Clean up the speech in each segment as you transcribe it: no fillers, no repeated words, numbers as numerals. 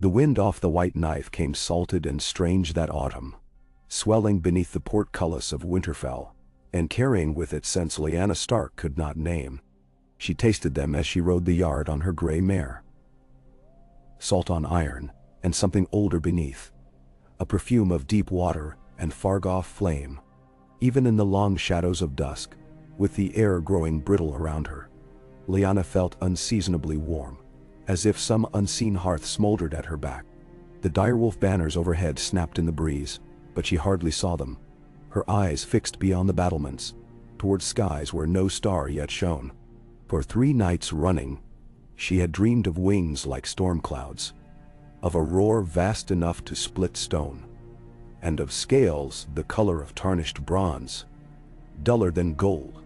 The wind off the white knife came salted and strange that autumn, swelling beneath the portcullis of Winterfell, and carrying with it scents Lyanna Stark could not name. She tasted them as she rode the yard on her gray mare. Salt on iron, and something older beneath. A perfume of deep water and far-off flame. Even in the long shadows of dusk, with the air growing brittle around her, Lyanna felt unseasonably warm, as if some unseen hearth smoldered at her back. The direwolf banners overhead snapped in the breeze, but she hardly saw them, her eyes fixed beyond the battlements, toward skies where no star yet shone. For 3 nights running, she had dreamed of wings like storm clouds, of a roar vast enough to split stone, and of scales the color of tarnished bronze, duller than gold,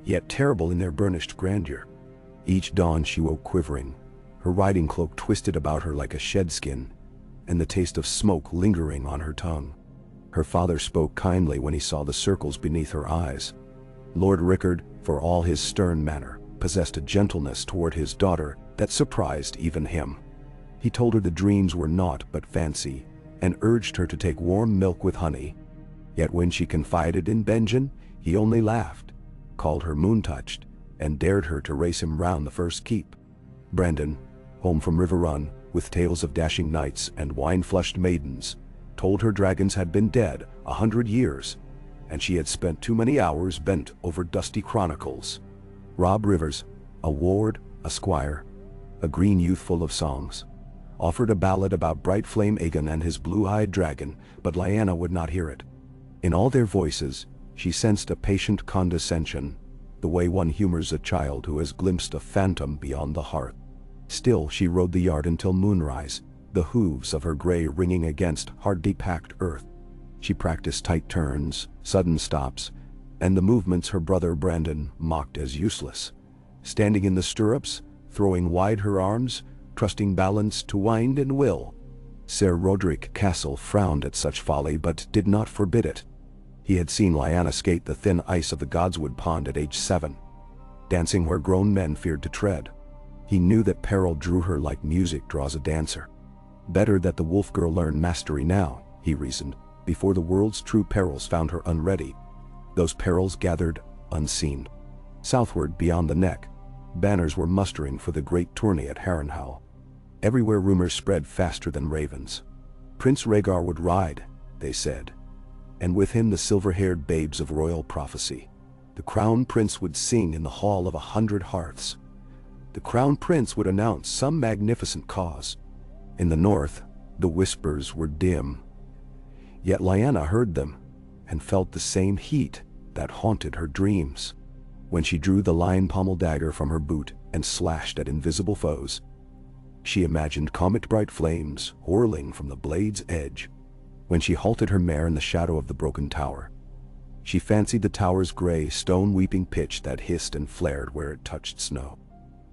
yet terrible in their burnished grandeur. Each dawn she woke quivering, her riding cloak twisted about her like a shedskin, and the taste of smoke lingering on her tongue. Her father spoke kindly when he saw the circles beneath her eyes. Lord Rickard, for all his stern manner, possessed a gentleness toward his daughter that surprised even him. He told her the dreams were naught but fancy, and urged her to take warm milk with honey. Yet when she confided in Benjen, he only laughed, called her moon-touched, and dared her to race him round the first keep. Brandon, home from River Run, with tales of dashing knights and wine-flushed maidens, told her dragons had been dead 100 years, and she had spent too many hours bent over dusty chronicles. Rob Rivers, a ward, a squire, a green youth full of songs, offered a ballad about bright flame Aegon and his blue-eyed dragon, but Lyanna would not hear it. In all their voices, she sensed a patient condescension, the way one humors a child who has glimpsed a phantom beyond the hearth. Still she rode the yard until moonrise, the hooves of her gray ringing against hardly packed earth. She practiced tight turns, sudden stops, and the movements her brother Brandon mocked as useless. Standing in the stirrups, throwing wide her arms, trusting balance to wind and will. Ser Roderick Castle frowned at such folly but did not forbid it. He had seen Lyanna skate the thin ice of the Godswood Pond at age 7, dancing where grown men feared to tread. He knew that peril drew her like music draws a dancer. Better that the wolf girl learn mastery now, he reasoned, before the world's true perils found her unready. Those perils gathered unseen. Southward beyond the neck, banners were mustering for the great tourney at Harrenhal. Everywhere rumors spread faster than ravens. Prince Rhaegar would ride, they said, and with him the silver-haired babes of royal prophecy. The crown prince would sing in the hall of 100 hearths. The crown prince would announce some magnificent cause. In the north, the whispers were dim. Yet Lyanna heard them, and felt the same heat that haunted her dreams. When she drew the lion-pommel dagger from her boot and slashed at invisible foes, she imagined comet-bright flames whirling from the blade's edge. When she halted her mare in the shadow of the broken tower, she fancied the tower's gray, stone-weeping pitch that hissed and flared where it touched snow.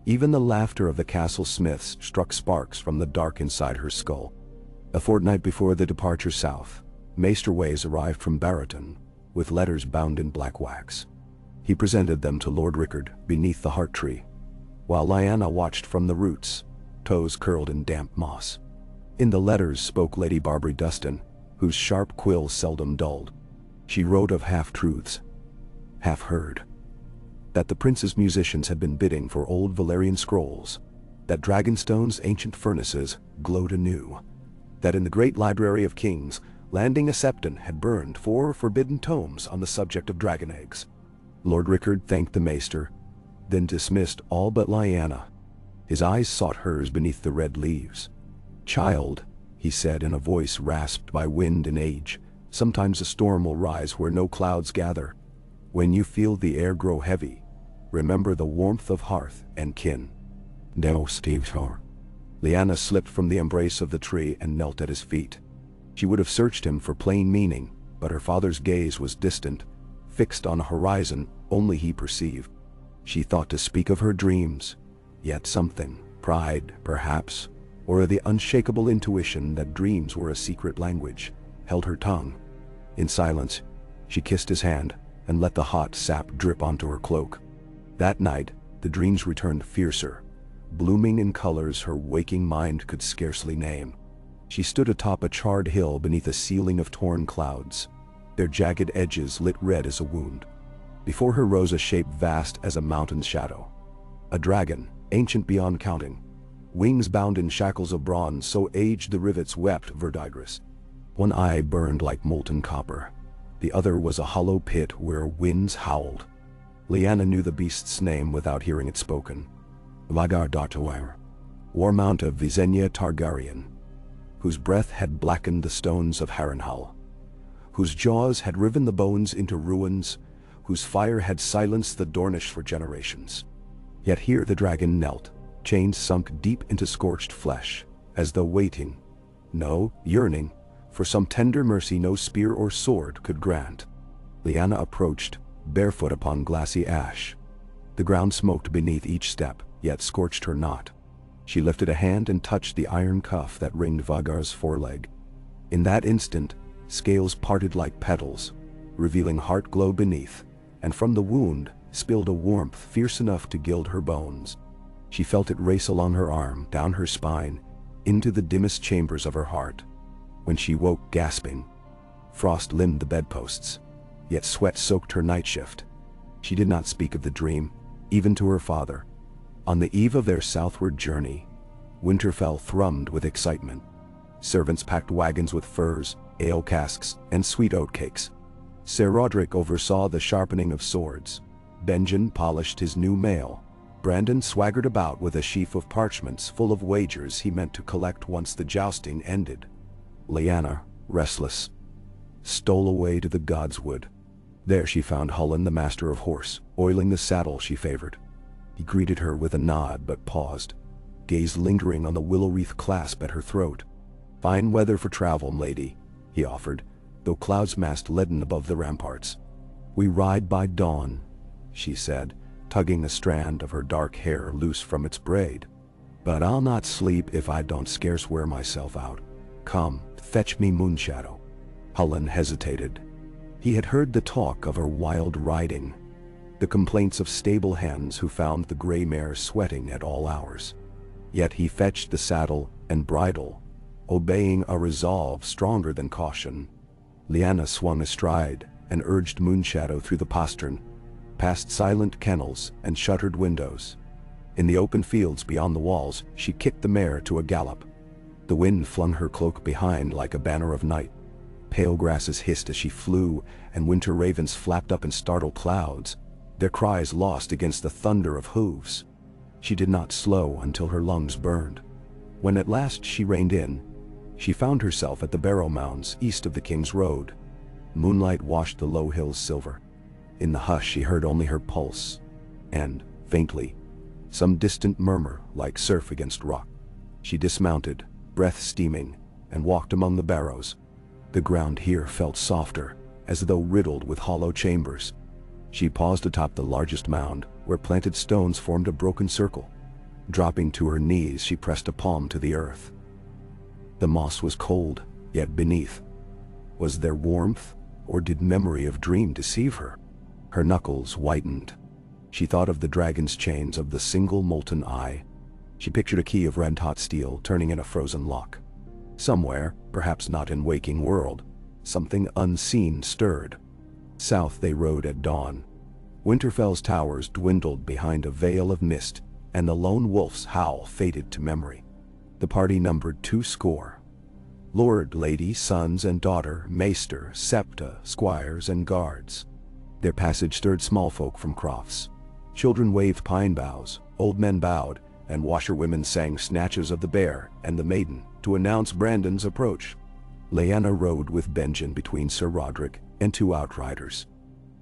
Even the laughter of the castle smiths struck sparks from the dark inside her skull. A fortnight before the departure south, Maester Ways arrived from Barraton, with letters bound in black wax. He presented them to Lord Rickard beneath the heart tree, while Lyanna watched from the roots, toes curled in damp moss. In the letters spoke Lady Barbary Dustin, whose sharp quill seldom dulled. She wrote of half-truths, half-heard. That the prince's musicians had been bidding for old Valyrian scrolls, that Dragonstone's ancient furnaces glowed anew, that in the great library of kings, Landing a Septon had burned 4 forbidden tomes on the subject of dragon eggs. Lord Rickard thanked the maester, then dismissed all but Lyanna. His eyes sought hers beneath the red leaves. "Child," he said in a voice rasped by wind and age, "sometimes a storm will rise where no clouds gather. When you feel the air grow heavy, remember the warmth of hearth and kin." "No, Steve Thor." Lyanna slipped from the embrace of the tree and knelt at his feet. She would have searched him for plain meaning, but her father's gaze was distant, fixed on a horizon only he perceived. She thought to speak of her dreams, yet something, pride perhaps, or the unshakable intuition that dreams were a secret language, held her tongue. In silence, she kissed his hand and let the hot sap drip onto her cloak. That night, the dreams returned fiercer, blooming in colors her waking mind could scarcely name. She stood atop a charred hill beneath a ceiling of torn clouds, their jagged edges lit red as a wound. Before her rose a shape vast as a mountain's shadow. A dragon, ancient beyond counting. Wings bound in shackles of bronze, so aged the rivets wept verdigris. One eye burned like molten copper. The other was a hollow pit where winds howled. Lyanna knew the beast's name without hearing it spoken. Vhagar, war mount of Visenya Targaryen, whose breath had blackened the stones of Harrenhal, whose jaws had riven the bones into ruins, whose fire had silenced the Dornish for generations. Yet here the dragon knelt, chains sunk deep into scorched flesh, as though waiting, no, yearning, for some tender mercy no spear or sword could grant. Lyanna approached, barefoot upon glassy ash. The ground smoked beneath each step, yet scorched her not. She lifted a hand and touched the iron cuff that ringed Vhagar's foreleg. In that instant, scales parted like petals, revealing heart glow beneath, and from the wound spilled a warmth fierce enough to gild her bones. She felt it race along her arm, down her spine, into the dimmest chambers of her heart. When she woke gasping, frost limned the bedposts, yet sweat soaked her night shift. She did not speak of the dream, even to her father. On the eve of their southward journey, Winterfell thrummed with excitement. Servants packed wagons with furs, ale casks, and sweet oat cakes. Ser Rodrik oversaw the sharpening of swords. Benjen polished his new mail. Brandon swaggered about with a sheaf of parchments full of wagers he meant to collect once the jousting ended. Lyanna, restless, stole away to the Godswood. There she found Hullen, the master of horse, oiling the saddle she favored. He greeted her with a nod but paused, gaze lingering on the willow wreath clasp at her throat. "Fine weather for travel, m'lady," he offered, though clouds massed leaden above the ramparts. "We ride by dawn," she said, tugging a strand of her dark hair loose from its braid. "But I'll not sleep if I don't scarce wear myself out. Come, fetch me Moonshadow." Hullen hesitated. He had heard the talk of her wild riding, the complaints of stable hands who found the gray mare sweating at all hours. Yet he fetched the saddle and bridle, obeying a resolve stronger than caution. Lyanna swung astride and urged Moonshadow through the postern, past silent kennels and shuttered windows. In the open fields beyond the walls, she kicked the mare to a gallop. The wind flung her cloak behind like a banner of night. Pale grasses hissed as she flew, and winter ravens flapped up in startled clouds, their cries lost against the thunder of hooves. She did not slow until her lungs burned. When at last she reined in, she found herself at the Barrow Mounds east of the King's Road. Moonlight washed the low hills silver. In the hush she heard only her pulse, and, faintly, some distant murmur like surf against rock. She dismounted, breath steaming, and walked among the barrows. The ground here felt softer, as though riddled with hollow chambers. She paused atop the largest mound, where planted stones formed a broken circle. Dropping to her knees, she pressed a palm to the earth. The moss was cold, yet beneath. Was there warmth, or did memory of dream deceive her? Her knuckles whitened. She thought of the dragon's chains, of the single molten eye. She pictured a key of red-hot steel turning in a frozen lock. Somewhere, perhaps not in waking world, something unseen stirred. South they rode at dawn. Winterfell's towers dwindled behind a veil of mist, and the lone wolf's howl faded to memory. The party numbered 20. Lord, lady, sons and daughter, maester, septa, squires and guards. Their passage stirred small folk from crofts. Children waved pine boughs, old men bowed, and washerwomen sang snatches of the Bear and the Maiden to announce Brandon's approach. Lyanna rode with Benjen between Ser Rodrik and 2 outriders.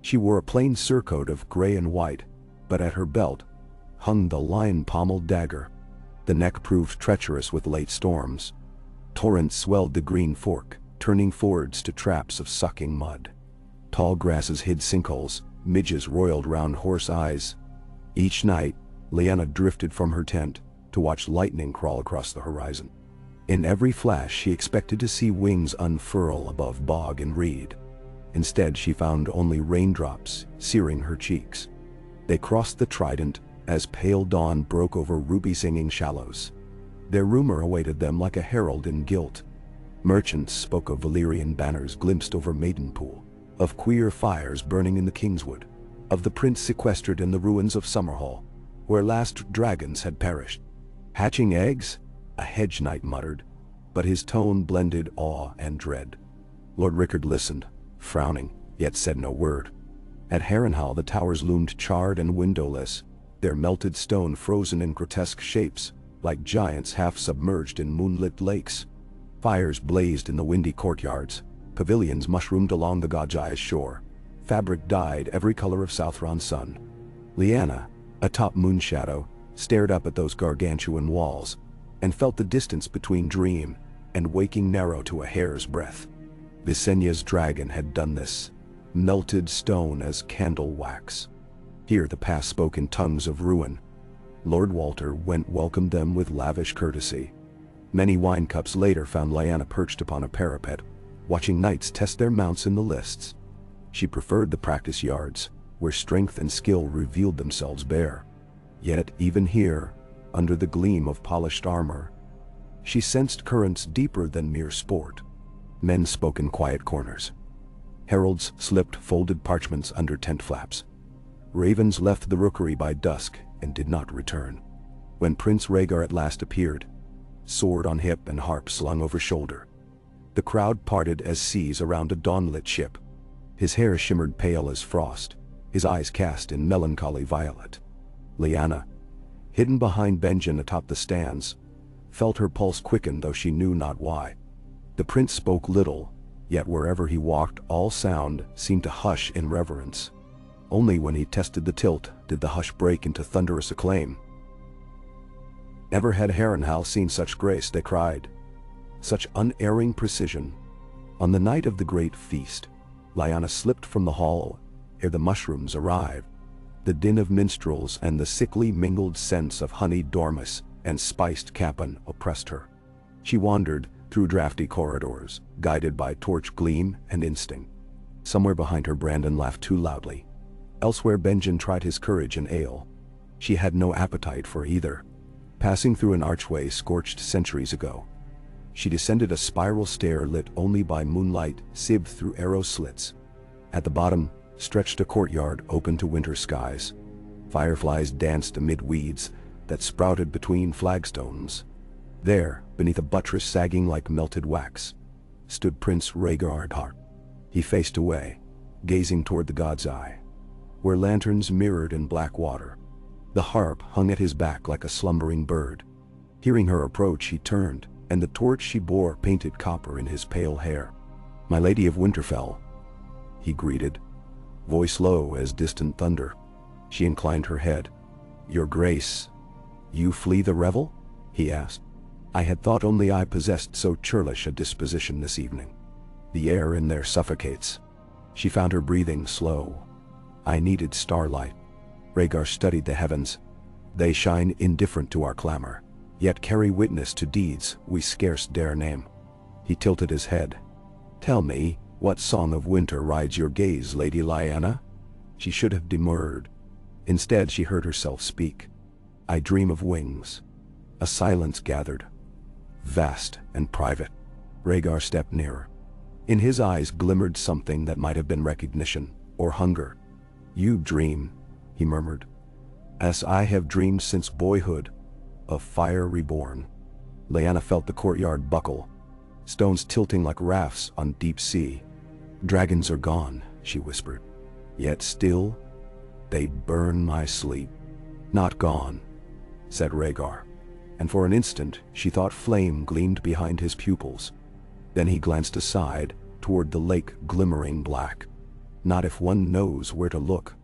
She wore a plain surcoat of gray and white, but at her belt hung the lion-pommeled dagger. The neck proved treacherous with late storms. Torrents swelled the green fork, turning fords to traps of sucking mud. Tall grasses hid sinkholes, midges roiled round horse eyes. Each night, Lyanna drifted from her tent to watch lightning crawl across the horizon. In every flash she expected to see wings unfurl above bog and reed. Instead she found only raindrops searing her cheeks. They crossed the Trident as pale dawn broke over ruby-singing shallows. Their rumor awaited them like a herald in gilt, Merchants spoke of Valyrian banners glimpsed over Maidenpool, of queer fires burning in the Kingswood, of the prince sequestered in the ruins of Summerhall, where last dragons had perished. Hatching eggs? A hedge knight muttered, but his tone blended awe and dread. Lord Rickard listened, frowning, yet said no word. At Harrenhal the towers loomed charred and windowless, their melted stone frozen in grotesque shapes, like giants half-submerged in moonlit lakes. Fires blazed in the windy courtyards, pavilions mushroomed along the Gajai's shore, fabric dyed every color of Southron's sun. Lyanna, atop Moonshadow, stared up at those gargantuan walls, and felt the distance between dream and waking narrow to a hair's breadth. Visenya's dragon had done this, melted stone as candle wax. Here the past spoke in tongues of ruin. Lord Walter Went welcomed them with lavish courtesy. Many wine cups later found Lyanna perched upon a parapet, watching knights test their mounts in the lists. She preferred the practice yards, where strength and skill revealed themselves bare. Yet even here, under the gleam of polished armor, she sensed currents deeper than mere sport. Men spoke in quiet corners. Heralds slipped folded parchments under tent flaps. Ravens left the rookery by dusk and did not return. When Prince Rhaegar at last appeared, sword on hip and harp slung over shoulder, the crowd parted as seas around a dawnlit ship. His hair shimmered pale as frost, his eyes cast in melancholy violet. Lyanna, hidden behind Benjen atop the stands, felt her pulse quicken though she knew not why. The prince spoke little, yet wherever he walked all sound seemed to hush in reverence. Only when he tested the tilt did the hush break into thunderous acclaim. Never had Harrenhal seen such grace, they cried. Such unerring precision. On the night of the great feast, Lyanna slipped from the hall ere the mushrooms arrived. The din of minstrels and the sickly mingled scents of honeyed dormice and spiced capon oppressed her. She wandered through drafty corridors, guided by torch gleam and instinct. Somewhere behind her Brandon laughed too loudly. Elsewhere Benjen tried his courage in ale. She had no appetite for either. Passing through an archway scorched centuries ago, she descended a spiral stair lit only by moonlight sieved through arrow slits. At the bottom stretched a courtyard open to winter skies. Fireflies danced amid weeds that sprouted between flagstones. There, beneath a buttress sagging like melted wax, stood Prince Rhaegar Hart. He faced away, gazing toward the god's eye, where lanterns mirrored in black water. The harp hung at his back like a slumbering bird. Hearing her approach, he turned, and the torch she bore painted copper in his pale hair. "My Lady of Winterfell," he greeted, voice low as distant thunder. She inclined her head. "Your Grace, you flee the revel?" he asked. "I had thought only I possessed so churlish a disposition this evening. The air in there suffocates." She found her breathing slow. "I needed starlight." Rhaegar studied the heavens. "They shine indifferent to our clamor, yet carry witness to deeds we scarce dare name." He tilted his head. "Tell me, what song of winter rides your gaze, Lady Lyanna?" She should have demurred. Instead she heard herself speak. "I dream of wings." A silence gathered, vast and private. Rhaegar stepped nearer. In his eyes glimmered something that might have been recognition or hunger. "You dream," he murmured, "as I have dreamed since boyhood, of fire reborn." Lyanna felt the courtyard buckle, stones tilting like rafts on deep sea. "Dragons are gone," she whispered. "Yet still, they burn my sleep." "Not gone," said Rhaegar, and for an instant she thought flame gleamed behind his pupils. Then he glanced aside, toward the lake glimmering black. "Not if one knows where to look.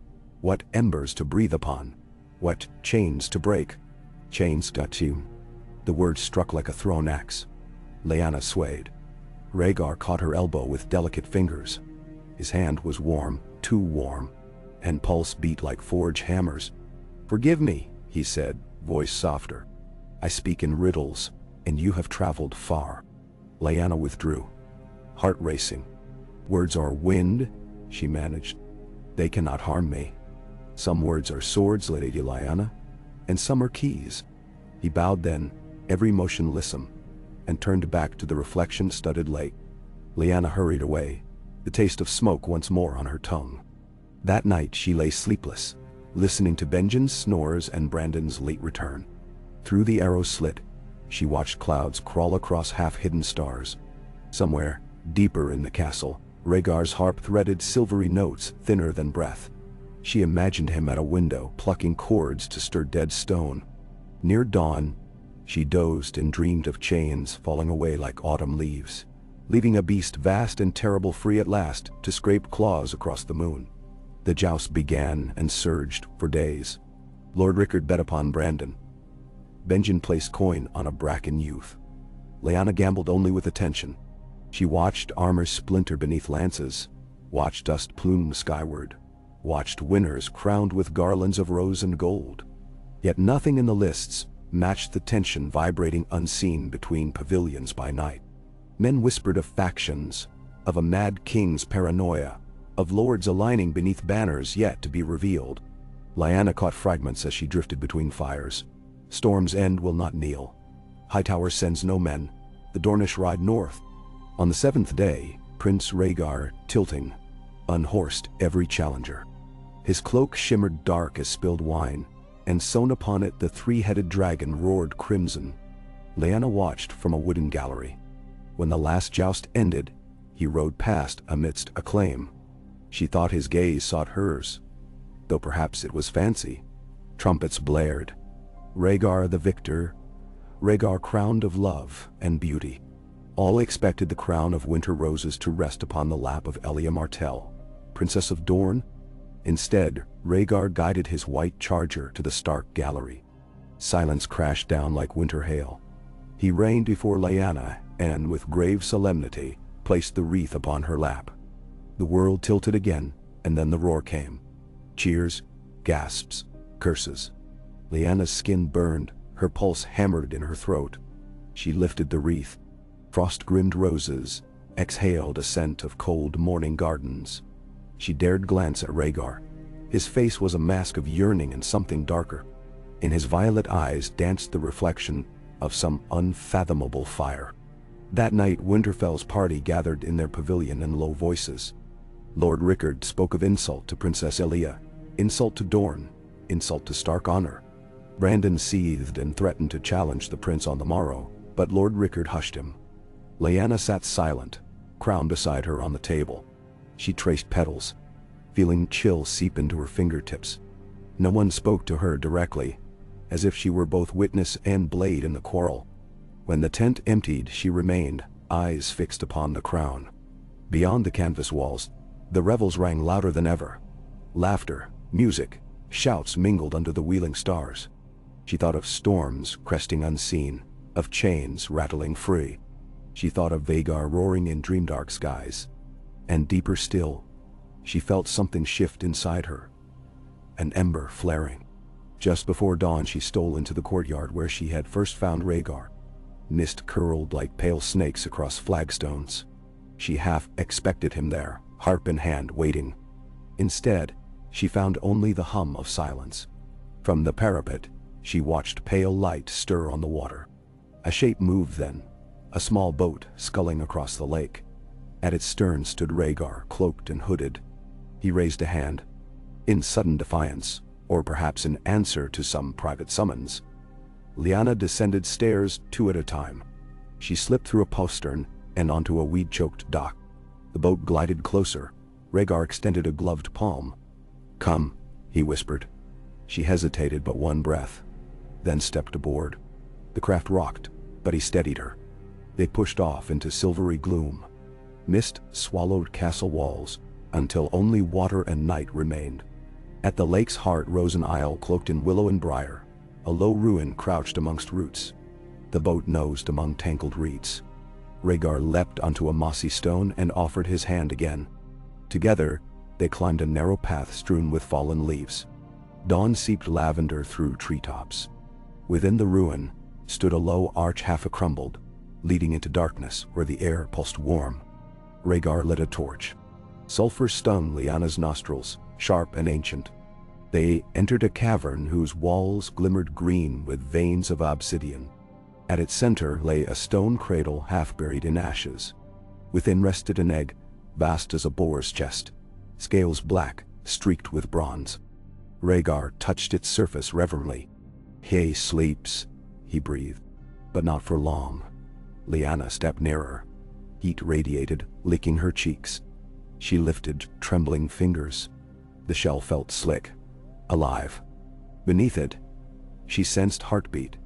What embers to breathe upon, what chains to break." "Chains got you." The word struck like a thrown axe. Lyanna swayed. Rhaegar caught her elbow with delicate fingers. His hand was warm, too warm, and pulse beat like forge hammers. "Forgive me," he said, voice softer. "I speak in riddles, and you have traveled far." Lyanna withdrew, heart racing. "Words are wind," she managed. "They cannot harm me. Some words are swords, Lady Lyanna, and some are keys." He bowed then, every motion lissome. and turned back to the reflection-studded lake. Lyanna hurried away, the taste of smoke once more on her tongue. That night she lay sleepless, listening to Benjen's snores and Brandon's late return. Through the arrow slit, she watched clouds crawl across half-hidden stars. Somewhere, deeper in the castle, Rhaegar's harp threaded silvery notes thinner than breath. She imagined him at a window, plucking chords to stir dead stone. Near dawn, she dozed and dreamed of chains falling away like autumn leaves, leaving a beast vast and terrible free at last to scrape claws across the moon. The joust began and surged for days. Lord Rickard bet upon Brandon. Benjen placed coin on a Bracken youth. Lyanna gambled only with attention. She watched armor splinter beneath lances, watched dust plume skyward, watched winners crowned with garlands of rose and gold. Yet nothing in the lists matched the tension vibrating unseen between pavilions by night. Men whispered of factions, of a mad king's paranoia, of lords aligning beneath banners yet to be revealed. Lyanna caught fragments as she drifted between fires. Storm's End will not kneel. Hightower sends no men. The Dornish ride north. On the 7th day, Prince Rhaegar, tilting, unhorsed every challenger. His cloak shimmered dark as spilled wine, and sewn upon it the three-headed dragon roared crimson. Lyanna watched from a wooden gallery. When the last joust ended, he rode past amidst acclaim. She thought his gaze sought hers, though perhaps it was fancy. Trumpets blared. Rhaegar the victor, Rhaegar crowned of love and beauty. All expected the crown of winter roses to rest upon the lap of Elia Martell, Princess of Dorne. Instead, Rhaegar guided his white charger to the Stark gallery. Silence crashed down like winter hail. He reigned before Lyanna and, with grave solemnity, placed the wreath upon her lap. The world tilted again, and then the roar came. Cheers, gasps, curses. Lyanna's skin burned, her pulse hammered in her throat. She lifted the wreath. Frost-grimmed roses exhaled a scent of cold morning gardens. She dared glance at Rhaegar. His face was a mask of yearning and something darker. In his violet eyes danced the reflection of some unfathomable fire. That night Winterfell's party gathered in their pavilion in low voices. Lord Rickard spoke of insult to Princess Elia, insult to Dorne, insult to Stark honor. Brandon seethed and threatened to challenge the prince on the morrow, but Lord Rickard hushed him. Lyanna sat silent, crown beside her on the table. She traced petals, feeling chill seep into her fingertips. No one spoke to her directly, as if she were both witness and blade in the quarrel. When the tent emptied, she remained, eyes fixed upon the crown. Beyond the canvas walls, the revels rang louder than ever. Laughter, music, shouts mingled under the wheeling stars. She thought of storms cresting unseen, of chains rattling free. She thought of Vhagar roaring in dreamdark skies. And deeper still, she felt something shift inside her. An ember flaring. Just before dawn she stole into the courtyard where she had first found Rhaegar. Mist curled like pale snakes across flagstones. She half expected him there, harp in hand, waiting. Instead, she found only the hum of silence. From the parapet, she watched pale light stir on the water. A shape moved then, a small boat sculling across the lake. At its stern stood Rhaegar, cloaked and hooded. He raised a hand. In sudden defiance, or perhaps in answer to some private summons, Lyanna descended stairs 2 at a time. She slipped through a postern and onto a weed-choked dock. The boat glided closer. Rhaegar extended a gloved palm. "Come," he whispered. She hesitated but one breath, then stepped aboard. The craft rocked, but he steadied her. They pushed off into silvery gloom. Mist swallowed castle walls until only water and night remained. At the lake's heart rose an isle cloaked in willow and briar, a low ruin crouched amongst roots. The boat nosed among tangled reeds. Rhaegar leapt onto a mossy stone and offered his hand again. Together, they climbed a narrow path strewn with fallen leaves. Dawn seeped lavender through treetops. Within the ruin stood a low arch half-crumbled, leading into darkness where the air pulsed warm. Rhaegar lit a torch. Sulfur stung Lyanna's nostrils, sharp and ancient. They entered a cavern whose walls glimmered green with veins of obsidian. At its center lay a stone cradle half buried in ashes. Within rested an egg, vast as a boar's chest, scales black, streaked with bronze. Vhagar touched its surface reverently. "He sleeps," he breathed. But not for long. Lyanna stepped nearer. Heat radiated, licking her cheeks. She lifted trembling fingers. The shell felt slick, alive. Beneath it, she sensed heartbeat.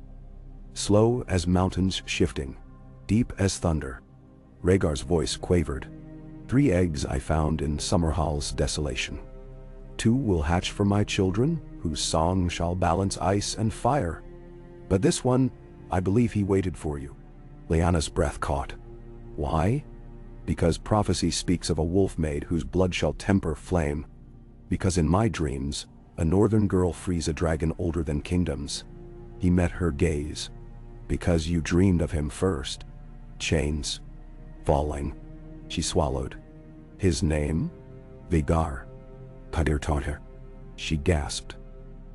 Slow as mountains shifting, deep as thunder. Vhagar's voice quavered. "3 eggs I found in Summerhall's desolation. 2 will hatch for my children, whose song shall balance ice and fire. But this one, I believe he waited for you." Lyanna's breath caught. Why? Because prophecy speaks of a wolf maid whose blood shall temper flame. Because in my dreams, a northern girl frees a dragon older than kingdoms. He met her gaze. Because you dreamed of him first. Chains. Falling. She swallowed. His name? Vhagar. Padir taught her. She gasped.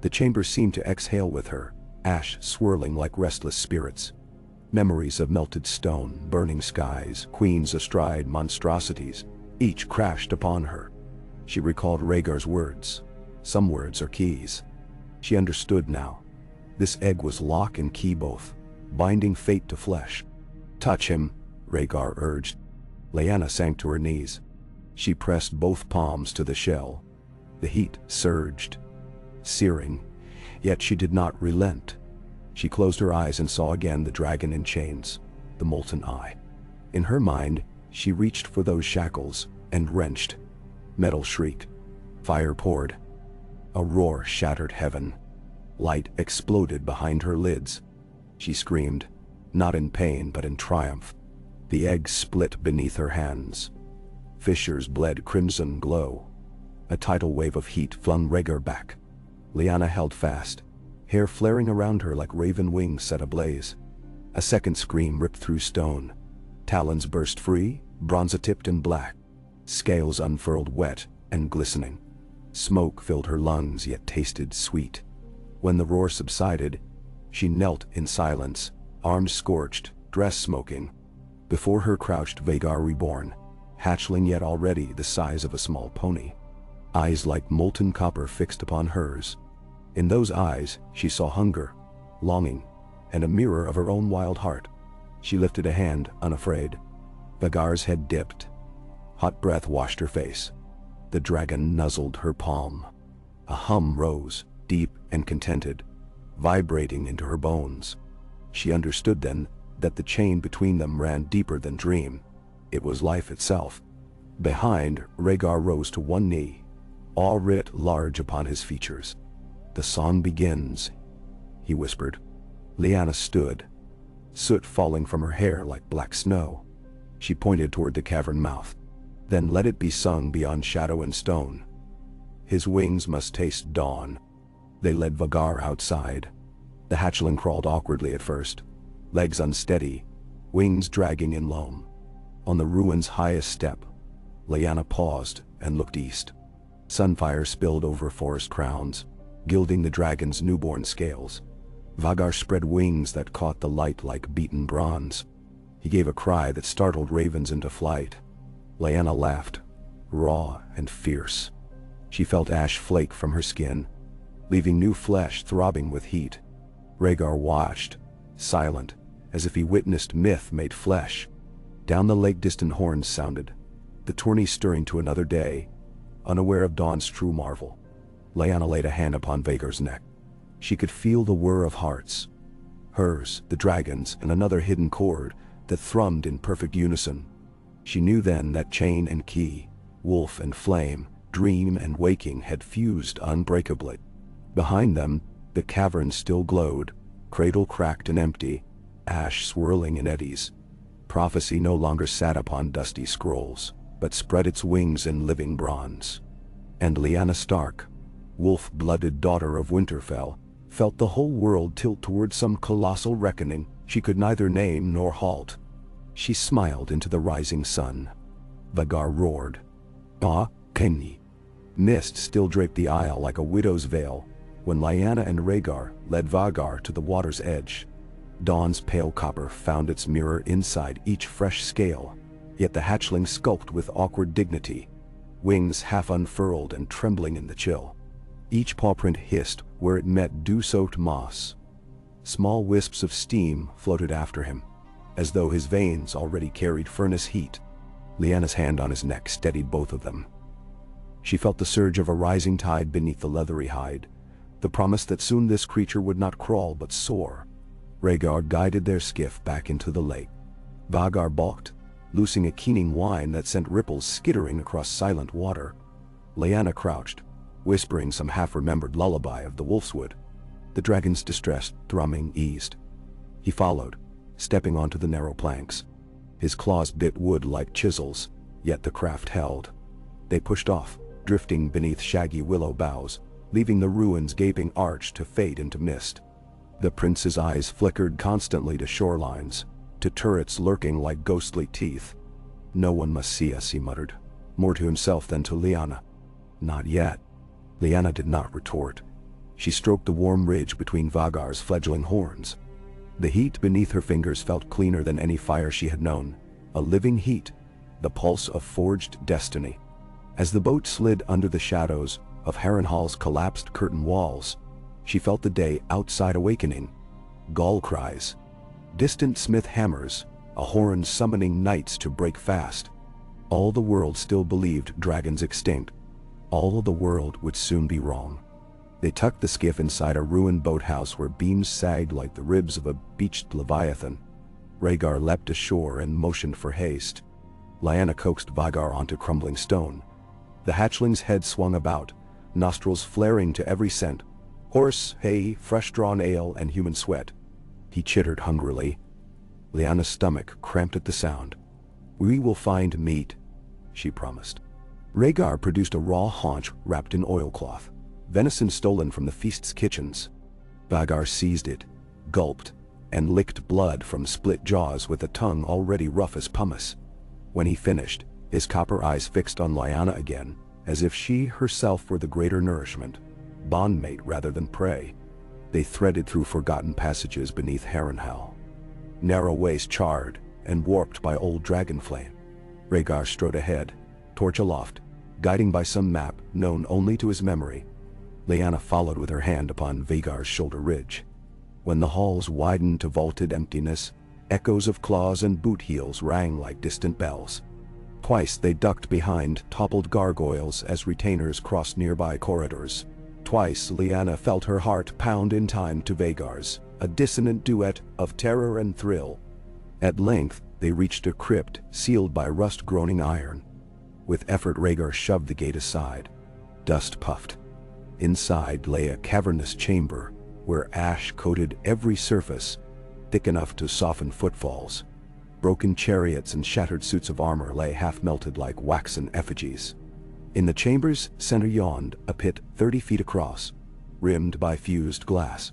The chamber seemed to exhale with her, ash swirling like restless spirits. Memories of melted stone, burning skies, queens astride monstrosities, each crashed upon her. She recalled Vhagar's words. Some words are keys. She understood now. This egg was lock and key both, binding fate to flesh. "Touch him," Vhagar urged. Lyanna sank to her knees. She pressed both palms to the shell. The heat surged, searing, yet she did not relent. She closed her eyes and saw again the dragon in chains, the molten eye. In her mind, she reached for those shackles and wrenched. Metal shrieked. Fire poured. A roar shattered heaven. Light exploded behind her lids. She screamed, not in pain but in triumph. The egg split beneath her hands. Fissures bled crimson glow. A tidal wave of heat flung Vhagar back. Lyanna held fast, hair flaring around her like raven wings set ablaze. A second scream ripped through stone. Talons burst free, bronze-tipped and black. Scales unfurled wet and glistening. Smoke filled her lungs yet tasted sweet. When the roar subsided, she knelt in silence, arms scorched, dress smoking. Before her crouched Vhagar reborn, hatchling yet already the size of a small pony. Eyes like molten copper fixed upon hers. In those eyes, she saw hunger, longing, and a mirror of her own wild heart. She lifted a hand, unafraid. Vhagar's head dipped. Hot breath washed her face. The dragon nuzzled her palm. A hum rose, deep and contented, vibrating into her bones. She understood then that the chain between them ran deeper than dream. It was life itself. Behind, Vhagar rose to one knee, awe writ large upon his features. "The song begins," he whispered. Lyanna stood, soot falling from her hair like black snow. She pointed toward the cavern mouth. "Then let it be sung beyond shadow and stone. His wings must taste dawn." They led Vhagar outside. The hatchling crawled awkwardly at first, legs unsteady, wings dragging in loam. On the ruin's highest step, Lyanna paused and looked east. Sunfire spilled over forest crowns, gilding the dragon's newborn scales. Vhagar spread wings that caught the light like beaten bronze. He gave a cry that startled ravens into flight. Lyanna laughed, raw and fierce. She felt ash flake from her skin, leaving new flesh throbbing with heat. Vhagar watched, silent, as if he witnessed myth made flesh. Down the lake distant horns sounded, the tourney stirring to another day, unaware of dawn's true marvel. Lyanna laid a hand upon Vhagar's neck. She could feel the whir of hearts. Hers, the dragon's, and another hidden chord that thrummed in perfect unison. She knew then that chain and key, wolf and flame, dream and waking had fused unbreakably. Behind them, the cavern still glowed, cradle cracked and empty, ash swirling in eddies. Prophecy no longer sat upon dusty scrolls, but spread its wings in living bronze. And Lyanna Stark, wolf-blooded daughter of Winterfell, felt the whole world tilt toward some colossal reckoning she could neither name nor halt. She smiled into the rising sun. Vhagar roared. "Ah, Kenny." Mist still draped the isle like a widow's veil when Lyanna and Vhagar led Vhagar to the water's edge. Dawn's pale copper found its mirror inside each fresh scale, yet the hatchling skulked with awkward dignity, wings half unfurled and trembling in the chill. Each pawprint hissed where it met dew-soaked moss. Small wisps of steam floated after him, as though his veins already carried furnace heat. Lyanna's hand on his neck steadied both of them. She felt the surge of a rising tide beneath the leathery hide, the promise that soon this creature would not crawl but soar. Vhagar guided their skiff back into the lake. Vhagar balked, loosing a keening whine that sent ripples skittering across silent water. Lyanna crouched, whispering some half-remembered lullaby of the wolfswood. The dragon's distressed thrumming eased. He followed, stepping onto the narrow planks. His claws bit wood like chisels, yet the craft held. They pushed off, drifting beneath shaggy willow boughs, leaving the ruins gaping arch to fade into mist. The prince's eyes flickered constantly to shorelines, to turrets lurking like ghostly teeth. "No one must see us," he muttered, more to himself than to Lyanna. "Not yet." Lyanna did not retort. She stroked the warm ridge between Vhagar's fledgling horns. The heat beneath her fingers felt cleaner than any fire she had known, a living heat, the pulse of forged destiny. As the boat slid under the shadows of Harrenhal's collapsed curtain walls, she felt the day outside awakening. Gull cries, distant smith hammers, a horn summoning knights to break fast. All the world still believed dragons extinct. All of the world would soon be wrong. They tucked the skiff inside a ruined boathouse where beams sagged like the ribs of a beached leviathan. Vhagar leapt ashore and motioned for haste. Lyanna coaxed Vhagar onto crumbling stone. The hatchling's head swung about, nostrils flaring to every scent: horse, hay, fresh-drawn ale, and human sweat. He chittered hungrily. Lyanna's stomach cramped at the sound. "We will find meat," she promised. Vhagar produced a raw haunch wrapped in oilcloth, venison stolen from the feast's kitchens. Vhagar seized it, gulped, and licked blood from split jaws with a tongue already rough as pumice. When he finished, his copper eyes fixed on Lyanna again, as if she herself were the greater nourishment, bondmate rather than prey. They threaded through forgotten passages beneath Harrenhal. Narrow ways charred and warped by old dragon flame. Vhagar strode ahead, torch aloft, guiding by some map known only to his memory. Lyanna followed with her hand upon Vhagar's shoulder ridge. When the halls widened to vaulted emptiness, echoes of claws and boot heels rang like distant bells. Twice they ducked behind toppled gargoyles as retainers crossed nearby corridors. Twice Lyanna felt her heart pound in time to Vhagar's, a dissonant duet of terror and thrill. At length, they reached a crypt sealed by rust-groaning iron. With effort, Vhagar shoved the gate aside. Dust puffed. Inside lay a cavernous chamber, where ash coated every surface, thick enough to soften footfalls. Broken chariots and shattered suits of armor lay half-melted like waxen effigies. In the chamber's center yawned a pit 30 feet across, rimmed by fused glass.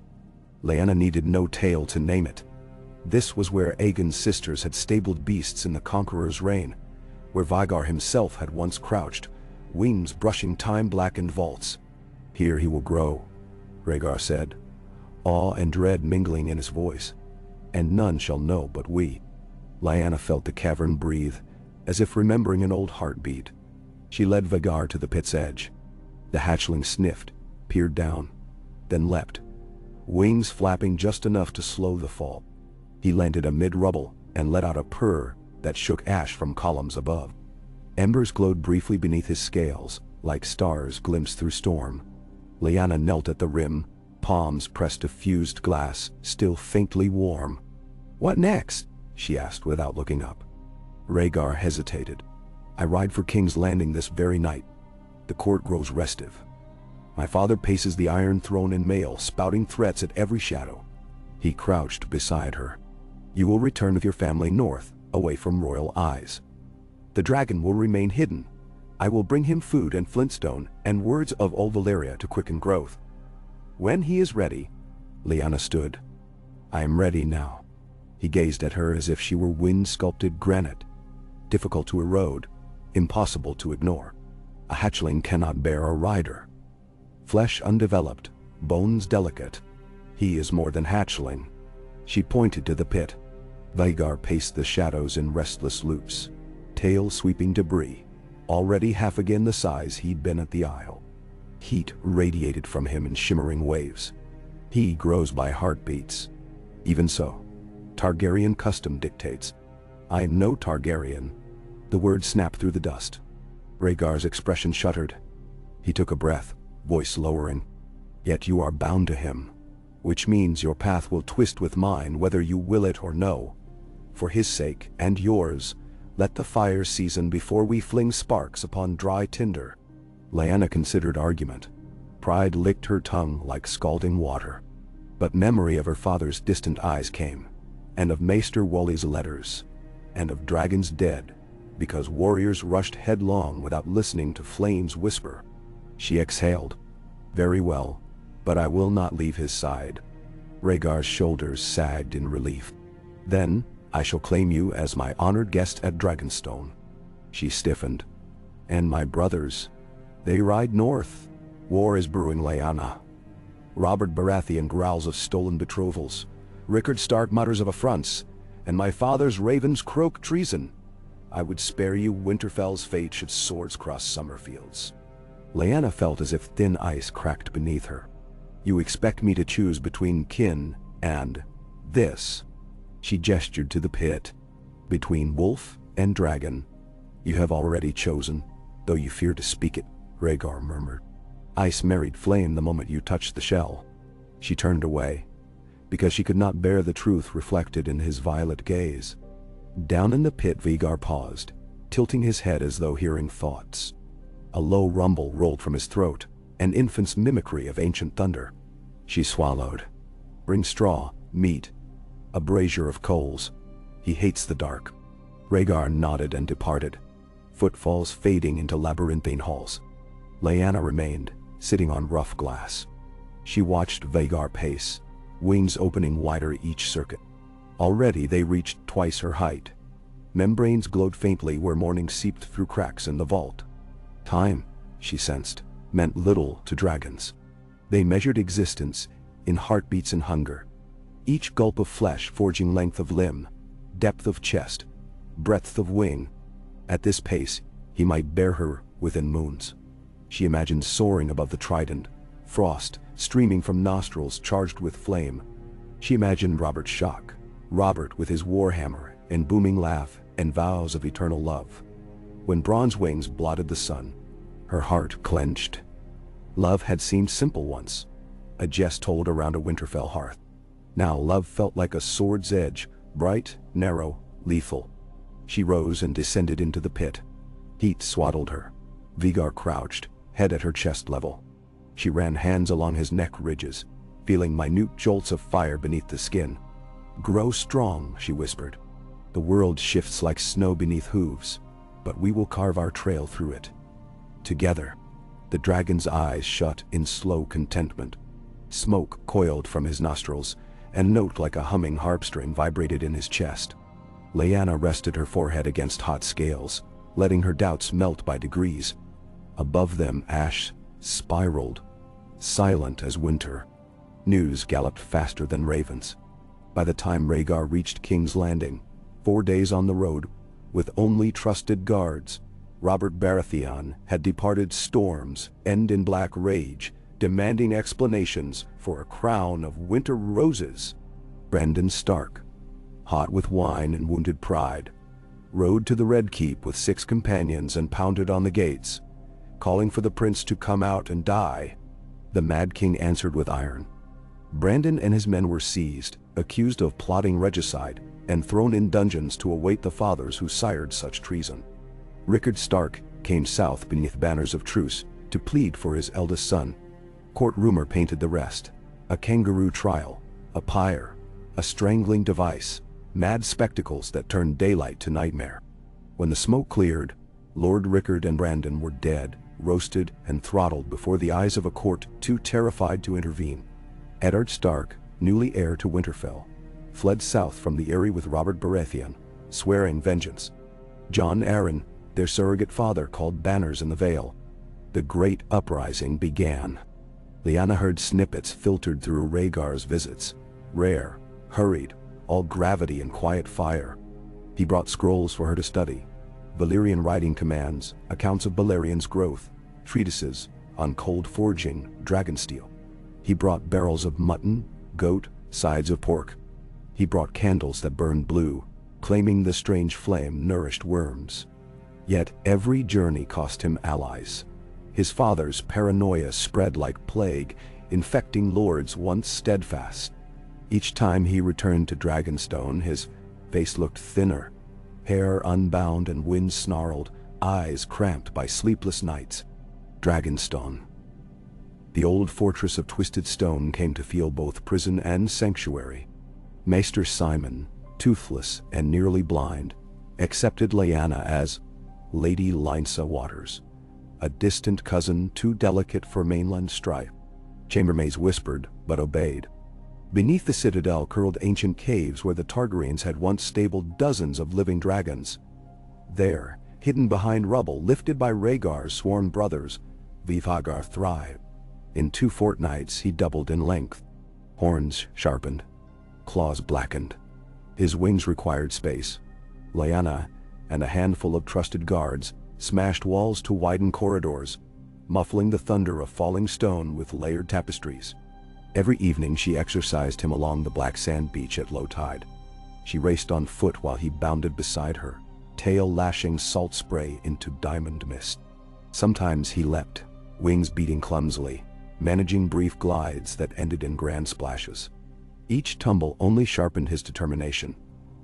Lyanna needed no tale to name it. This was where Aegon's sisters had stabled beasts in the Conqueror's reign, where Vhagar himself had once crouched, wings brushing time-blackened vaults. "Here he will grow," Vhagar said, awe and dread mingling in his voice. "And none shall know but we." Lyanna felt the cavern breathe, as if remembering an old heartbeat. She led Vhagar to the pit's edge. The hatchling sniffed, peered down, then leapt, wings flapping just enough to slow the fall. He landed amid rubble and let out a purr that shook ash from columns above. Embers glowed briefly beneath his scales, like stars glimpsed through storm. Lyanna knelt at the rim, palms pressed to fused glass, still faintly warm. "What next?" she asked without looking up. Vhagar hesitated. "I ride for King's Landing this very night. The court grows restive. My father paces the Iron Throne in mail, spouting threats at every shadow." He crouched beside her. "You will return with your family north, away from royal eyes. The dragon will remain hidden. I will bring him food and flintstone and words of old Valyria to quicken growth. When he is ready..." Lyanna stood. "I am ready now." He gazed at her as if she were wind-sculpted granite, difficult to erode, impossible to ignore. A hatchling cannot bear a rider. Flesh undeveloped, bones delicate. He is more than hatchling. She pointed to the pit. Vhagar paced the shadows in restless loops, tail sweeping debris, already half again the size he'd been at the Isle. Heat radiated from him in shimmering waves. He grows by heartbeats. Even so, Targaryen custom dictates. I am no Targaryen. The word snapped through the dust. Rhaegar's expression shuddered. He took a breath, voice lowering. Yet you are bound to him, which means your path will twist with mine whether you will it or no. For his sake, and yours, let the fire season before we fling sparks upon dry tinder. Lyanna considered argument. Pride licked her tongue like scalding water. But memory of her father's distant eyes came, and of Maester Wally's letters, and of dragons dead, because warriors rushed headlong without listening to flames whisper. She exhaled. Very well, but I will not leave his side. Rhaegar's shoulders sagged in relief. Then, I shall claim you as my honored guest at Dragonstone. She stiffened. And my brothers, they ride north. War is brewing, Lyanna. Robert Baratheon growls of stolen betrothals. Rickard Stark mutters of affronts, and my father's ravens croak treason. I would spare you Winterfell's fate should swords cross Summerfields. Lyanna felt as if thin ice cracked beneath her. You expect me to choose between kin and this? She gestured to the pit. Between wolf and dragon. You have already chosen, though you fear to speak it, Rhaegar murmured. Ice married flame the moment you touched the shell. She turned away, because she could not bear the truth reflected in his violet gaze. Down in the pit Vhagar paused, tilting his head as though hearing thoughts. A low rumble rolled from his throat, an infant's mimicry of ancient thunder. She swallowed. Bring straw, meat, a brazier of coals. He hates the dark. Rhaegar nodded and departed, footfalls fading into labyrinthine halls. Lyanna remained, sitting on rough glass. She watched Vhagar pace, wings opening wider each circuit. Already they reached twice her height. Membranes glowed faintly where morning seeped through cracks in the vault. Time, she sensed, meant little to dragons. They measured existence in heartbeats and hunger. Each gulp of flesh forging length of limb, depth of chest, breadth of wing. At this pace, he might bear her within moons. She imagined soaring above the trident, frost streaming from nostrils charged with flame. She imagined Robert's shock, Robert with his warhammer and booming laugh and vows of eternal love. When bronze wings blotted the sun, her heart clenched. Love had seemed simple once, a jest told around a Winterfell hearth. Now love felt like a sword's edge, bright, narrow, lethal. She rose and descended into the pit. Heat swaddled her. Vhagar crouched, head at her chest level. She ran hands along his neck ridges, feeling minute jolts of fire beneath the skin. Grow strong, she whispered. The world shifts like snow beneath hooves, but we will carve our trail through it. Together. The dragon's eyes shut in slow contentment. Smoke coiled from his nostrils, and note like a humming harpstring vibrated in his chest. Lyanna rested her forehead against hot scales, letting her doubts melt by degrees. Above them ash spiraled, silent as winter. News galloped faster than ravens. By the time Rhaegar reached King's Landing, 4 days on the road, with only trusted guards, Robert Baratheon had departed storms, end in black rage, demanding explanations for a crown of winter roses. Brandon Stark, hot with wine and wounded pride, rode to the Red Keep with 6 companions and pounded on the gates, calling for the prince to come out and die. The Mad King answered with iron. Brandon and his men were seized, accused of plotting regicide, and thrown in dungeons to await the fathers who sired such treason. Rickard Stark came south beneath banners of truce to plead for his eldest son. Court rumor painted the rest. A kangaroo trial, a pyre, a strangling device, mad spectacles that turned daylight to nightmare. When the smoke cleared, Lord Rickard and Brandon were dead, roasted, and throttled before the eyes of a court too terrified to intervene. Eddard Stark, newly heir to Winterfell, fled south from the Eyrie with Robert Baratheon, swearing vengeance. Jon Arryn, their surrogate father, called banners in the Vale. The great uprising began. Lyanna heard snippets filtered through Rhaegar's visits, rare, hurried, all gravity and quiet fire. He brought scrolls for her to study, Valyrian writing commands, accounts of Balerian's growth, treatises on cold forging, dragonsteel. He brought barrels of mutton, goat, sides of pork. He brought candles that burned blue, claiming the strange flame nourished worms. Yet every journey cost him allies. His father's paranoia spread like plague, infecting lords once steadfast. Each time he returned to Dragonstone, his face looked thinner, hair unbound and wind-snarled, eyes cramped by sleepless nights. Dragonstone. The old fortress of twisted stone came to feel both prison and sanctuary. Maester Simon, toothless and nearly blind, accepted Lyanna as Lady Lynsa Waters, a distant cousin too delicate for mainland strife. Chambermaids whispered, but obeyed. Beneath the citadel curled ancient caves where the Targaryens had once stabled dozens of living dragons. There, hidden behind rubble lifted by Rhaegar's sworn brothers, Vhagar thrived. In 2 fortnights he doubled in length. Horns sharpened, claws blackened. His wings required space. Lyanna and a handful of trusted guards smashed walls to widen corridors, muffling the thunder of falling stone with layered tapestries. Every evening she exercised him along the black sand beach at low tide. She raced on foot while he bounded beside her, tail lashing salt spray into diamond mist. Sometimes he leapt, wings beating clumsily, managing brief glides that ended in grand splashes. Each tumble only sharpened his determination.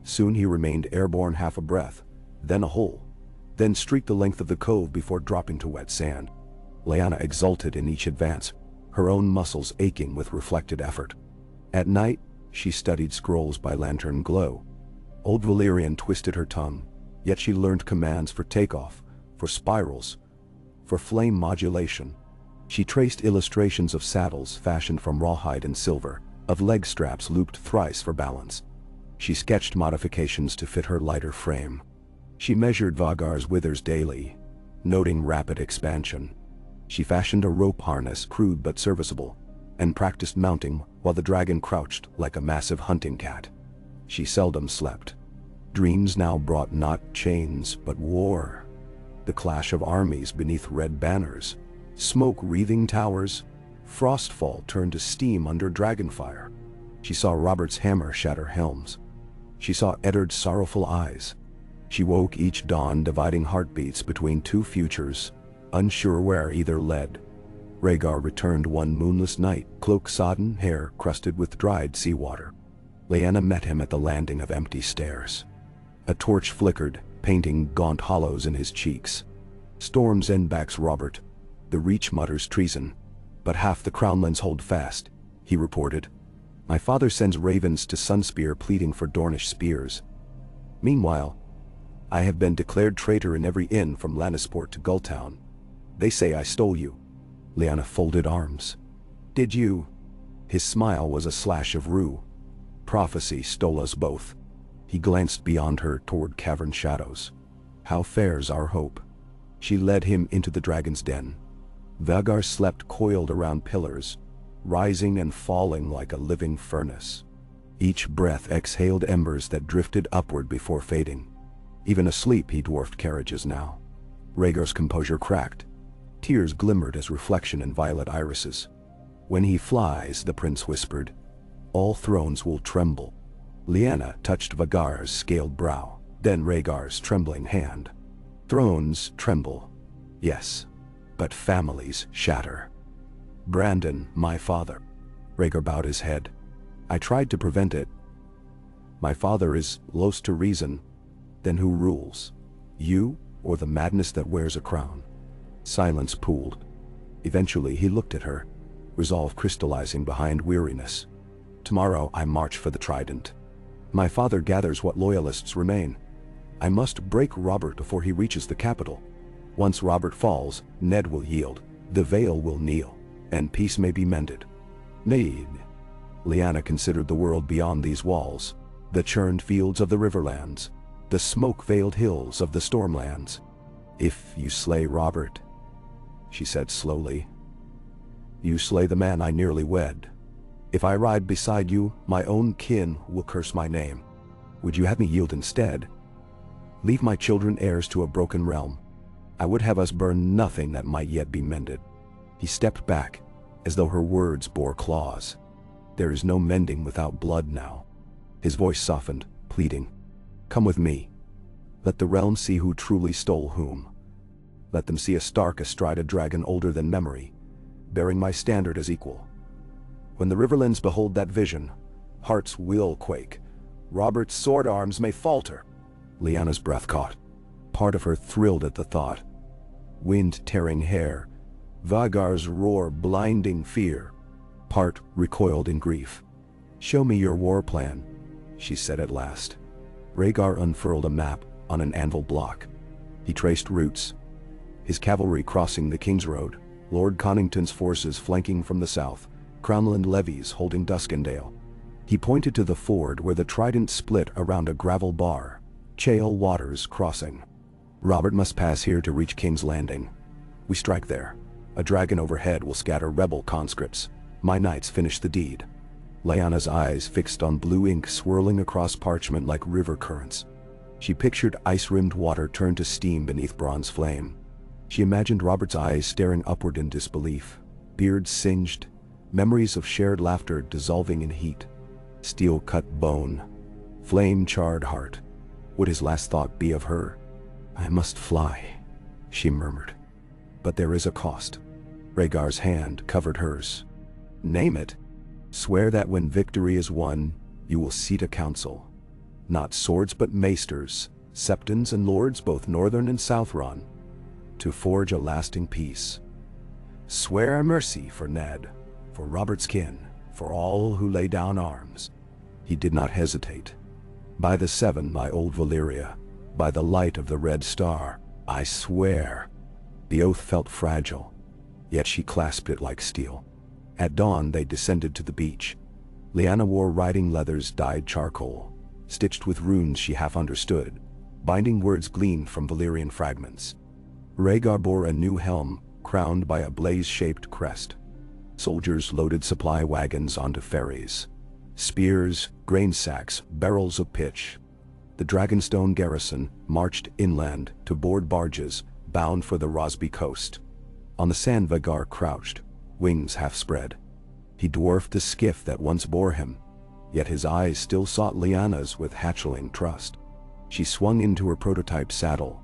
Soon he remained airborne half a breath, then a whole, then streaked the length of the cove before dropping to wet sand. Lyanna exulted in each advance, her own muscles aching with reflected effort. At night, she studied scrolls by lantern glow. Old Valyrian twisted her tongue, yet she learned commands for takeoff, for spirals, for flame modulation. She traced illustrations of saddles fashioned from rawhide and silver, of leg straps looped thrice for balance. She sketched modifications to fit her lighter frame. She measured Vhagar's withers daily, noting rapid expansion. She fashioned a rope harness, crude but serviceable, and practiced mounting while the dragon crouched like a massive hunting cat. She seldom slept. Dreams now brought not chains but war. The clash of armies beneath red banners, smoke wreathing towers, frostfall turned to steam under dragonfire. She saw Robert's hammer shatter helms. She saw Eddard's sorrowful eyes. She woke each dawn dividing heartbeats between 2 futures, unsure where either led. Rhaegar returned one moonless night, cloak sodden, hair crusted with dried seawater. Lyanna met him at the landing of empty stairs. A torch flickered, painting gaunt hollows in his cheeks. Storm's end backs Robert. The Reach mutters treason, but half the crownlands hold fast, he reported. My father sends ravens to Sunspear pleading for Dornish spears. Meanwhile, I have been declared traitor in every inn from Lannisport to Gulltown. They say I stole you. Lyanna folded arms. Did you? His smile was a slash of rue. Prophecy stole us both. He glanced beyond her toward cavern shadows. How fares our hope? She led him into the dragon's den. Vhagar slept coiled around pillars, rising and falling like a living furnace. Each breath exhaled embers that drifted upward before fading. Even asleep he dwarfed carriages now. Rhaegar's composure cracked. Tears glimmered as reflection in violet irises. When he flies, the prince whispered, all thrones will tremble. Lyanna touched Vhagar's scaled brow, then Rhaegar's trembling hand. Thrones tremble, yes, but families shatter. Brandon, my father. Rhaegar bowed his head. I tried to prevent it. My father is lost to reason. Then who rules? You, or the madness that wears a crown? Silence pooled. Eventually he looked at her, resolve crystallizing behind weariness. Tomorrow I march for the Trident. My father gathers what loyalists remain. I must break Robert before he reaches the capital. Once Robert falls, Ned will yield, the Vale will kneel, and peace may be mended. Need. Lyanna considered the world beyond these walls, the churned fields of the Riverlands, the smoke-veiled hills of the Stormlands. If you slay Robert, she said slowly, you slay the man I nearly wed. If I ride beside you, my own kin will curse my name. Would you have me yield instead? Leave my children heirs to a broken realm. I would have us burn nothing that might yet be mended." He stepped back, as though her words bore claws. "There is no mending without blood now." His voice softened, pleading. "Come with me. Let the realm see who truly stole whom. Let them see a Stark astride a dragon older than memory, bearing my standard as equal. When the Riverlands behold that vision, hearts will quake. Robert's sword arms may falter." Lyanna's breath caught. Part of her thrilled at the thought. Wind tearing hair, Vhagar's roar blinding fear. Part recoiled in grief. "Show me your war plan," she said at last. Rhaegar unfurled a map on an anvil block. He traced routes. His cavalry crossing the King's Road, Lord Connington's forces flanking from the south, Crownland levies holding Duskendale. He pointed to the ford where the Trident split around a gravel bar, Chael Waters crossing. "Robert must pass here to reach King's Landing. We strike there. A dragon overhead will scatter rebel conscripts. My knights finish the deed." Lyanna's eyes fixed on blue ink swirling across parchment like river currents. She pictured ice-rimmed water turn to steam beneath bronze flame. She imagined Robert's eyes staring upward in disbelief, beard singed, memories of shared laughter dissolving in heat. Steel-cut bone, flame-charred heart. Would his last thought be of her? "I must fly," she murmured. "But there is a cost." Rhaegar's hand covered hers. "Name it. Swear that when victory is won, you will seat a council. Not swords but maesters, septons and lords both northern and southron, to forge a lasting peace. Swear mercy for Ned, for Robert's kin, for all who lay down arms." He did not hesitate. "By the Seven, my old Valyria, by the light of the Red Star, I swear." The oath felt fragile, yet she clasped it like steel. At dawn they descended to the beach. Lyanna wore riding leathers dyed charcoal, stitched with runes she half understood, binding words gleaned from Valyrian fragments. Rhaegar bore a new helm, crowned by a blaze-shaped crest. Soldiers loaded supply wagons onto ferries. Spears, grain sacks, barrels of pitch. The Dragonstone garrison marched inland to board barges bound for the Rosby coast. On the sand Vhagar crouched, wings half spread. He dwarfed the skiff that once bore him, yet his eyes still sought Lyanna's with hatchling trust. She swung into her prototype saddle,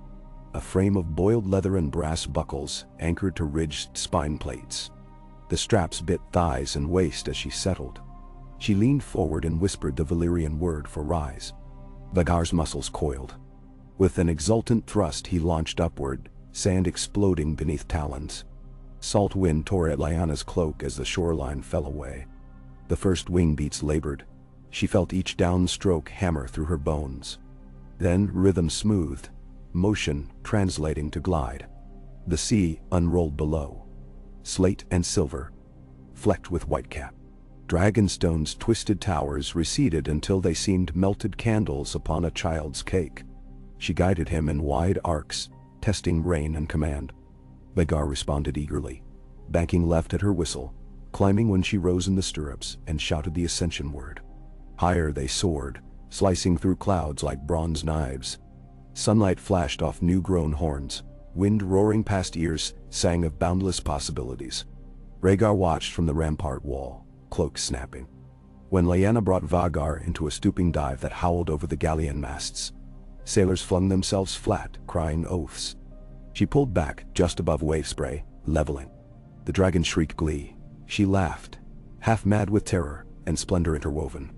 a frame of boiled leather and brass buckles anchored to ridged spine plates. The straps bit thighs and waist as she settled. She leaned forward and whispered the Valyrian word for rise. Vhagar's muscles coiled. With an exultant thrust he launched upward, sand exploding beneath talons. Salt wind tore at Lyanna's cloak as the shoreline fell away. The first wing beats labored. She felt each downstroke hammer through her bones. Then rhythm smoothed, motion translating to glide. The sea unrolled below, slate and silver, flecked with whitecap. Dragonstone's twisted towers receded until they seemed melted candles upon a child's cake. She guided him in wide arcs, testing rein and command. Vhagar responded eagerly, banking left at her whistle, climbing when she rose in the stirrups and shouted the ascension word. Higher they soared, slicing through clouds like bronze knives. Sunlight flashed off new-grown horns. Wind roaring past ears sang of boundless possibilities. Rhaegar watched from the rampart wall, cloak snapping. When Lyanna brought Vhagar into a stooping dive that howled over the galleon masts, sailors flung themselves flat, crying oaths. She pulled back just above wave spray, leveling. The dragon shrieked glee. She laughed, half mad with terror and splendor interwoven.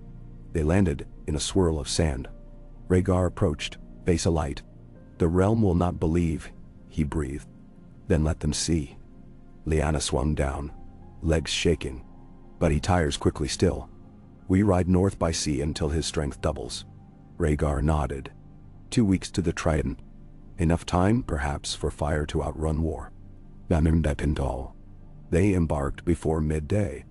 They landed in a swirl of sand. Rhaegar approached, face alight. "The realm will not believe," he breathed. "Then let them see." Lyanna swung down, legs shaking. "But he tires quickly still. We ride north by sea until his strength doubles." Rhaegar nodded. 2 weeks to the Trident. Enough time, perhaps, for fire to outrun war. They embarked before midday.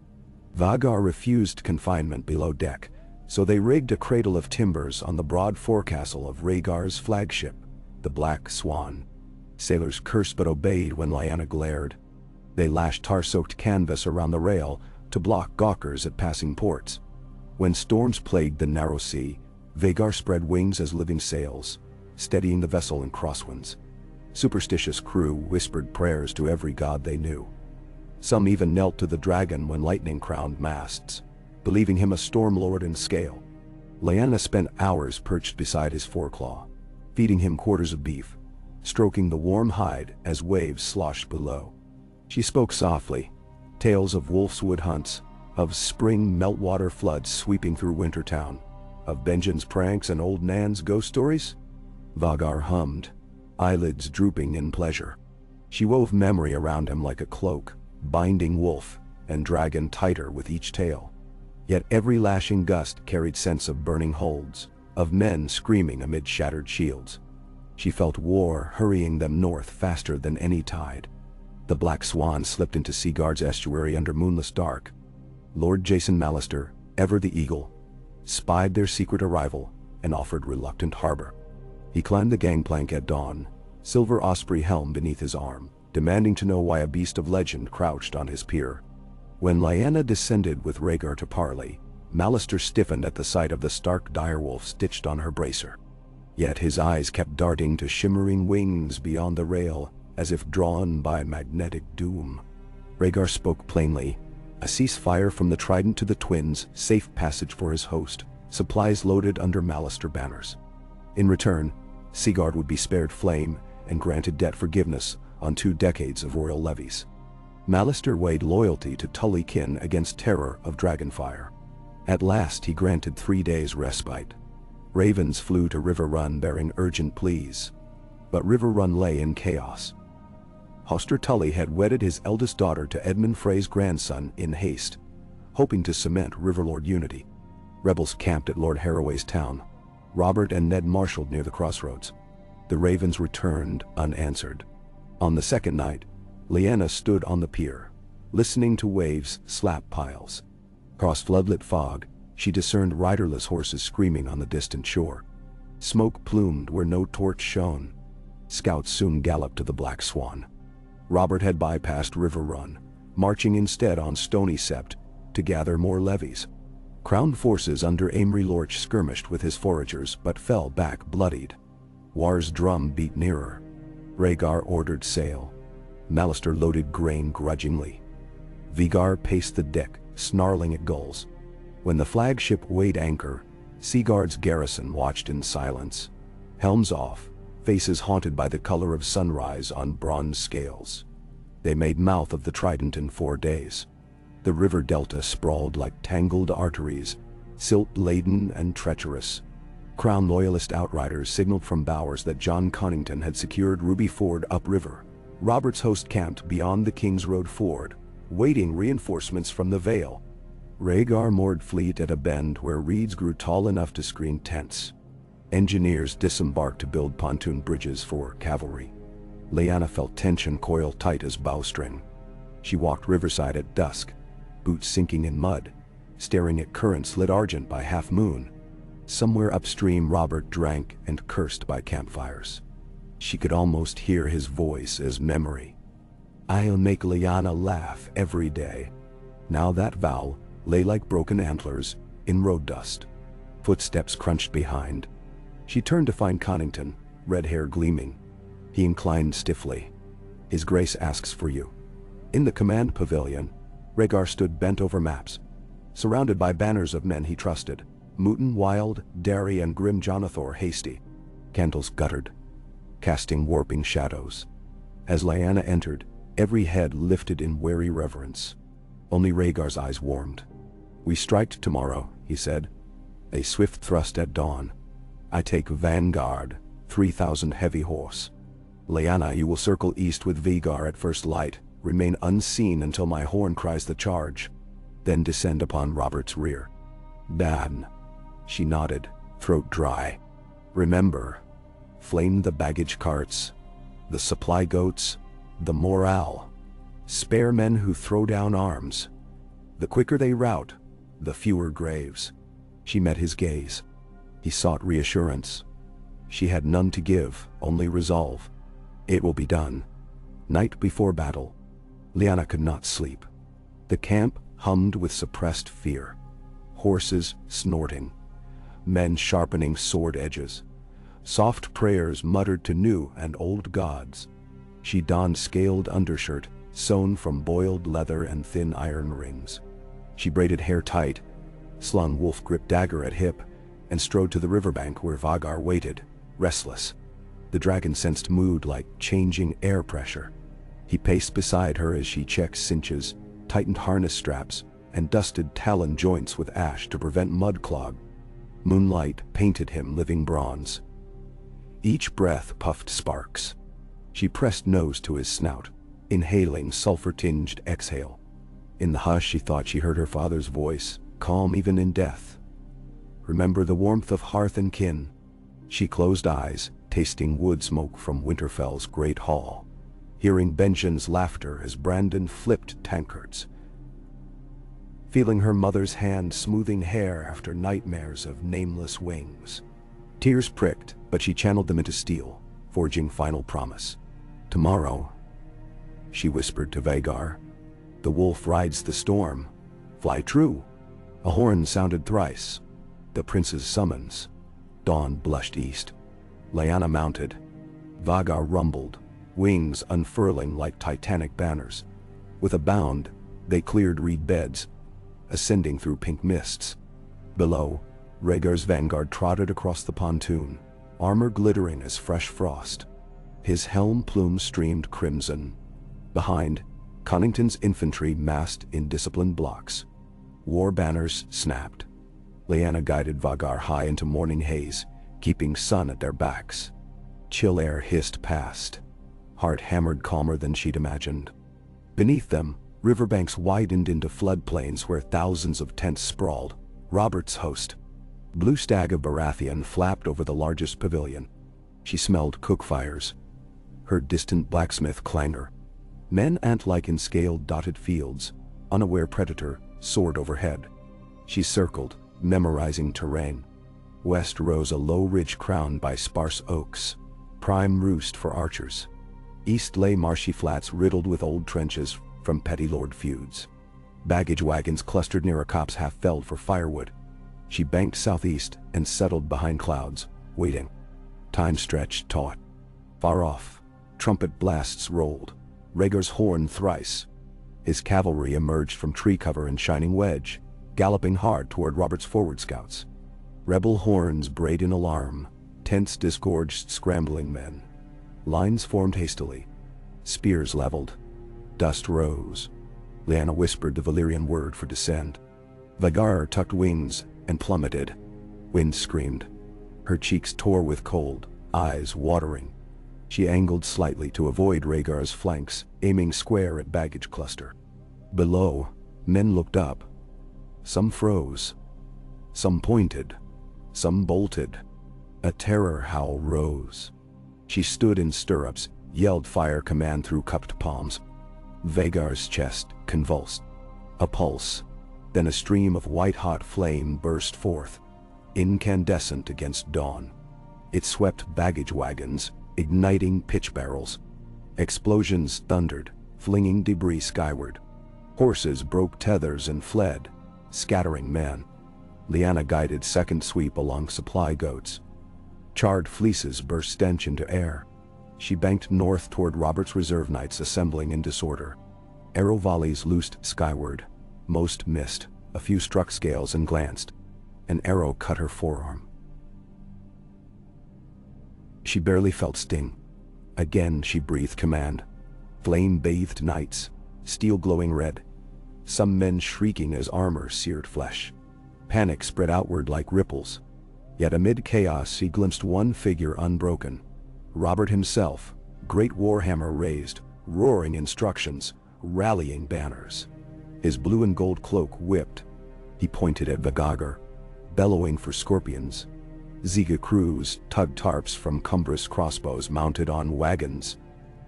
Vhagar refused confinement below deck, so they rigged a cradle of timbers on the broad forecastle of Rhaegar's flagship, the Black Swan. Sailors cursed but obeyed when Lyanna glared. They lashed tar-soaked canvas around the rail, to block gawkers at passing ports. When storms plagued the narrow sea, Vhagar spread wings as living sails, steadying the vessel in crosswinds. Superstitious crew whispered prayers to every god they knew. Some even knelt to the dragon when lightning crowned masts, believing him a storm lord in scale. Lyanna spent hours perched beside his foreclaw, feeding him quarters of beef, stroking the warm hide as waves sloshed below. She spoke softly, tales of wolfswood hunts, of spring meltwater floods sweeping through Wintertown, of Benjen's pranks and old Nan's ghost stories. Vhagar hummed, eyelids drooping in pleasure. She wove memory around him like a cloak, binding wolf and dragon tighter with each tale. Yet every lashing gust carried scents of burning holds, of men screaming amid shattered shields. She felt war hurrying them north faster than any tide. The Black Swan slipped into Seaguard's estuary under moonless dark. Lord Jason Mallister, ever the Eagle, spied their secret arrival and offered reluctant harbor. He climbed the gangplank at dawn, silver osprey helm beneath his arm, demanding to know why a beast of legend crouched on his pier. When Lyanna descended with Vhagar to parley, Mallister stiffened at the sight of the stark direwolf stitched on her bracer. Yet his eyes kept darting to shimmering wings beyond the rail, as if drawn by magnetic doom. Vhagar spoke plainly, a ceasefire from the Trident to the Twins, safe passage for his host, supplies loaded under Mallister banners. In return, Seaguard would be spared flame and granted debt forgiveness on 2 decades of royal levies. Mallister weighed loyalty to Tully kin against terror of dragonfire. At last he granted 3 days respite. Ravens flew to River Run bearing urgent pleas. But River Run lay in chaos. Hoster Tully had wedded his eldest daughter to Edmund Frey's grandson in haste, hoping to cement Riverlord unity. Rebels camped at Lord Haraway's town. Robert and Ned marshaled near the crossroads. The ravens returned unanswered. On the second night, Lyanna stood on the pier, listening to waves slap piles. Across floodlit fog, she discerned riderless horses screaming on the distant shore. Smoke plumed where no torch shone. Scouts soon galloped to the Black Swan. Robert had bypassed River Run, marching instead on Stony Sept to gather more levies. Crowned forces under Amory Lorch skirmished with his foragers but fell back bloodied. War's drum beat nearer. Vhagar ordered sail. Mallister loaded grain grudgingly. Vhagar paced the deck, snarling at gulls. When the flagship weighed anchor, Seaguard's garrison watched in silence. Helms off, faces haunted by the color of sunrise on bronze scales. They made mouth of the Trident in 4 days. The river delta sprawled like tangled arteries, silt-laden and treacherous. Crown Loyalist outriders signaled from Bowers that John Connington had secured Ruby Ford upriver. Robert's host camped beyond the King's Road ford, waiting reinforcements from the Vale. Vhagar moored fleet at a bend where reeds grew tall enough to screen tents. Engineers disembarked to build pontoon bridges for cavalry. Lyanna felt tension coil tight as bowstring. She walked riverside at dusk, boots sinking in mud, staring at currents lit argent by half moon. Somewhere upstream Robert drank and cursed by campfires. She could almost hear his voice as memory. "I'll make Lyanna laugh every day." Now that vow lay like broken antlers in road dust. Footsteps crunched behind. She turned to find Connington, red hair gleaming. He inclined stiffly. "His Grace asks for you." In the command pavilion, Vhagar stood bent over maps, surrounded by banners of men he trusted. Mooten Wild, Darry and grim Jonathor hasty. Candles guttered, casting warping shadows. As Lyanna entered, every head lifted in wary reverence. Only Vhagar's eyes warmed. "We strike tomorrow," he said. "A swift thrust at dawn. I take vanguard, 3,000 heavy horse. Lyanna, you will circle east with Vhagar at first light, remain unseen until my horn cries the charge, then descend upon Robert's rear." "Dan." She nodded, throat dry. "Remember, flame the baggage carts, the supply goats, the morale. Spare men who throw down arms. The quicker they rout, the fewer graves." She met his gaze. He sought reassurance. She had none to give, only resolve. "It will be done." Night before battle, Lyanna could not sleep. The camp hummed with suppressed fear. Horses snorting, men sharpening sword edges, soft prayers muttered to new and old gods. She donned scaled undershirt, sewn from boiled leather and thin iron rings. She braided hair tight, slung wolf-grip dagger at hip, and strode to the riverbank where Vhagar waited, restless. The dragon sensed mood like changing air pressure. He paced beside her as she checked cinches, tightened harness straps, and dusted talon joints with ash to prevent mud clog. Moonlight painted him living bronze. Each breath puffed sparks. She pressed nose to his snout, inhaling sulfur-tinged exhale. In the hush she thought she heard her father's voice, calm even in death. Remember the warmth of hearth and kin. She closed eyes, tasting wood smoke from Winterfell's great hall, hearing Benjen's laughter as Brandon flipped tankards, feeling her mother's hand smoothing hair after nightmares of nameless wings. Tears pricked, but she channeled them into steel, forging final promise. Tomorrow, she whispered to Vhagar, the wolf rides the storm. Fly true. A horn sounded thrice. The prince's summons. Dawn blushed east. Lyanna mounted. Vhagar rumbled, wings unfurling like titanic banners. With a bound, they cleared reed beds, ascending through pink mists. Below, Rhaegar's vanguard trotted across the pontoon, armor glittering as fresh frost. His helm plume streamed crimson. Behind, Connington's infantry massed in disciplined blocks. War banners snapped. Lyanna guided Vhagar high into morning haze, keeping sun at their backs. Chill air hissed past. Heart hammered calmer than she'd imagined. Beneath them, riverbanks widened into floodplains where thousands of tents sprawled. Robert's host, Blue Stag of Baratheon, flapped over the largest pavilion. She smelled cook fires, heard distant blacksmith clangor. Men ant-like in scaled dotted fields, unaware predator soared overhead. She circled, memorizing terrain. West rose a low ridge crowned by sparse oaks, prime roost for archers. East lay marshy flats riddled with old trenches from petty lord feuds. Baggage wagons clustered near a copse half-felled for firewood. She banked southeast and settled behind clouds, waiting. Time stretched taut. Far off, trumpet blasts rolled. Rhaegar's horn thrice. His cavalry emerged from tree cover and shining wedge, galloping hard toward Robert's forward scouts. Rebel horns brayed in alarm, tents disgorged scrambling men. Lines formed hastily, spears leveled. Dust rose. Lyanna whispered the Valyrian word for descend. Vhagar tucked wings and plummeted. Wind screamed. Her cheeks tore with cold, eyes watering. She angled slightly to avoid Rhaegar's flanks, aiming square at baggage cluster. Below, men looked up. Some froze. Some pointed. Some bolted. A terror howl rose. She stood in stirrups, yelled fire command through cupped palms. Vhagar's chest convulsed. A pulse. Then a stream of white-hot flame burst forth, incandescent against dawn. It swept baggage wagons, igniting pitch barrels. Explosions thundered, flinging debris skyward. Horses broke tethers and fled, scattering men. Lyanna guided second sweep along supply goats. Charred fleeces burst stench into air. She banked north toward Robert's reserve knights assembling in disorder. Arrow volleys loosed skyward. Most missed. A few struck scales and glanced. An arrow cut her forearm. She barely felt sting. Again she breathed command. Flame-bathed knights, steel glowing red. Some men shrieking as armor seared flesh. Panic spread outward like ripples. Yet amid chaos she glimpsed one figure unbroken. Robert himself, great warhammer raised, roaring instructions, rallying banners. His blue and gold cloak whipped. He pointed at Vhagar, bellowing for scorpions. Ziga crews tugged tarps from cumbrous crossbows mounted on wagons.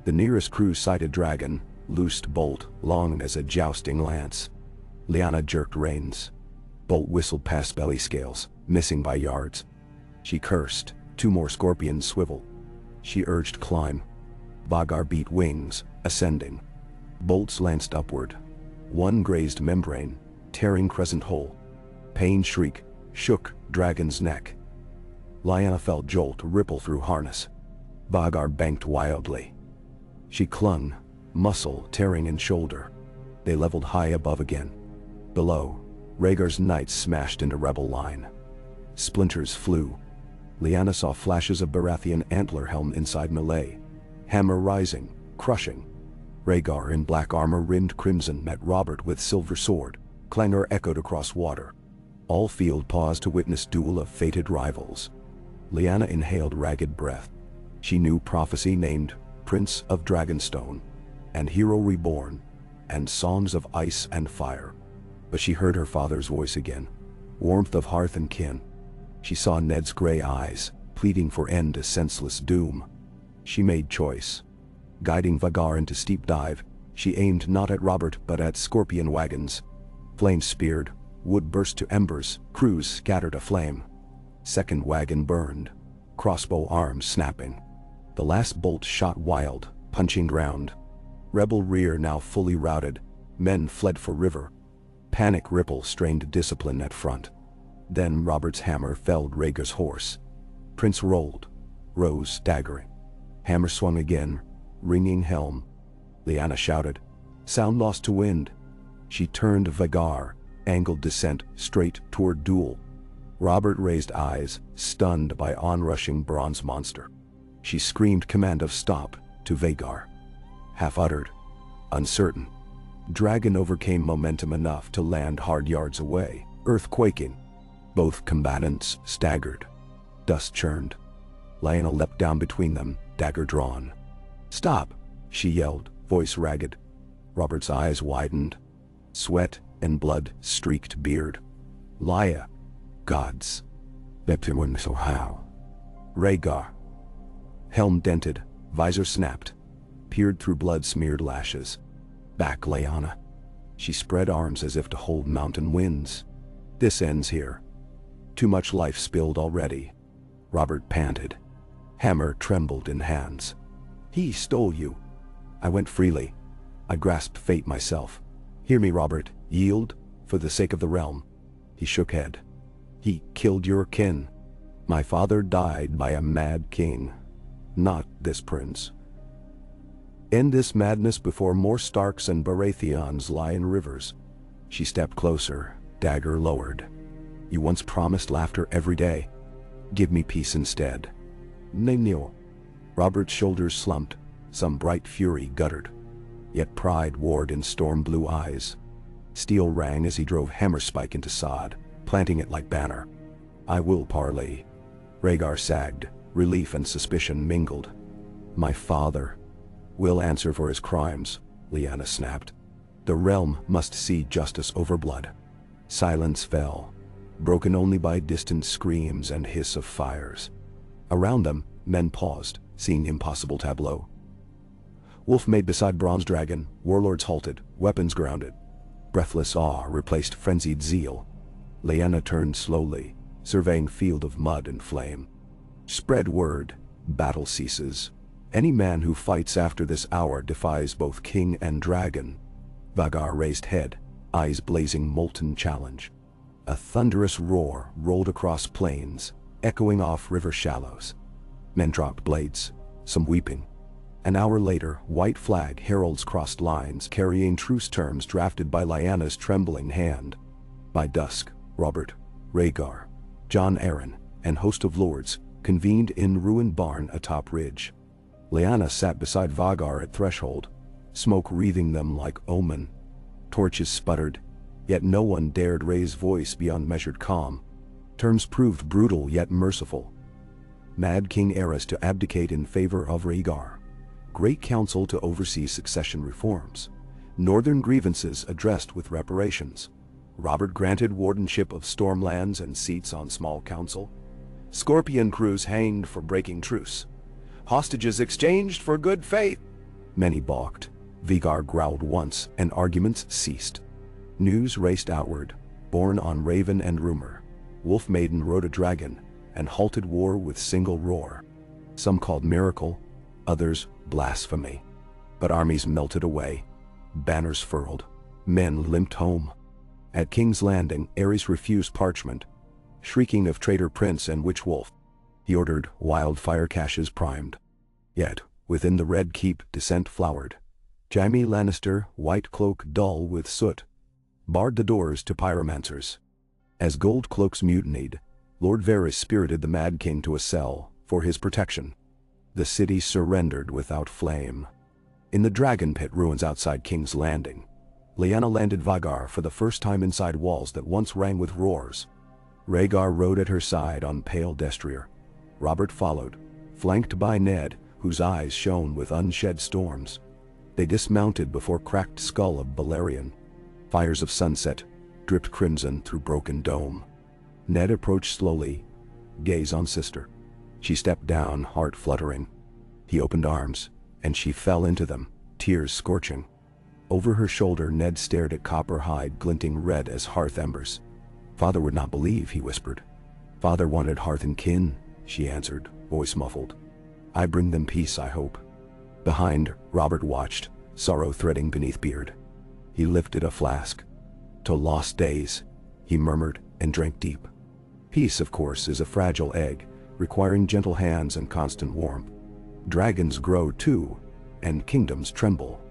The nearest crew sighted dragon, loosed bolt long as a jousting lance. Lyanna jerked reins. Bolt whistled past belly scales, missing by yards. She cursed. Two more scorpions swivel. She urged climb. Vhagar beat wings, ascending. Bolts lanced upward. One grazed membrane, tearing crescent hole. Pain shriek shook dragon's neck. Lyanna felt jolt ripple through harness. Vhagar banked wildly. She clung, muscle tearing in shoulder. They leveled high above again. Below, Rhaegar's knights smashed into rebel line. Splinters flew. Lyanna saw flashes of Baratheon antler helm inside melee. Hammer rising, crushing. Rhaegar in black armor rimmed crimson met Robert with silver sword. Clangor echoed across water. All field paused to witness duel of fated rivals. Lyanna inhaled ragged breath. She knew prophecy named Prince of Dragonstone, and Hero Reborn, and songs of ice and fire. But she heard her father's voice again, warmth of hearth and kin. She saw Ned's gray eyes, pleading for end to senseless doom. She made choice. Guiding Vhagar into steep dive, she aimed not at Robert but at scorpion wagons. Flames speared, wood burst to embers, crews scattered aflame. Second wagon burned, crossbow arms snapping. The last bolt shot wild, punching ground. Rebel rear now fully routed, men fled for river. Panic ripple strained discipline at front. Then Robert's hammer felled Rhaegar's horse. Prince rolled, rose staggering. Hammer swung again, ringing helm. Lyanna shouted, sound lost to wind. She turned Vhagar, angled descent straight toward duel. Robert raised eyes, stunned by onrushing bronze monster. She screamed command of stop to Vhagar. Half-uttered, uncertain. Dragon overcame momentum enough to land hard yards away, earth quaking. Both combatants staggered. Dust churned. Lyanna leapt down between them, dagger drawn. Stop, she yelled, voice ragged. Robert's eyes widened. Sweat and blood streaked beard. Lya, gods. So how? Rhaegar. Helm dented, visor snapped. Peered through blood-smeared lashes. Back Lyanna. She spread arms as if to hold mountain winds. This ends here. Too much life spilled already. Robert panted. Hammer trembled in hands. He stole you. I went freely. I grasped fate myself. Hear me, Robert. Yield, for the sake of the realm. He shook head. He killed your kin. My father died by a mad king. Not this prince. End this madness before more Starks and Baratheons lie in rivers. She stepped closer, dagger lowered. You once promised laughter every day. Give me peace instead. Nenio. Robert's shoulders slumped, some bright fury guttered. Yet pride warred in storm-blue eyes. Steel rang as he drove hammer-spike into sod, planting it like banner. I will parley. Rhaegar sagged, relief and suspicion mingled. My father will answer for his crimes, Lyanna snapped. The realm must see justice over blood. Silence fell, broken only by distant screams and hiss of fires. Around them, men paused, seeing impossible tableau. Wolf made beside bronze dragon, warlords halted, weapons grounded. Breathless awe replaced frenzied zeal. Lyanna turned slowly, surveying field of mud and flame. Spread word, battle ceases. Any man who fights after this hour defies both king and dragon. Vhagar raised head, eyes blazing molten challenge. A thunderous roar rolled across plains, echoing off river shallows. Men dropped blades, some weeping. An hour later, white flag heralds crossed lines carrying truce terms drafted by Lyanna's trembling hand. By dusk, Robert, Rhaegar, Jon Arryn, and host of lords convened in ruined barn atop ridge. Lyanna sat beside Vhagar at threshold, smoke wreathing them like omen. Torches sputtered, yet no one dared raise voice beyond measured calm. Terms proved brutal yet merciful. Mad King Aerys to abdicate in favor of Rhaegar. Great Council to oversee succession reforms. Northern grievances addressed with reparations. Robert granted wardenship of Stormlands and seats on small council. Scorpion crews hanged for breaking truce. Hostages exchanged for good faith. Many balked. Vhagar growled once, and arguments ceased. News raced outward, borne on raven and rumor. Wolf Maiden rode a dragon, and halted war with single roar. Some called miracle, others blasphemy. But armies melted away, banners furled, men limped home. At King's Landing, Ares refused parchment, shrieking of traitor prince and witch wolf. He ordered wildfire caches primed. Yet, within the Red Keep, dissent flowered. Jaime Lannister, white cloak dull with soot, barred the doors to pyromancers. As gold cloaks mutinied, Lord Varys spirited the Mad King to a cell for his protection. The city surrendered without flame. In the Dragon Pit ruins outside King's Landing, Lyanna landed Vhagar for the first time inside walls that once rang with roars. Rhaegar rode at her side on pale destrier. Robert followed, flanked by Ned, whose eyes shone with unshed storms. They dismounted before cracked skull of Balerion. Fires of sunset dripped crimson through broken dome. Ned approached slowly, gaze on sister. She stepped down, heart fluttering. He opened arms, and she fell into them, tears scorching. Over her shoulder, Ned stared at copper hide glinting red as hearth embers. "Father would not believe," he whispered. "Father wanted hearth and kin," she answered, voice muffled. "I bring them peace, I hope." Behind, Robert watched, sorrow threading beneath beard. He lifted a flask. "To lost days," he murmured, and drank deep. Peace, of course, is a fragile egg, requiring gentle hands and constant warmth. Dragons grow too, and kingdoms tremble.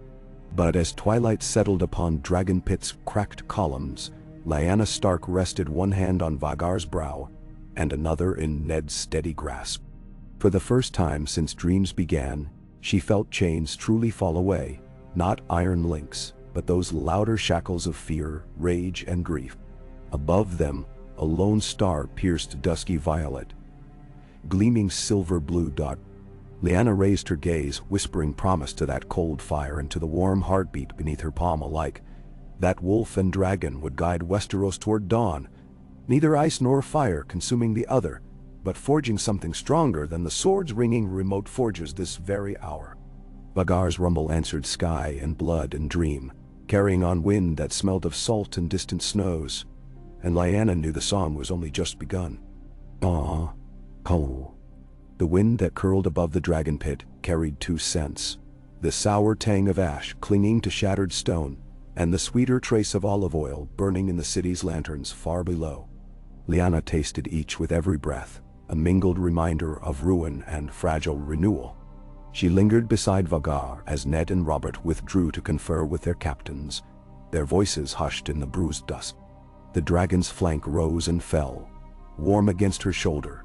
But as twilight settled upon Dragon Pit's cracked columns, Lyanna Stark rested one hand on Vhagar's brow, and another in Ned's steady grasp. For the first time since dreams began, she felt chains truly fall away, not iron links, but those louder shackles of fear, rage, and grief. Above them, a lone star pierced dusky violet, gleaming silver blue dot. Lyanna raised her gaze, whispering promise to that cold fire and to the warm heartbeat beneath her palm alike. That wolf and dragon would guide Westeros toward dawn, neither ice nor fire consuming the other, but forging something stronger than the swords ringing remote forges this very hour. Vhagar's rumble answered sky and blood and dream, carrying on wind that smelled of salt and distant snows, and Lyanna knew the song was only just begun. Ah, oh. The wind that curled above the Dragon Pit carried two scents: the sour tang of ash clinging to shattered stone, and the sweeter trace of olive oil burning in the city's lanterns far below. Lyanna tasted each with every breath, a mingled reminder of ruin and fragile renewal. She lingered beside Vhagar as Ned and Robert withdrew to confer with their captains, their voices hushed in the bruised dust. The dragon's flank rose and fell, warm against her shoulder,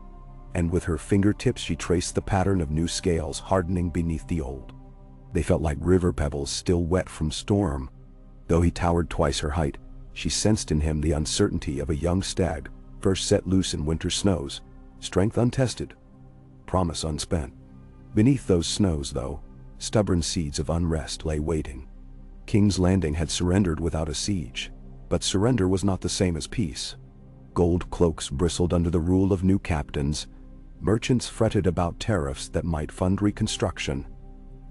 and with her fingertips she traced the pattern of new scales hardening beneath the old. They felt like river pebbles still wet from storm. Though he towered twice her height, she sensed in him the uncertainty of a young stag, first set loose in winter snows, strength untested, promise unspent. Beneath those snows, though, stubborn seeds of unrest lay waiting. King's Landing had surrendered without a siege, but surrender was not the same as peace. Gold cloaks bristled under the rule of new captains. Merchants fretted about tariffs that might fund reconstruction.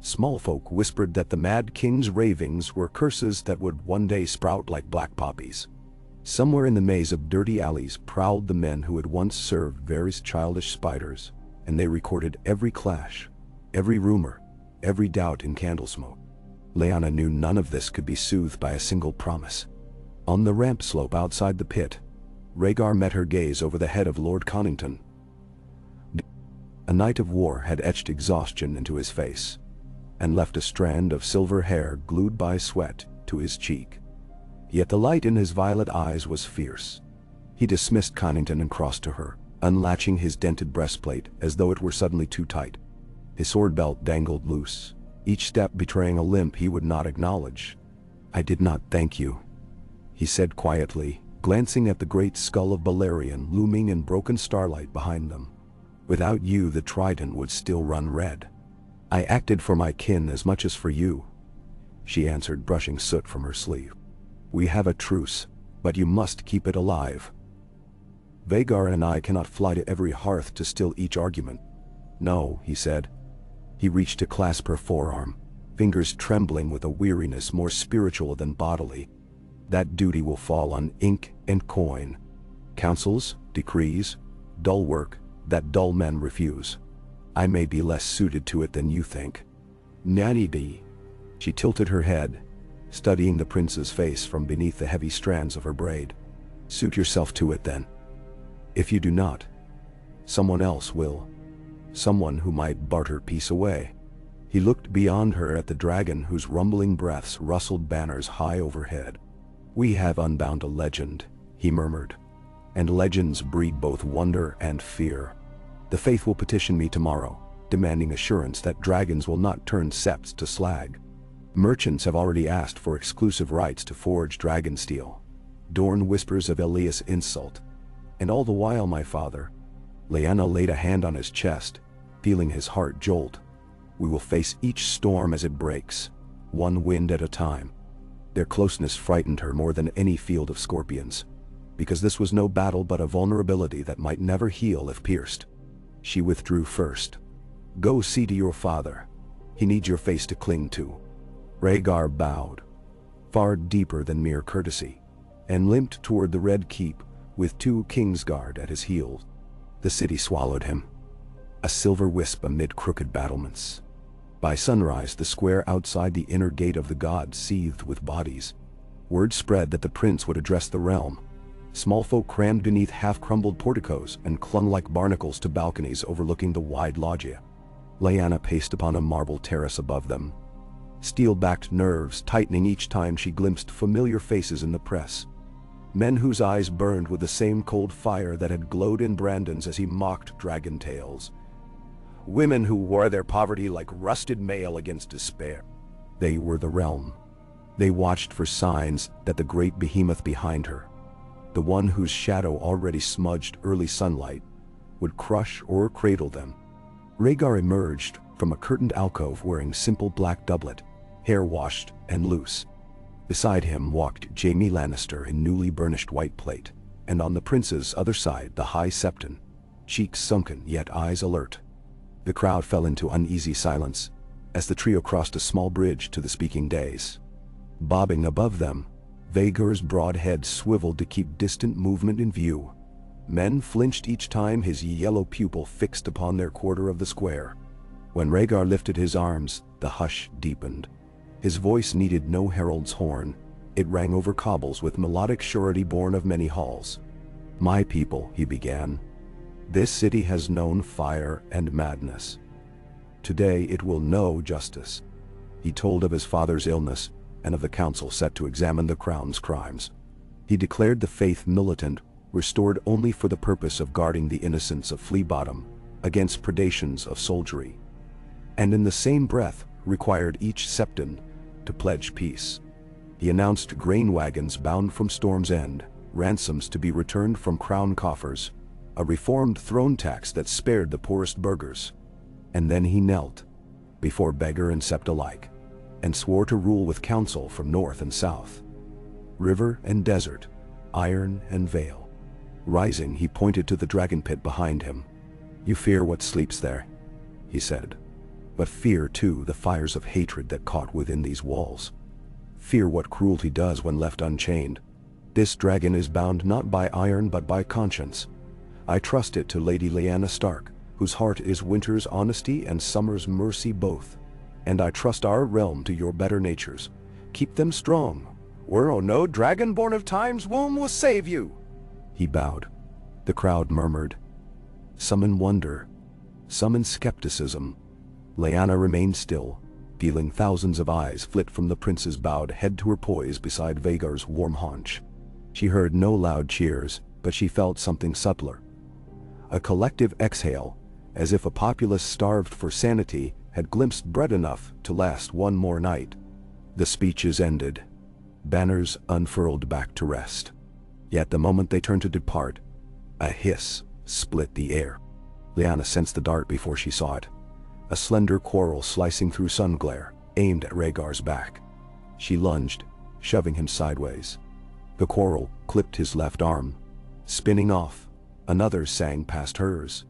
Small folk whispered that the Mad King's ravings were curses that would one day sprout like black poppies. Somewhere in the maze of dirty alleys prowled the men who had once served Varys' childish spiders, and they recorded every clash, every rumor, every doubt in candlesmoke. Lyanna knew none of this could be soothed by a single promise. On the ramp slope outside the pit, Rhaegar met her gaze over the head of Lord Connington. A night of war had etched exhaustion into his face, and left a strand of silver hair glued by sweat to his cheek. Yet the light in his violet eyes was fierce. He dismissed Connington and crossed to her, unlatching his dented breastplate as though it were suddenly too tight. His sword belt dangled loose, each step betraying a limp he would not acknowledge. "I did not thank you," he said quietly, glancing at the great skull of Balerion looming in broken starlight behind them. "Without you, the trident would still run red. I acted for my kin as much as for you," she answered, brushing soot from her sleeve. "We have a truce, but you must keep it alive. Vhagar and I cannot fly to every hearth to still each argument." "No," he said. He reached to clasp her forearm, fingers trembling with a weariness more spiritual than bodily. "That duty will fall on ink and coin. Councils, decrees, dull work that dull men refuse. I may be less suited to it than you think." "Nanny," she tilted her head, studying the prince's face from beneath the heavy strands of her braid. Suit yourself to it then. If you do not, someone else will. Someone who might barter peace away. He looked beyond her at the dragon whose rumbling breaths rustled banners high overhead. We have unbound a legend, he murmured. And legends breed both wonder and fear. The faith will petition me tomorrow, demanding assurance that dragons will not turn septs to slag. Merchants have already asked for exclusive rights to forge dragon steel. Dorn whispers of Elias' insult. And all the while, my father. Lyanna laid a hand on his chest, feeling his heart jolt. We will face each storm as it breaks, one wind at a time. Their closeness frightened her more than any field of scorpions, because this was no battle but a vulnerability that might never heal if pierced. She withdrew first. Go see to your father. He needs your face to cling to. Vhagar bowed, far deeper than mere courtesy, and limped toward the Red Keep with 2 Kingsguard at his heels. The city swallowed him, a silver wisp amid crooked battlements. By sunrise, the square outside the inner gate of the gods seethed with bodies. Word spread that the prince would address the realm. Small folk crammed beneath half-crumbled porticos and clung like barnacles to balconies overlooking the wide loggia. Lyanna paced upon a marble terrace above them, steel-backed nerves tightening each time she glimpsed familiar faces in the press. Men whose eyes burned with the same cold fire that had glowed in Brandon's as he mocked dragon tales. Women who wore their poverty like rusted mail against despair. They were the realm. They watched for signs that the great behemoth behind her, the one whose shadow already smudged early sunlight, would crush or cradle them. Vhagar emerged from a curtained alcove wearing simple black doublet, hair washed and loose. Beside him walked Jaime Lannister in newly burnished white plate, and on the prince's other side the High Septon, cheeks sunken yet eyes alert. The crowd fell into uneasy silence as the trio crossed a small bridge to the speaking dais. Bobbing above them, Vhagar's broad head swiveled to keep distant movement in view. Men flinched each time his yellow pupil fixed upon their quarter of the square. When Vhagar lifted his arms, the hush deepened. His voice needed no herald's horn. It rang over cobbles with melodic surety born of many halls. My people, he began. This city has known fire and madness. Today it will know justice. He told of his father's illness and of the council set to examine the crown's crimes. He declared the faith militant, restored only for the purpose of guarding the innocents of Flea Bottom against predations of soldiery. And in the same breath required each septon to pledge peace. He announced grain wagons bound from Storm's End, ransoms to be returned from crown coffers, a reformed throne tax that spared the poorest burghers. And then he knelt, before beggar and sept alike, and swore to rule with counsel from north and south, river and desert, iron and vale. Rising, he pointed to the dragon pit behind him. You fear what sleeps there, he said, but fear too the fires of hatred that caught within these walls. Fear what cruelty does when left unchained. This dragon is bound not by iron but by conscience. I trust it to Lady Lyanna Stark, whose heart is winter's honesty and summer's mercy both. And I trust our realm to your better natures. Keep them strong, or no dragon born of time's womb will save you. He bowed. The crowd murmured. Some in wonder, some in skepticism. Lyanna remained still, feeling thousands of eyes flit from the prince's bowed head to her poise beside Vhagar's warm haunch. She heard no loud cheers, but she felt something subtler. A collective exhale, as if a populace starved for sanity had glimpsed bread enough to last one more night. The speeches ended. Banners unfurled back to rest. Yet the moment they turned to depart, a hiss split the air. Lyanna sensed the dart before she saw it. A slender quarrel slicing through sun glare, aimed at Vhagar's back. She lunged, shoving him sideways. The quarrel clipped his left arm. Spinning off, another sang past hers.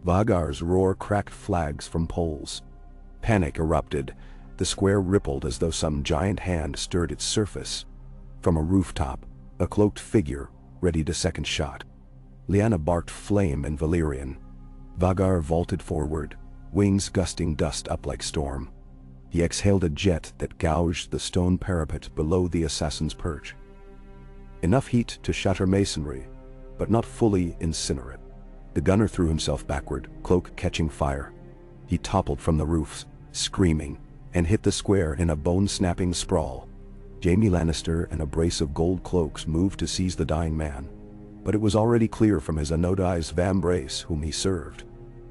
Vhagar's roar cracked flags from poles. Panic erupted. The square rippled as though some giant hand stirred its surface. From a rooftop, a cloaked figure, ready to second shot. Lyanna barked flame and Valyrian. Vhagar vaulted forward, wings gusting dust up like storm. He exhaled a jet that gouged the stone parapet below the assassin's perch. Enough heat to shatter masonry, but not fully incinerate. The gunner threw himself backward, cloak catching fire. He toppled from the roofs, screaming, and hit the square in a bone-snapping sprawl. Jaime Lannister and a brace of gold cloaks moved to seize the dying man, but it was already clear from his anodized vambrace whom he served.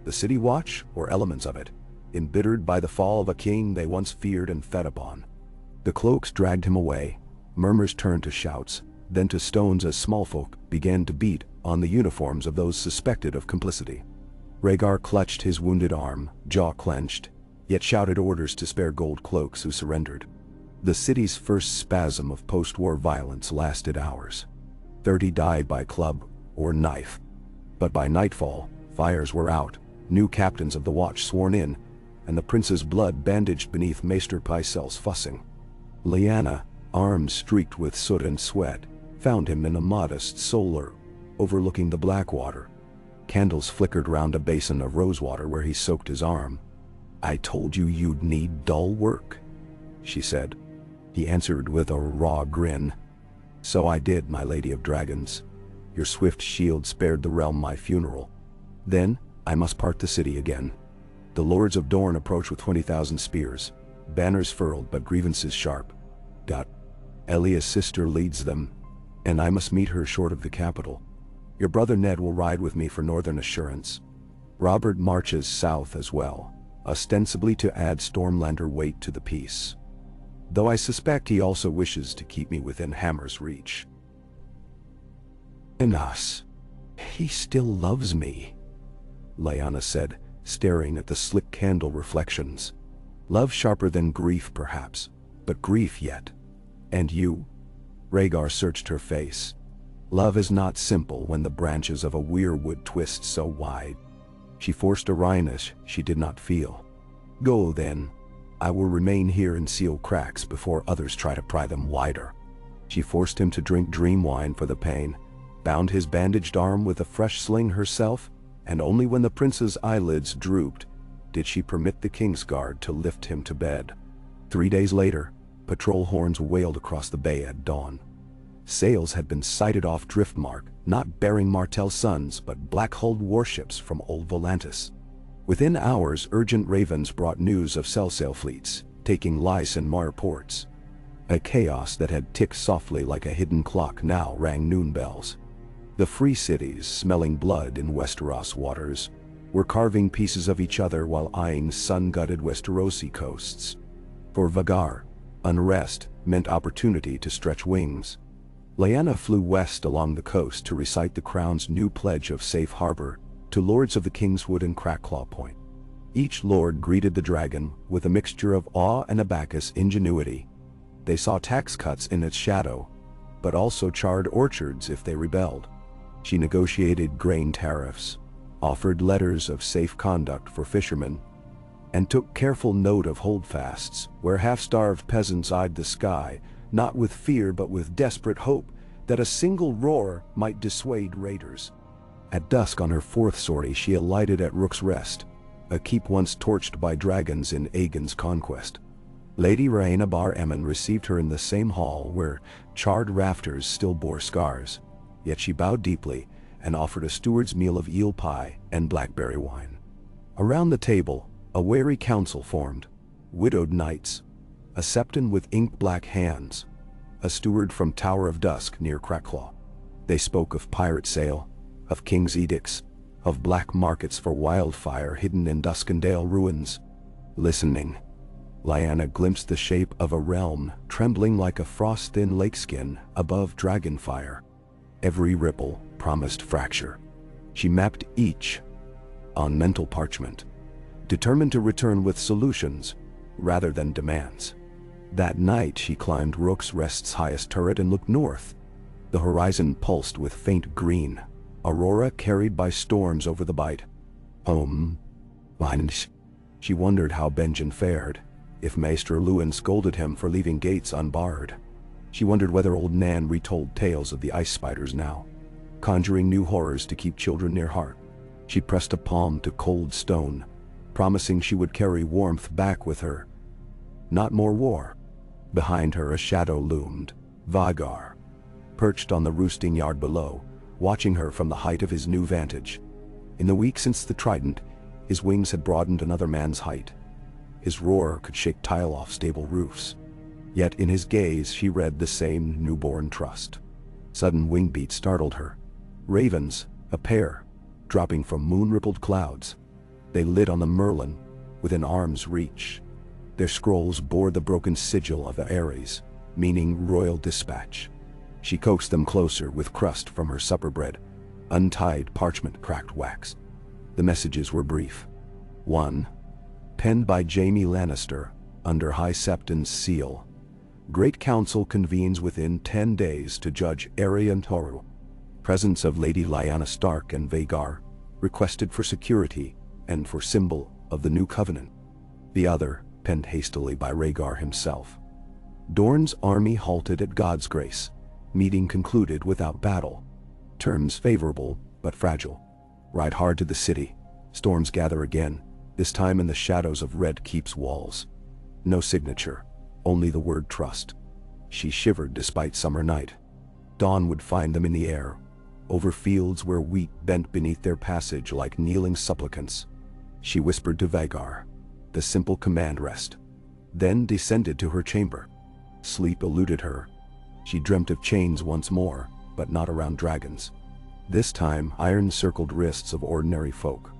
The city watch, or elements of it, embittered by the fall of a king they once feared and fed upon. The cloaks dragged him away. Murmurs turned to shouts, then to stones as small folk began to beat on the uniforms of those suspected of complicity. Vhagar clutched his wounded arm, jaw clenched, yet shouted orders to spare gold cloaks who surrendered. The city's first spasm of post-war violence lasted hours. 30 died by club or knife. But by nightfall, fires were out, new captains of the watch sworn in, and the prince's blood bandaged beneath Maester Pycelle's fussing. Lyanna, arms streaked with soot and sweat, found him in a modest solar overlooking the Blackwater. Candles flickered round a basin of rosewater where he soaked his arm. "I told you you'd need dull work," she said. He answered with a raw grin. "So I did, my lady of dragons. Your swift shield spared the realm my funeral. Then I must part the city again. The lords of Dorne approach with 20,000 spears, banners furled but grievances sharp. Elia's sister leads them, and I must meet her short of the capital. Your brother Ned will ride with me for northern assurance. Robert marches south as well, ostensibly to add Stormlander weight to the peace, though I suspect he also wishes to keep me within hammer's reach. In us, he still loves me," Lyanna said, staring at the slick candle reflections. "Love sharper than grief perhaps, but grief yet. And you?" Vhagar searched her face. "Love is not simple when the branches of a weirwood twist so wide." She forced a wryness she did not feel. "Go then. I will remain here and seal cracks before others try to pry them wider." She forced him to drink dream wine for the pain, bound his bandaged arm with a fresh sling herself, and only when the prince's eyelids drooped did she permit the Kingsguard to lift him to bed. 3 days later, patrol horns wailed across the bay at dawn. Sails had been sighted off Driftmark, not bearing Martell's sons but black-hulled warships from Old Volantis. Within hours, urgent ravens brought news of Cell fleets, taking Lys and Mar ports. A chaos that had ticked softly like a hidden clock now rang noon bells. The free cities, smelling blood in Westeros waters, were carving pieces of each other while eyeing sun-gutted Westerosi coasts. For Vhagar, unrest meant opportunity to stretch wings. Lyanna flew west along the coast to recite the crown's new pledge of safe harbor to lords of the Kingswood and Crackclaw Point. Each lord greeted the dragon with a mixture of awe and Abacus ingenuity. They saw tax cuts in its shadow, but also charred orchards if they rebelled. She negotiated grain tariffs, offered letters of safe conduct for fishermen, and took careful note of holdfasts where half-starved peasants eyed the sky, not with fear but with desperate hope that a single roar might dissuade raiders. At dusk on her 4th sortie she alighted at Rook's Rest, a keep once torched by dragons in Aegon's conquest. Lady Rhaena Bar Emmon received her in the same hall where charred rafters still bore scars, yet she bowed deeply and offered a steward's meal of eel pie and blackberry wine. Around the table, a wary council formed: widowed knights, a septon with ink-black hands, a steward from Tower of Dusk near Crackclaw. They spoke of pirate sail, of king's edicts, of black markets for wildfire hidden in Duskendale ruins. Listening, Lyanna glimpsed the shape of a realm trembling like a frost-thin lakeskin above dragonfire. Every ripple promised fracture. She mapped each on mental parchment, determined to return with solutions rather than demands. That night she climbed Rook's Rest's highest turret and looked north. The horizon pulsed with faint green, aurora carried by storms over the bight. Home. She wondered how Benjen fared, if Maester Luwin scolded him for leaving gates unbarred. She wondered whether old Nan retold tales of the ice spiders now, conjuring new horrors to keep children near heart. She pressed a palm to cold stone, promising she would carry warmth back with her. not more war. Behind her a shadow loomed, Vhagar, perched on the roosting yard below, watching her from the height of his new vantage. In the week since the trident, his wings had broadened another man's height. His roar could shake tile off stable roofs. Yet in his gaze she read the same newborn trust. Sudden wing beats startled her. Ravens, a pair, dropping from moon-rippled clouds. They lit on the Merlin, within arm's reach. Their scrolls bore the broken sigil of the Ares, meaning royal dispatch. She coaxed them closer with crust from her supper bread, untied parchment cracked wax. The messages were brief. 1. Penned by Jaime Lannister, under High Septon's seal. Great Council convenes within 10 days to judge Arryn Toru. Presence of Lady Lyanna Stark and Vhagar, requested for security and for symbol of the new covenant. The other, penned hastily by Rhaegar himself. Dorne's army halted at God's grace. Meeting concluded without battle. Terms favorable, but fragile. Ride hard to the city. Storms gather again, this time in the shadows of Red Keep's walls. No signature, only the word trust. She shivered despite summer night. Dawn would find them in the air, over fields where wheat bent beneath their passage like kneeling supplicants. She whispered to Vhagar, the simple command rest, then descended to her chamber. Sleep eluded her. She dreamt of chains once more, but not around dragons. This time iron-circled wrists of ordinary folk.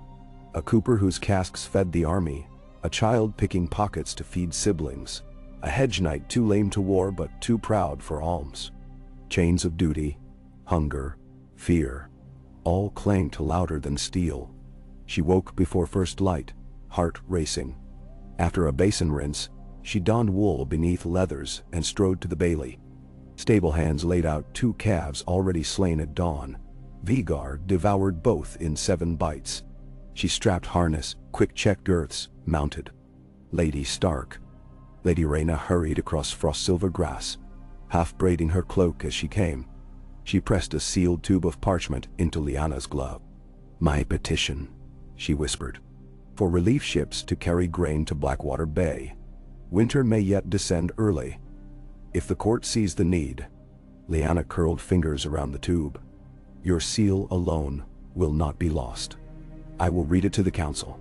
A cooper whose casks fed the army, a child picking pockets to feed siblings, a hedge knight too lame to war but too proud for alms. Chains of duty, hunger, fear, all clanked louder than steel. She woke before first light, heart racing. After a basin rinse, she donned wool beneath leathers and strode to the bailey. Stable hands laid out 2 calves already slain at dawn. Vhagar devoured both in 7 bites. She strapped harness, quick-check girths, mounted. Lady Stark. Lady Rhaena hurried across frost-silver grass, half-braiding her cloak as she came. She pressed a sealed tube of parchment into Lyanna's glove. "My petition," she whispered, "for relief ships to carry grain to Blackwater Bay. Winter may yet descend early. If the court sees the need." Lyanna curled fingers around the tube. "Your seal alone will not be lost. I will read it to the council."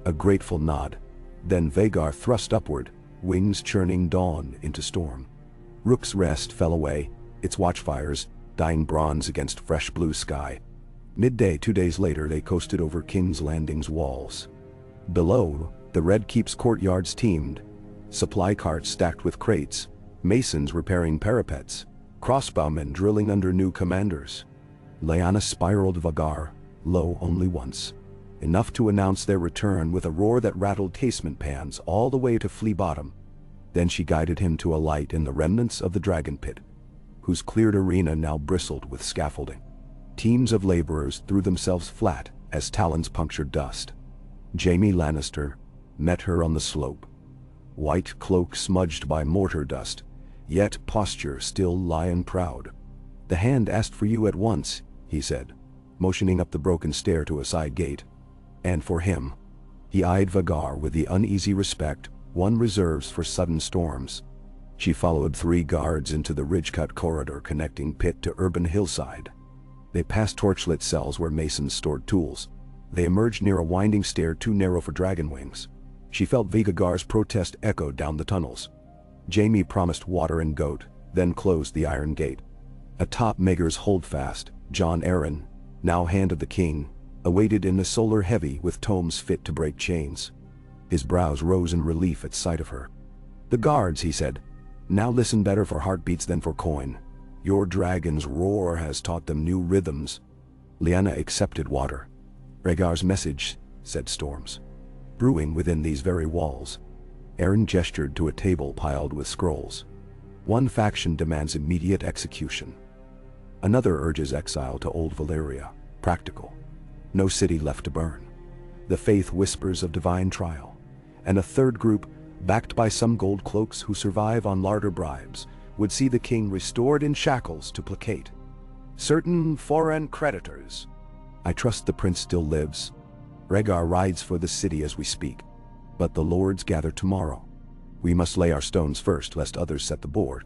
A grateful nod. Then Vhagar thrust upward, wings churning dawn into storm. Rook's Rest fell away, its watchfires dying bronze against fresh blue sky. Midday 2 days later they coasted over King's Landing's walls. Below, the Red Keep's courtyards teemed. Supply carts stacked with crates, masons repairing parapets, crossbowmen drilling under new commanders. Lyanna spiraled Vhagar, low only once, enough to announce their return with a roar that rattled casement pans all the way to Flea Bottom. Then she guided him to a light in the remnants of the dragon pit, whose cleared arena now bristled with scaffolding. Teams of laborers threw themselves flat as talons punctured dust. Jaime Lannister met her on the slope. White cloak smudged by mortar dust, yet posture still lion proud. "The hand asked for you at once," he said, motioning up the broken stair to a side gate. "And for him." He eyed Vhagar with the uneasy respect one reserves for sudden storms. She followed 3 guards into the ridge-cut corridor connecting pit to urban hillside. They passed torchlit cells where masons stored tools. They emerged near a winding stair too narrow for dragon wings. She felt Vhagar's protest echo down the tunnels. Jaime promised water and goat, then closed the iron gate. Atop Maegor's holdfast, Jon Arryn, now Hand of the King, awaited in a solar heavy with tomes fit to break chains. His brows rose in relief at sight of her. "The guards," he said, "now listen better for heartbeats than for coin. Your dragon's roar has taught them new rhythms." Lyanna accepted water. "Rhaegar's message," said Storms, "brewing within these very walls." Arryn gestured to a table piled with scrolls. "One faction demands immediate execution. Another urges exile to Old Valyria, practical. No city left to burn. The faith whispers of divine trial. And a third group, backed by some gold cloaks who survive on larder bribes, would see the king restored in shackles to placate certain foreign creditors. I trust the prince still lives. Rhaegar rides for the city as we speak. But the lords gather tomorrow. We must lay our stones first, lest others set the board.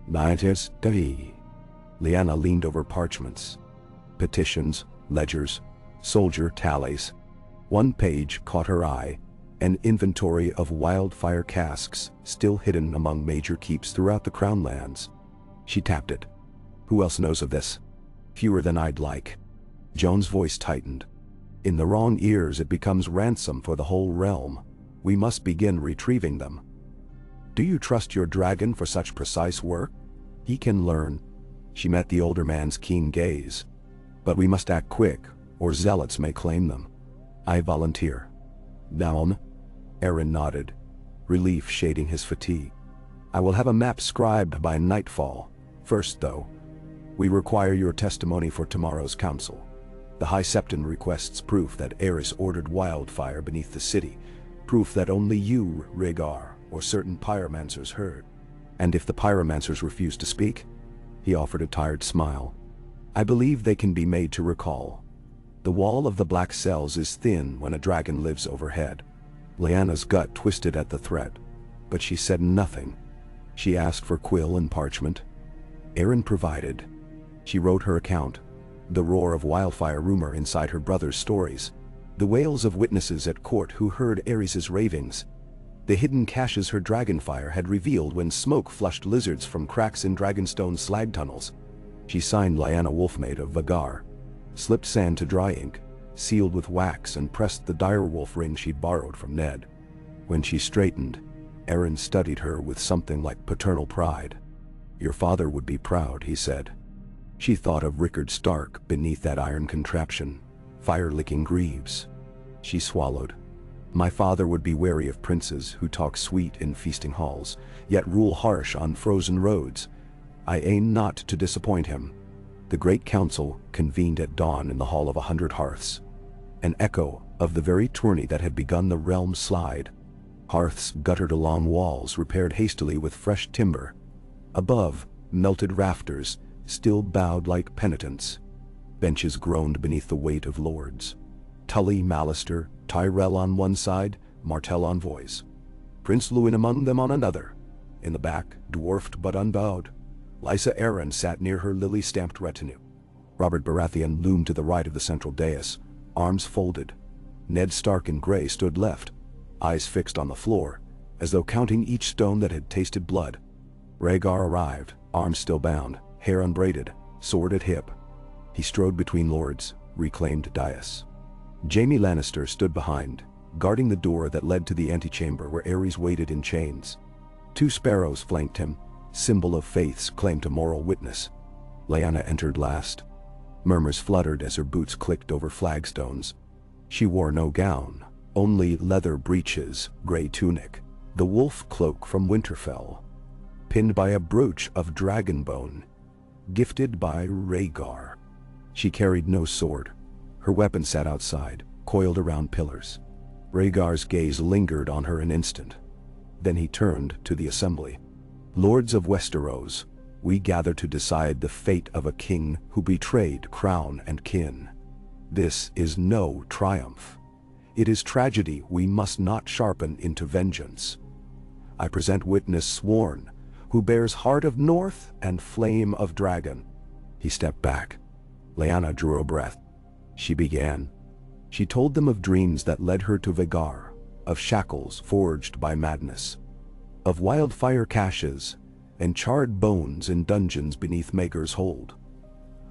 Lyanna leaned over parchments. Petitions, ledgers, soldier tallies. One page caught her eye, an inventory of wildfire casks still hidden among major keeps throughout the Crown lands. She tapped it. Who else knows of this? Fewer than I'd like. Joan's voice tightened. In the wrong ears it becomes ransom for the whole realm. We must begin retrieving them. Do you trust your dragon for such precise work? He can learn. She met the older man's keen gaze. But we must act quick, or zealots may claim them. I volunteer. Down. Aaron nodded, relief shading his fatigue. I will have a map scribed by nightfall. First, though, we require your testimony for tomorrow's council. The High Septon requests proof that Eris ordered wildfire beneath the city, proof that only you, Vhagar, or certain pyromancers heard. And if the pyromancers refuse to speak? He offered a tired smile. I believe they can be made to recall. The wall of the black cells is thin when a dragon lives overhead. Lyanna's gut twisted at the threat, but she said nothing. She asked for quill and parchment. Aaron provided. She wrote her account, the roar of wildfire rumor inside her brother's stories, the wails of witnesses at court who heard Eris's ravings, the hidden caches her dragonfire had revealed when smoke flushed lizards from cracks in Dragonstone's slag tunnels. She signed Lyanna Wolfmaid of Vhagar, slipped sand to dry ink, sealed with wax, and pressed the direwolf ring she'd borrowed from Ned. When she straightened, Aaron studied her with something like paternal pride. Your father would be proud, he said. She thought of Rickard Stark beneath that iron contraption, fire-licking greaves. She swallowed. My father would be wary of princes who talk sweet in feasting halls, yet rule harsh on frozen roads. I aim not to disappoint him. The great council convened at dawn in the Hall of 100 Hearths, an echo of the very tourney that had begun the realm's slide. Hearths guttered along walls repaired hastily with fresh timber. Above, melted rafters still bowed like penitents. Benches groaned beneath the weight of lords. Tully, Mallister, Tyrell on one side, Martell envoys. Prince Lewin among them on another. In the back, dwarfed but unbowed, Lysa Arryn sat near her lily-stamped retinue. Robert Baratheon loomed to the right of the central dais, arms folded. Ned Stark in gray stood left, eyes fixed on the floor, as though counting each stone that had tasted blood. Rhaegar arrived, arms still bound, hair unbraided, sword at hip. He strode between lords, reclaimed dais. Jaime Lannister stood behind, guarding the door that led to the antechamber where Aerys waited in chains. 2 sparrows flanked him, symbol of faith's claim to moral witness. Lyanna entered last. Murmurs fluttered as her boots clicked over flagstones. She wore no gown, only leather breeches, gray tunic, the wolf cloak from Winterfell, pinned by a brooch of dragon bone, gifted by Rhaegar. She carried no sword. Her weapon sat outside, coiled around pillars. Rhaegar's gaze lingered on her an instant. Then he turned to the assembly. Lords of Westeros, we gather to decide the fate of a king who betrayed crown and kin. This is no triumph. It is tragedy we must not sharpen into vengeance. I present witness sworn, who bears heart of North and flame of dragon. He stepped back. Lyanna drew a breath. She began. She told them of dreams that led her to Vhagar, of shackles forged by madness, of wildfire caches and charred bones in dungeons beneath Maegor's hold,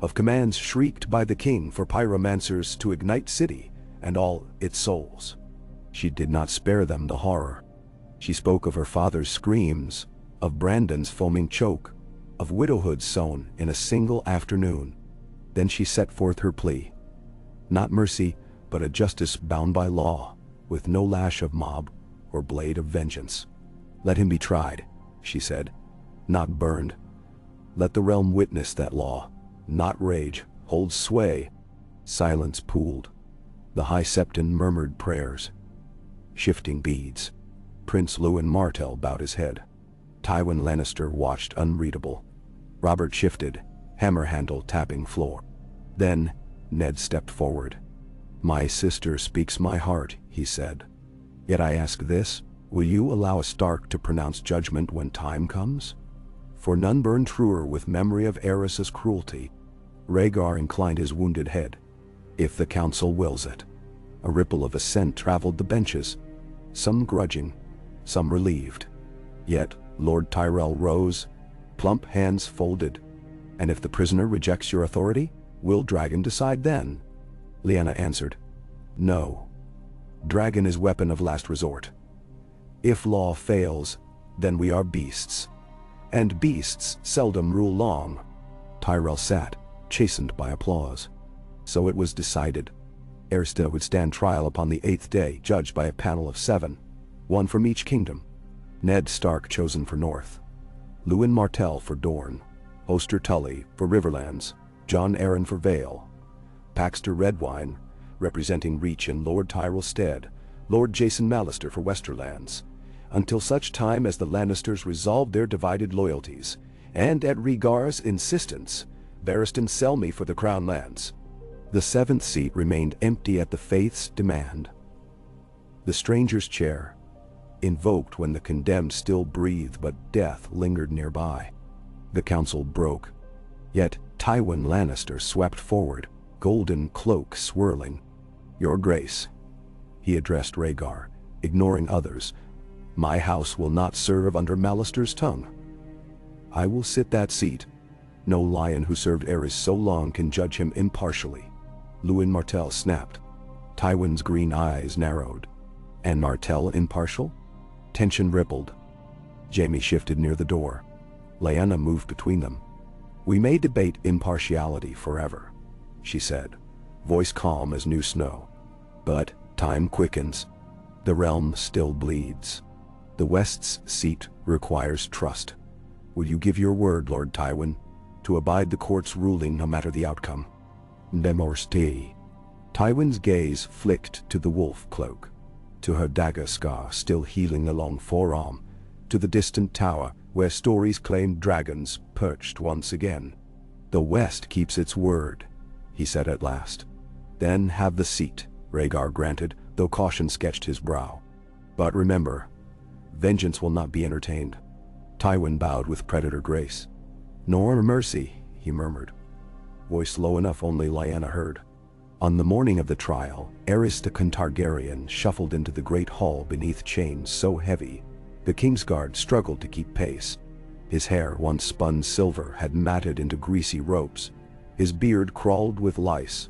of commands shrieked by the king for pyromancers to ignite city and all its souls. She did not spare them the horror. She spoke of her father's screams, of Brandon's foaming choke, of widowhood sown in a single afternoon. Then she set forth her plea. Not mercy, but a justice bound by law, with no lash of mob or blade of vengeance. Let him be tried, she said, not burned. Let the realm witness that law, not rage, hold sway. Silence pooled. The High Septon murmured prayers. Shifting beads. Prince Lewin Martell bowed his head. Tywin Lannister watched unreadable. Robert shifted, hammer handle tapping floor. Then, Ned stepped forward. My sister speaks my heart, he said. Yet I ask this, will you allow a Stark to pronounce judgment when time comes? For none burn truer with memory of Eris's cruelty. Rhaegar inclined his wounded head. If the council wills it. A ripple of assent traveled the benches, some grudging, some relieved. Yet Lord Tyrell rose, plump hands folded. And if the prisoner rejects your authority, will Dragon decide then? Lyanna answered, no. Dragon is weapon of last resort. If law fails, then we are beasts. And beasts seldom rule long. Tyrell sat, chastened by applause. So it was decided. Erista would stand trial upon the 8th day, judged by a panel of 7, one from each kingdom. Ned Stark chosen for North, Lewin Martell for Dorne, Hoster Tully for Riverlands, Jon Arryn for Vale, Paxter Redwine, representing Reach in Lord Tyrell's stead, Lord Jason Mallister for Westerlands, until such time as the Lannisters resolved their divided loyalties, and at Rhaegar's insistence, Barristan Selmy for the Crown Lands. The 7th seat remained empty at the Faith's demand. The stranger's chair, invoked when the condemned still breathed but death lingered nearby. The council broke. Yet Tywin Lannister swept forward, golden cloak swirling. Your Grace, he addressed Rhaegar, ignoring others, my house will not serve under Mallister's tongue. I will sit that seat. No lion who served Aerys so long can judge him impartially. Lewin Martell snapped. Tywin's green eyes narrowed. And Martell impartial? Tension rippled. Jaime shifted near the door. Lyanna moved between them. We may debate impartiality forever, she said, voice calm as new snow. But time quickens. The realm still bleeds. The West's seat requires trust. Will you give your word, Lord Tywin, to abide the court's ruling no matter the outcome? Demorsti. Tywin's gaze flicked to the wolf cloak, to her dagger scar still healing along forearm, to the distant tower where stories claimed dragons perched once again. The West keeps its word, he said at last. Then have the seat, Rhaegar granted, though caution sketched his brow. But remember, vengeance will not be entertained. Tywin bowed with predator grace. Nor mercy, he murmured, voice low enough only Lyanna heard. On the morning of the trial, Aerys the Targaryen shuffled into the great hall beneath chains so heavy, the Kingsguard struggled to keep pace. His hair, once spun silver, had matted into greasy ropes. His beard crawled with lice,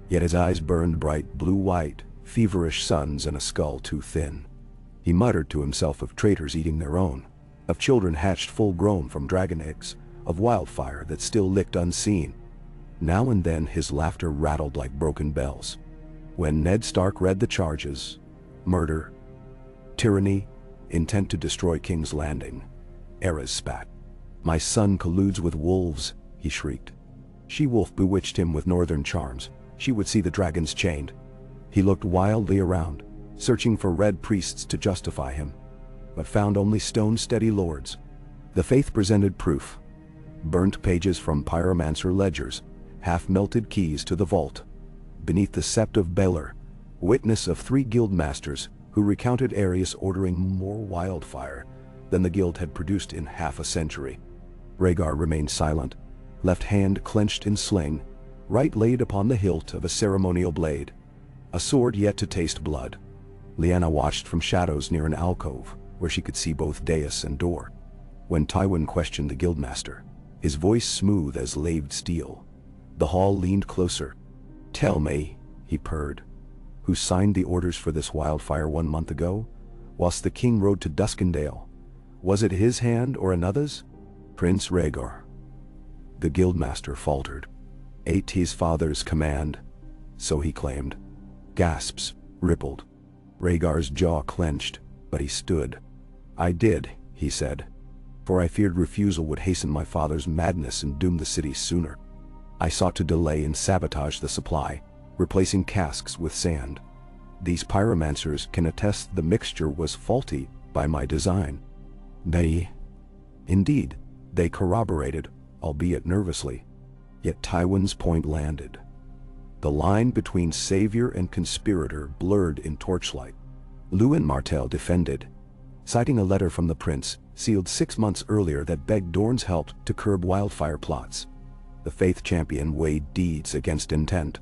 yet his eyes burned bright blue-white, feverish suns in a skull too thin. He muttered to himself of traitors eating their own, of children hatched full-grown from dragon eggs, of wildfire that still licked unseen. Now and then his laughter rattled like broken bells. When Ned Stark read the charges, murder, tyranny, intent to destroy King's Landing, Aerys spat. My son colludes with wolves, he shrieked. She-wolf bewitched him with northern charms. She would see the dragons chained. He looked wildly around, searching for red priests to justify him, but found only stone-steady lords. The faith presented proof. Burnt pages from pyromancer ledgers, half-melted keys to the vault. Beneath the sept of Baelor, witness of 3 guild masters who recounted Aerys ordering more wildfire than the guild had produced in half a century. Rhaegar remained silent, left hand clenched in sling, right laid upon the hilt of a ceremonial blade, a sword yet to taste blood. Lyanna watched from shadows near an alcove, where she could see both dais and door. When Tywin questioned the guildmaster, his voice smooth as laved steel, the hall leaned closer. Tell me, he purred, who signed the orders for this wildfire 1 month ago, whilst the king rode to Duskendale? Was it his hand or another's? Prince Rhaegar. The guildmaster faltered. Ate his father's command, so he claimed. Gasps rippled. Rhaegar's jaw clenched, but he stood. I did, he said, for I feared refusal would hasten my father's madness and doom the city sooner. I sought to delay and sabotage the supply, replacing casks with sand. These pyromancers can attest the mixture was faulty by my design. Indeed, they corroborated, albeit nervously. Yet Tywin's point landed. The line between savior and conspirator blurred in torchlight. Lewin Martell defended, citing a letter from the prince, sealed 6 months earlier, that begged Dorne's help to curb wildfire plots. The faith champion weighed deeds against intent.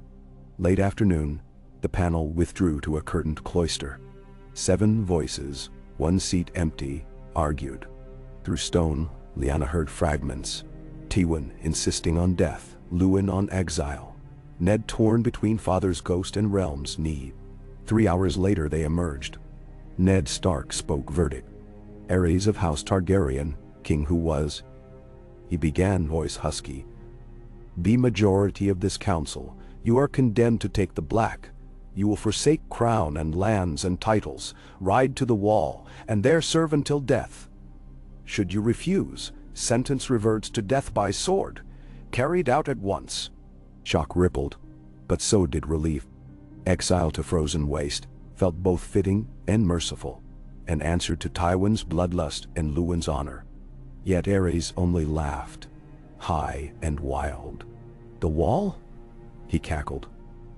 Late afternoon, the panel withdrew to a curtained cloister. 7 voices, 1 seat empty, argued. Through stone, Lyanna heard fragments. Tywin insisting on death, Lewin on exile. Ned torn between father's ghost and realm's need. 3 hours later they emerged. Ned Stark spoke verdict. Aerys of House Targaryen, king who was. He began, voice husky. Be majority of this council, you are condemned to take the black. You will forsake crown and lands and titles, ride to the wall, and there serve until death. Should you refuse, sentence reverts to death by sword, carried out at once. Shock rippled, but so did relief. Exile to frozen waste felt both fitting and merciful, an answer to Tywin's bloodlust and Lewin's honor. Yet Aerys only laughed, high and wild. The wall? He cackled.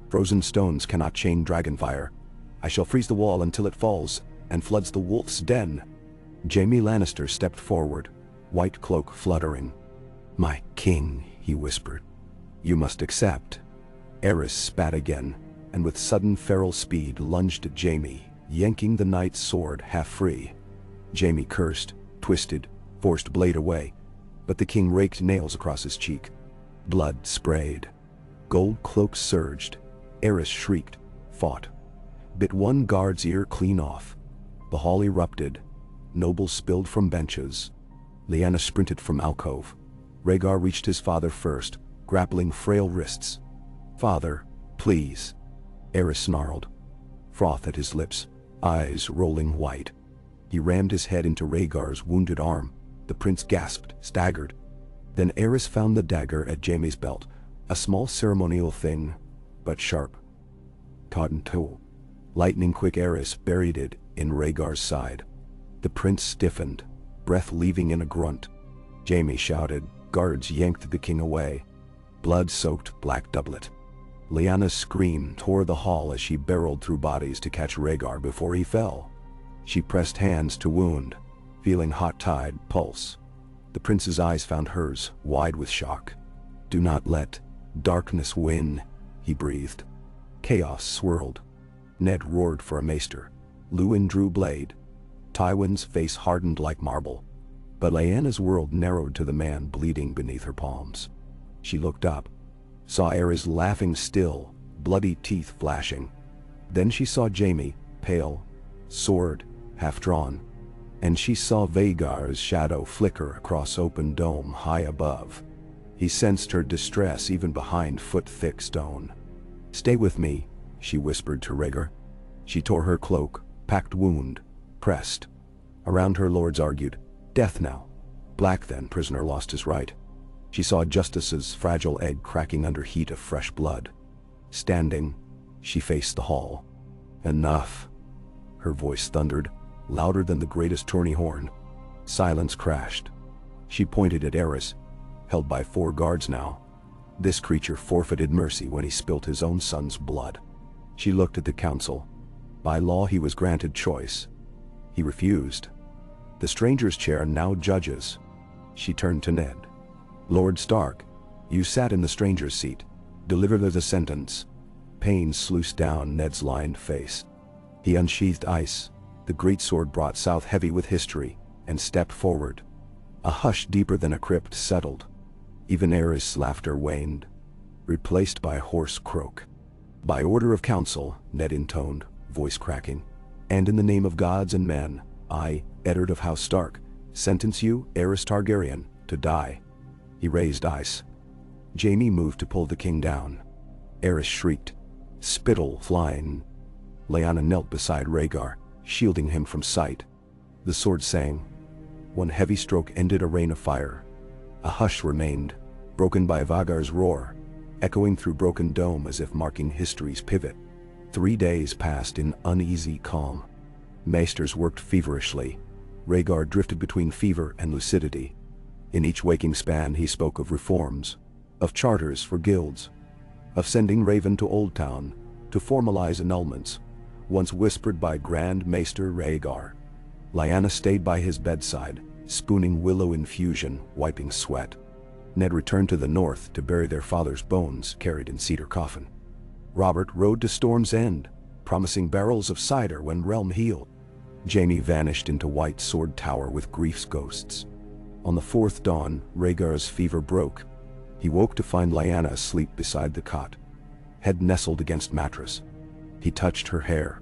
Frozen stones cannot chain dragonfire. I shall freeze the wall until it falls and floods the wolf's den. Jaime Lannister stepped forward, white cloak fluttering. My king, he whispered. You must accept. Aerys spat again, and with sudden feral speed lunged at Jaime, yanking the knight's sword half free. Jaime cursed, twisted, forced blade away, but the king raked nails across his cheek. Blood sprayed. Gold cloaks surged. Aerys shrieked, fought. Bit one guard's ear clean off. The hall erupted. Nobles spilled from benches. Lyanna sprinted from alcove. Rhaegar reached his father first, grappling frail wrists. Father, please. Aerys snarled. Froth at his lips, eyes rolling white. He rammed his head into Rhaegar's wounded arm. The prince gasped, staggered. Then Aerys found the dagger at Jaime's belt, a small ceremonial thing, but sharp. Cotton tool. Lightning-quick Aerys buried it in Rhaegar's side. The prince stiffened, breath leaving in a grunt. Jaime shouted, guards yanked the king away. Blood-soaked black doublet. Lyanna's scream tore the hall as she barreled through bodies to catch Rhaegar before he fell. She pressed hands to wound, feeling hot tide pulse. The prince's eyes found hers, wide with shock. Do not let darkness win, he breathed. Chaos swirled. Ned roared for a maester. Lewin drew blade. Tywin's face hardened like marble. But Lyanna's world narrowed to the man bleeding beneath her palms. She looked up, saw Aerys laughing still, bloody teeth flashing. Then she saw Jaime, pale, sword half-drawn, and she saw Vhagar's shadow flicker across open dome high above. He sensed her distress even behind foot-thick stone. Stay with me, she whispered to Rhaegar. She tore her cloak, packed wound, pressed. Around her lords argued, death now. Black then, prisoner lost his right. She saw Justice's fragile egg cracking under heat of fresh blood. Standing, she faced the hall. Enough. Her voice thundered, louder than the greatest tourney horn. Silence crashed. She pointed at Aerys, held by 4 guards now. This creature forfeited mercy when he spilt his own son's blood. She looked at the council. By law he was granted choice. He refused. The stranger's chair now judges. She turned to Ned. Lord Stark, you sat in the stranger's seat. Deliver the sentence. Pain sluiced down Ned's lined face. He unsheathed ice, the greatsword brought south heavy with history, and stepped forward. A hush deeper than a crypt settled. Even Aerys' laughter waned, replaced by a hoarse croak. By order of council, Ned intoned, voice cracking, and in the name of gods and men, I, Eddard of House Stark, sentence you, Aerys Targaryen, to die. He raised ice. Jaime moved to pull the king down. Aerys shrieked, spittle flying. Lyanna knelt beside Rhaegar, shielding him from sight. The sword sang. One heavy stroke ended a rain of fire. A hush remained, broken by Vhagar's roar, echoing through broken dome as if marking history's pivot. 3 days passed in uneasy calm. Maesters worked feverishly. Rhaegar drifted between fever and lucidity. In each waking span he spoke of reforms, of charters for guilds, of sending Raven to Old Town to formalize annulments, once whispered by Grand Maester Vhagar. Lyanna stayed by his bedside, spooning willow infusion, wiping sweat. Ned returned to the north to bury their father's bones carried in cedar coffin. Robert rode to Storm's End, promising barrels of cider when realm healed. Jaime vanished into White Sword Tower with grief's ghosts. On the fourth dawn, Rhaegar's fever broke. He woke to find Lyanna asleep beside the cot, head nestled against mattress. He touched her hair.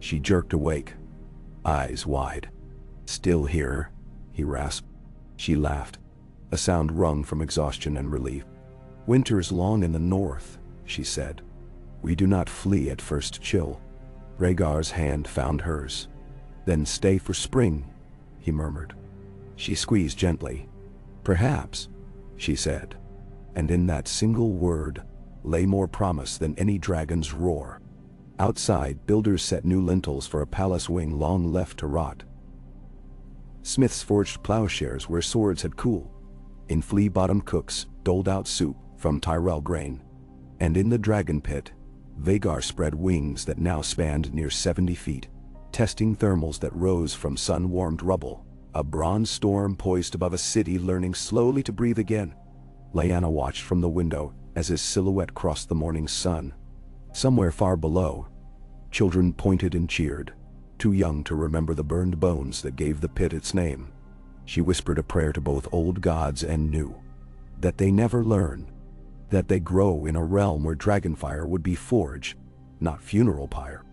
She jerked awake, eyes wide. "Still here?" he rasped. She laughed, a sound wrung from exhaustion and relief. "Winter is long in the north," she said. "We do not flee at first chill." Rhaegar's hand found hers. "Then stay for spring," he murmured. She squeezed gently. "Perhaps," she said. And in that single word lay more promise than any dragon's roar. Outside, builders set new lintels for a palace wing long left to rot. Smiths forged plowshares where swords had cooled. In flea-bottomed cooks doled out soup from Tyrell grain. And in the dragon pit, Vhagar spread wings that now spanned near 70 feet, testing thermals that rose from sun-warmed rubble. A bronze storm poised above a city learning slowly to breathe again. Lyanna watched from the window as his silhouette crossed the morning sun. Somewhere far below, children pointed and cheered, too young to remember the burned bones that gave the pit its name. She whispered a prayer to both old gods and new, that they never learn, that they grow in a realm where dragonfire would be forge, not funeral pyre.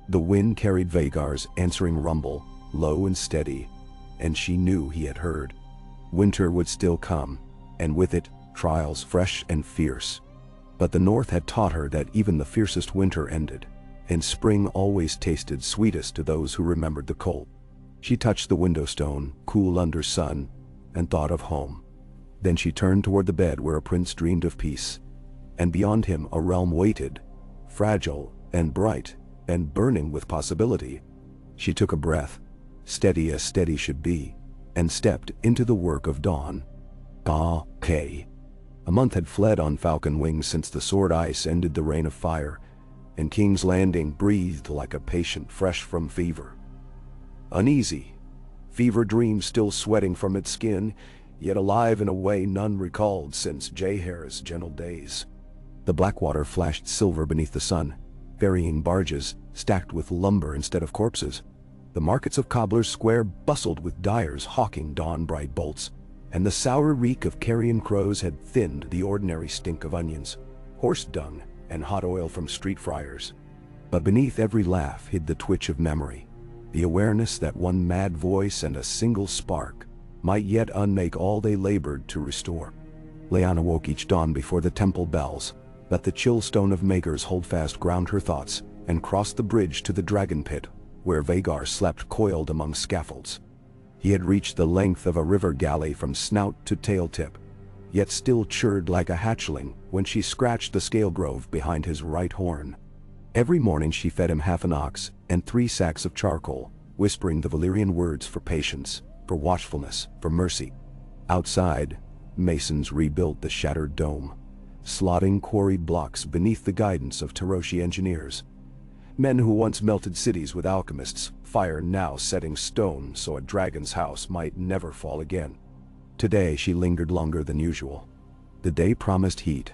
The wind carried Vhagar's answering rumble, low and steady, and she knew he had heard. Winter would still come, and with it, trials fresh and fierce. But the north had taught her that even the fiercest winter ended, and spring always tasted sweetest to those who remembered the cold. She touched the window stone, cool under sun, and thought of home. Then she turned toward the bed where a prince dreamed of peace, and beyond him a realm waited, fragile and bright and burning with possibility. She took a breath, steady as steady should be, and stepped into the work of dawn. Okay. A month had fled on falcon wings since the sword ice ended the reign of fire, and King's Landing breathed like a patient fresh from fever. Uneasy, fever dreams still sweating from its skin, yet alive in a way none recalled since Jaehaer's gentle days. The Blackwater flashed silver beneath the sun, ferrying barges stacked with lumber instead of corpses. The markets of Cobbler's Square bustled with dyers hawking dawn-bright bolts, and the sour reek of carrion crows had thinned the ordinary stink of onions, horse dung, and hot oil from street fryers. But beneath every laugh hid the twitch of memory, the awareness that one mad voice and a single spark might yet unmake all they labored to restore. Lyanna woke each dawn before the temple bells, let the chill stone of Maegor's holdfast ground her thoughts, and crossed the bridge to the dragon pit, where Vhagar slept coiled among scaffolds. He had reached the length of a river galley from snout to tail tip, yet still churred like a hatchling when she scratched the scale grove behind his right horn. Every morning she fed him half an ox and 3 sacks of charcoal, whispering the Valyrian words for patience, for watchfulness, for mercy. Outside, masons rebuilt the shattered dome, slotting quarried blocks beneath the guidance of Taroshi engineers. Men who once melted cities with alchemists, fire now setting stone so a dragon's house might never fall again. Today she lingered longer than usual. The day promised heat.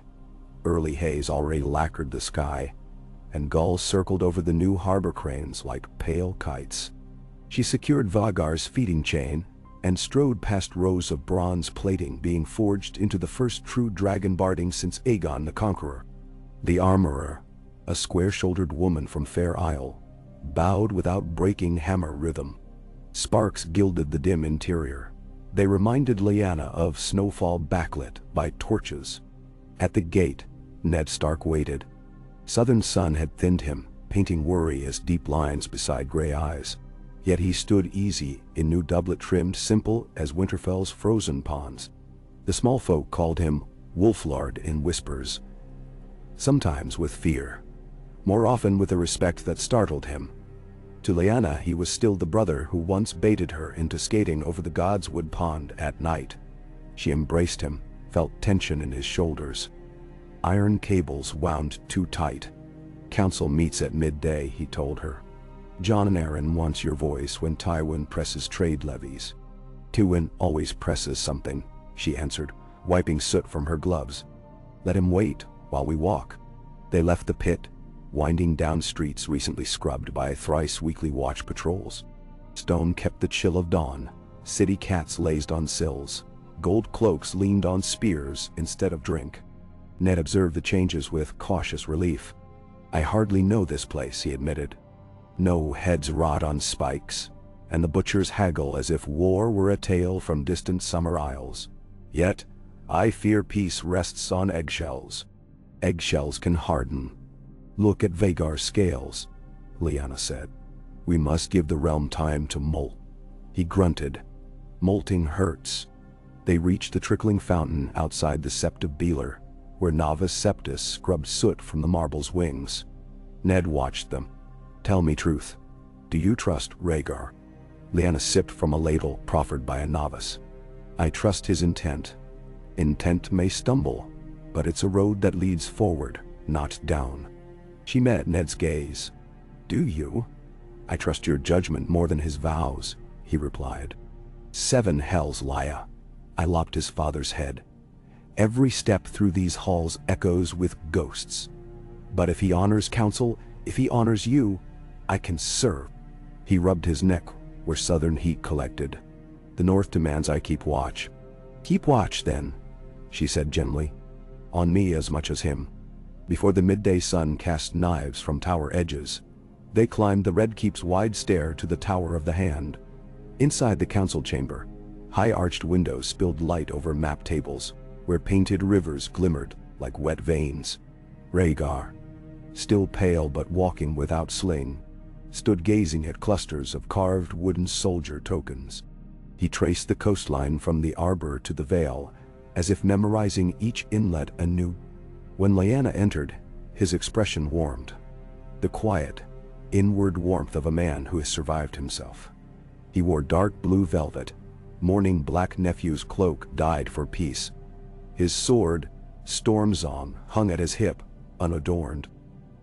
Early haze already lacquered the sky, and gulls circled over the new harbor cranes like pale kites. She secured Vhagar's feeding chain and strode past rows of bronze plating being forged into the first true dragon barding since Aegon the Conqueror. The armorer, a square-shouldered woman from Fair Isle, bowed without breaking hammer rhythm. Sparks gilded the dim interior. They reminded Lyanna of snowfall backlit by torches. At the gate, Ned Stark waited. Southern sun had thinned him, painting worry as deep lines beside gray eyes. Yet he stood easy in new doublet trimmed simple as Winterfell's frozen ponds. The small folk called him Wolflord in whispers, sometimes with fear, more often with a respect that startled him. To Lyanna he was still the brother who once baited her into skating over the Godswood Pond at night. She embraced him, felt tension in his shoulders. Iron cables wound too tight. "Council meets at midday," he told her. John and Aaron wants your voice when Tywin presses trade levies. Tywin always presses something, she answered, wiping soot from her gloves. Let him wait while we walk. They left the pit, winding down streets recently scrubbed by thrice-weekly watch patrols. Stone kept the chill of dawn, city cats lazed on sills, gold cloaks leaned on spears instead of drink. Ned observed the changes with cautious relief. I hardly know this place, he admitted. No heads rot on spikes, and the butchers haggle as if war were a tale from distant summer isles. Yet, I fear peace rests on eggshells. Eggshells can harden. Look at Vhagar's scales, Lyanna said. We must give the realm time to molt. He grunted. Molting hurts. They reached the trickling fountain outside the Sept of Beeler, where Novice Septus scrubbed soot from the marble's wings. Ned watched them. Tell me truth. Do you trust Vhagar? Lyanna sipped from a ladle proffered by a novice. I trust his intent. Intent may stumble, but it's a road that leads forward, not down. She met Ned's gaze. Do you? I trust your judgment more than his vows, he replied. 7 hells, Lya. I lopped his father's head. Every step through these halls echoes with ghosts. But if he honors counsel, if he honors you, I can serve. He rubbed his neck where southern heat collected. The north demands I keep watch. Keep watch, then, she said gently. On me as much as him. Before the midday sun cast knives from tower edges, they climbed the Red Keep's wide stair to the Tower of the Hand. Inside the council chamber, high-arched windows spilled light over map tables, where painted rivers glimmered like wet veins. Vhagar, still pale but walking without sling, stood gazing at clusters of carved wooden soldier tokens. He traced the coastline from the arbor to the vale, as if memorizing each inlet anew. When Lyanna entered, his expression warmed. The quiet, inward warmth of a man who has survived himself. He wore dark blue velvet, mourning black nephew's cloak dyed for peace. His sword, Stormzong, hung at his hip, unadorned.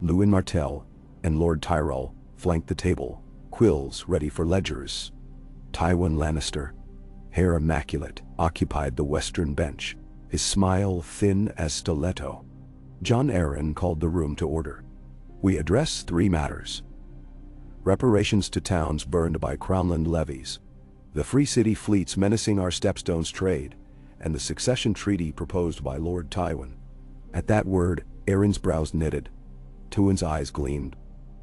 Lewin Martell and Lord Tyrell flanked the table, quills ready for ledgers. Tywin Lannister, hair immaculate, occupied the western bench, his smile thin as stiletto. Jon Arryn called the room to order. We address 3 matters. Reparations to towns burned by Crownland levies, the Free City fleets menacing our Stepstones trade, and the succession treaty proposed by Lord Tywin. At that word, Arryn's brows knitted. Tywin's eyes gleamed.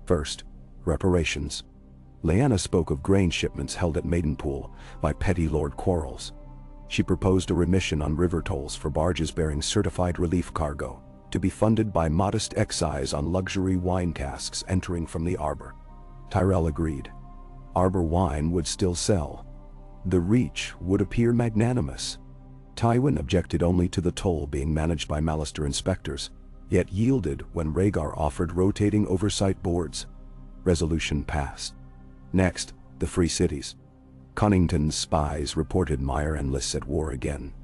First, reparations. Lyanna spoke of grain shipments held at Maidenpool by petty Lord Quarrels. She proposed a remission on river tolls for barges bearing certified relief cargo, to be funded by modest excise on luxury wine casks entering from the arbor. Tyrell agreed. Arbor wine would still sell. The reach would appear magnanimous. Tywin objected only to the toll being managed by Mallister inspectors, yet yielded when Vhagar offered rotating oversight boards. Resolution passed. Next, the Free Cities. Connington's spies reported Meyer and Lys at war again.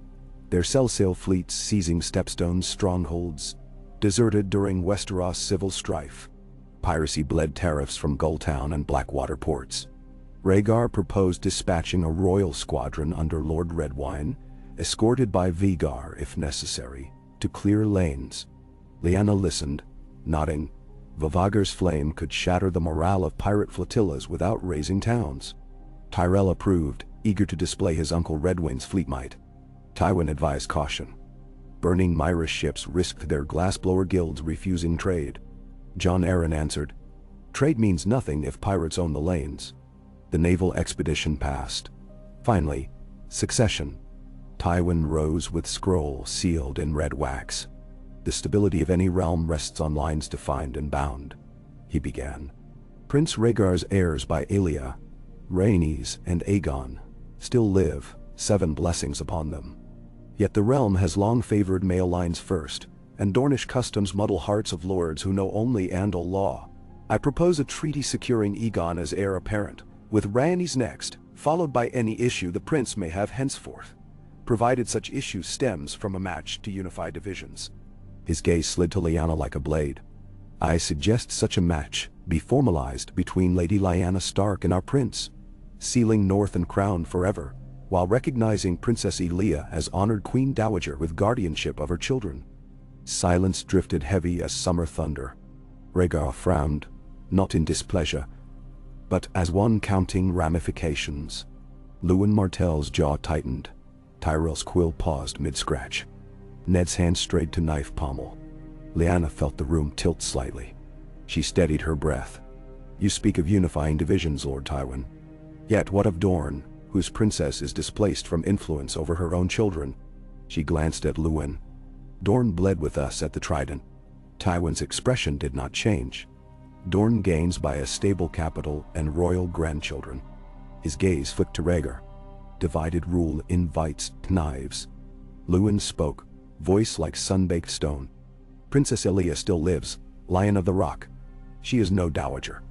Their sell-sail fleets seizing Stepstone's strongholds, deserted during Westeros civil strife. Piracy bled tariffs from Gulltown and Blackwater ports. Vhagar proposed dispatching a royal squadron under Lord Redwine, escorted by Vhagar if necessary, to clear lanes. Lyanna listened, nodding. Vhagar's flame could shatter the morale of pirate flotillas without raising towns. Tyrell approved, eager to display his uncle Redwyne's fleet might. Tywin advised caution. Burning Myra's ships risked their glassblower guilds refusing trade. Jon Arryn answered, trade means nothing if pirates own the lanes. The naval expedition passed. Finally, succession. Tywin rose with scroll sealed in red wax. The stability of any realm rests on lines defined and bound. He began. Prince Rhaegar's heirs by Aelia, Rhaenys and Aegon, still live, 7 blessings upon them. Yet the realm has long favored male lines first, and Dornish customs muddle hearts of lords who know only Andal law. I propose a treaty securing Aegon as heir apparent, with Rhaenys next, followed by any issue the prince may have henceforth, provided such issue stems from a match to unify divisions. His gaze slid to Lyanna like a blade. I suggest such a match be formalized between Lady Lyanna Stark and our prince, sealing North and Crown forever, while recognizing Princess Elia as honored Queen Dowager with guardianship of her children. Silence drifted heavy as summer thunder. Vhagar frowned, not in displeasure, but as one counting ramifications. Lewin Martell's jaw tightened. Tyrell's quill paused mid-scratch. Ned's hand strayed to knife pommel. Lyanna felt the room tilt slightly. She steadied her breath. You speak of unifying divisions, Lord Tywin. Yet what of Dorne, whose princess is displaced from influence over her own children? She glanced at Lewin. Dorne bled with us at the Trident. Tywin's expression did not change. Dorne gains by a stable capital and royal grandchildren. His gaze flicked to Vhagar. Divided rule invites knives. Lewin spoke, voice like sun-baked stone. Princess Elia still lives, Lion of the Rock. She is no dowager.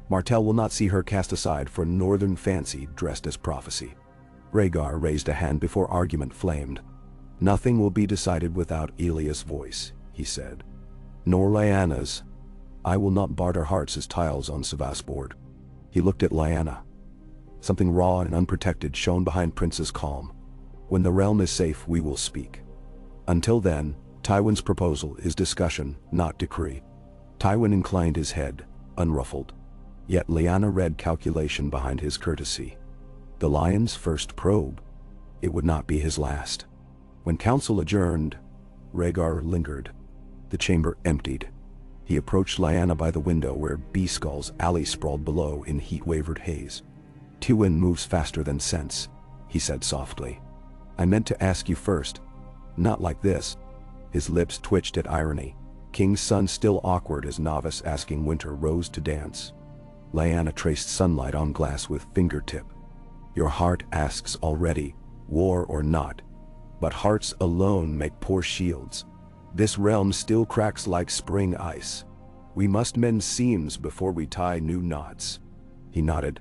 Martell will not see her cast aside for northern fancy dressed as prophecy. Vhagar raised a hand before argument flamed. Nothing will be decided without Elia's voice, he said. Nor Lyanna's. I will not barter hearts as tiles on Sevastboard. He looked at Lyanna. Something raw and unprotected shone behind Prince's calm. When the realm is safe, we will speak. Until then, Tywin's proposal is discussion, not decree. Tywin inclined his head, unruffled. Yet Lyanna read calculation behind his courtesy. The Lion's first probe. It would not be his last. When council adjourned, Vhagar lingered. The chamber emptied. He approached Lyanna by the window where Beeskull's alley sprawled below in heat-wavered haze. Tywin moves faster than sense, he said softly. I meant to ask you first. Not like this. His lips twitched at irony. King's son still awkward as novice asking Winter Rose to dance. Lyanna traced sunlight on glass with fingertip. Your heart asks already, war or not. But hearts alone make poor shields. This realm still cracks like spring ice. We must mend seams before we tie new knots. He nodded.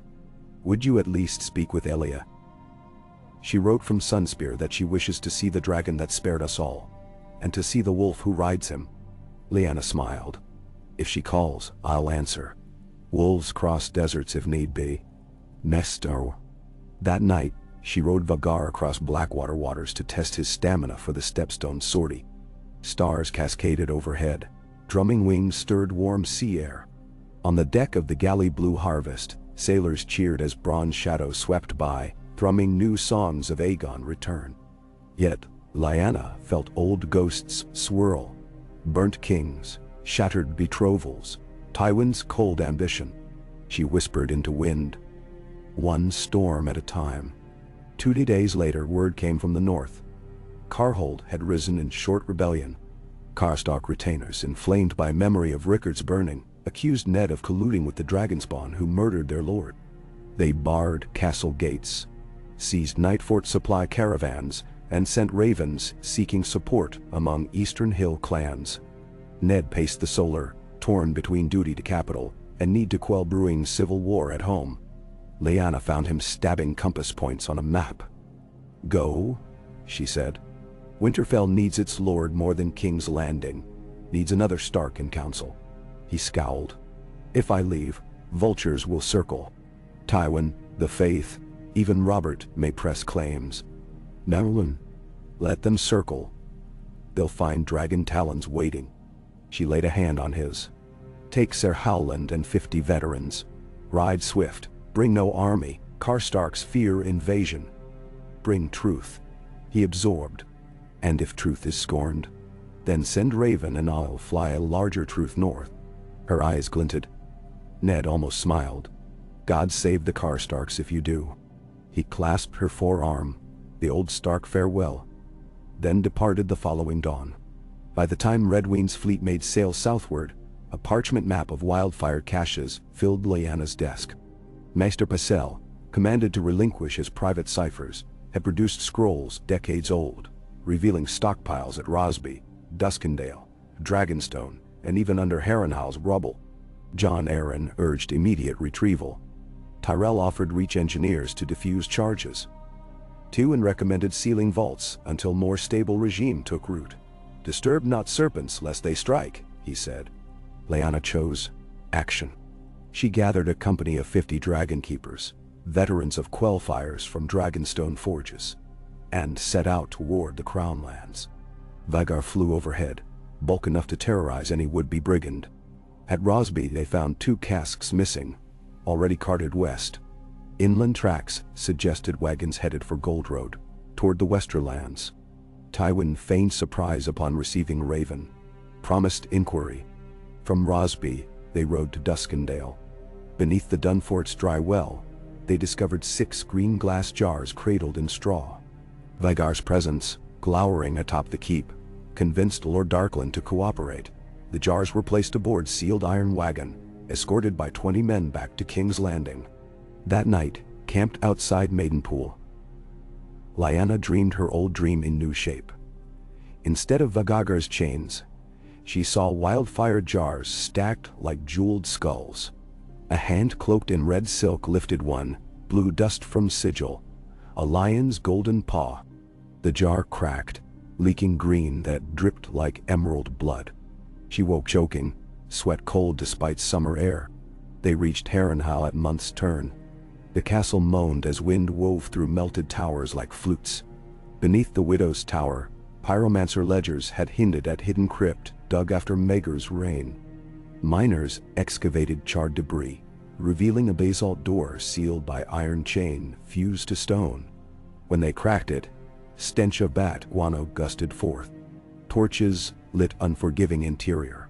Would you at least speak with Elia? She wrote from Sunspear that she wishes to see the dragon that spared us all, and to see the wolf who rides him. Lyanna smiled. If she calls, I'll answer. Wolves cross deserts if need be. Nestor. That night, she rode Vhagar across Blackwater waters to test his stamina for the Stepstone sortie. Stars cascaded overhead. Drumming wings stirred warm sea air. On the deck of the galley Blue Harvest, sailors cheered as bronze shadows swept by, thrumming new songs of Aegon return. Yet, Lyanna felt old ghosts swirl. Burnt kings, shattered betrothals, Tywin's cold ambition. She whispered into wind. One storm at a time. 2 days later, word came from the north. Carhold had risen in short rebellion. Karstark retainers, inflamed by memory of Rickard's burning, accused Ned of colluding with the Dragonspawn who murdered their lord. They barred castle gates, seized Nightfort supply caravans, and sent ravens seeking support among Eastern Hill clans. Ned paced the solar, torn between duty to capital and need to quell brewing civil war at home. Lyanna found him stabbing compass points on a map. Go, she said. Winterfell needs its lord more than King's Landing, needs another Stark in council. He scowled. If I leave, vultures will circle. Tywin, the Faith, even Robert may press claims. Marilyn, let them circle. They'll find dragon talons waiting. She laid a hand on his. Take Ser Howland and 50 veterans. Ride swift, bring no army, Karstark's fear invasion. Bring truth. He absorbed. And if truth is scorned, then send Raven and I'll fly a larger truth north. Her eyes glinted. Ned almost smiled. God save the Karstarks if you do. He clasped her forearm, the old Stark farewell, then departed the following dawn. By the time Redwing's fleet made sail southward, a parchment map of wildfire caches filled Lyanna's desk. Maester Pycelle, commanded to relinquish his private ciphers, had produced scrolls decades old, revealing stockpiles at Rosby, Duskendale, Dragonstone, and even under Harrenhal's rubble. Jon Arryn urged immediate retrieval. Tyrell offered Reach engineers to defuse charges. Tywin recommended sealing vaults until more stable regime took root. Disturb not serpents lest they strike, he said. Lyanna chose action. She gathered a company of 50 dragon keepers, veterans of quell fires from dragonstone forges, and set out toward the Crown Lands. Vhagar flew overhead, bulk enough to terrorize any would-be brigand. At Rosby they found 2 casks missing, already carted west. Inland tracks suggested wagons headed for Gold Road, toward the Westerlands. Tywin feigned surprise upon receiving Raven, promised inquiry. From Rosby, they rode to Duskendale. Beneath the Dunfort's dry well, they discovered 6 green glass jars cradled in straw. Vhagar's presence, glowering atop the keep, convinced Lord Darkland to cooperate. The jars were placed aboard sealed iron wagon, escorted by 20 men back to King's Landing. That night, camped outside Maidenpool, Lyanna dreamed her old dream in new shape. Instead of Vhagar's chains, she saw wildfire jars stacked like jeweled skulls. A hand cloaked in red silk lifted one, blew dust from sigil, a lion's golden paw. The jar cracked, leaking green that dripped like emerald blood. She woke choking, sweat cold despite summer air. They reached Harrenhal at month's turn. The castle moaned as wind wove through melted towers like flutes. Beneath the widow's tower, pyromancer ledgers had hinted at hidden crypt dug after Maegor's reign. Miners excavated charred debris, revealing a basalt door sealed by iron chain fused to stone. When they cracked it, stench of bat guano gusted forth. Torches lit unforgiving interior.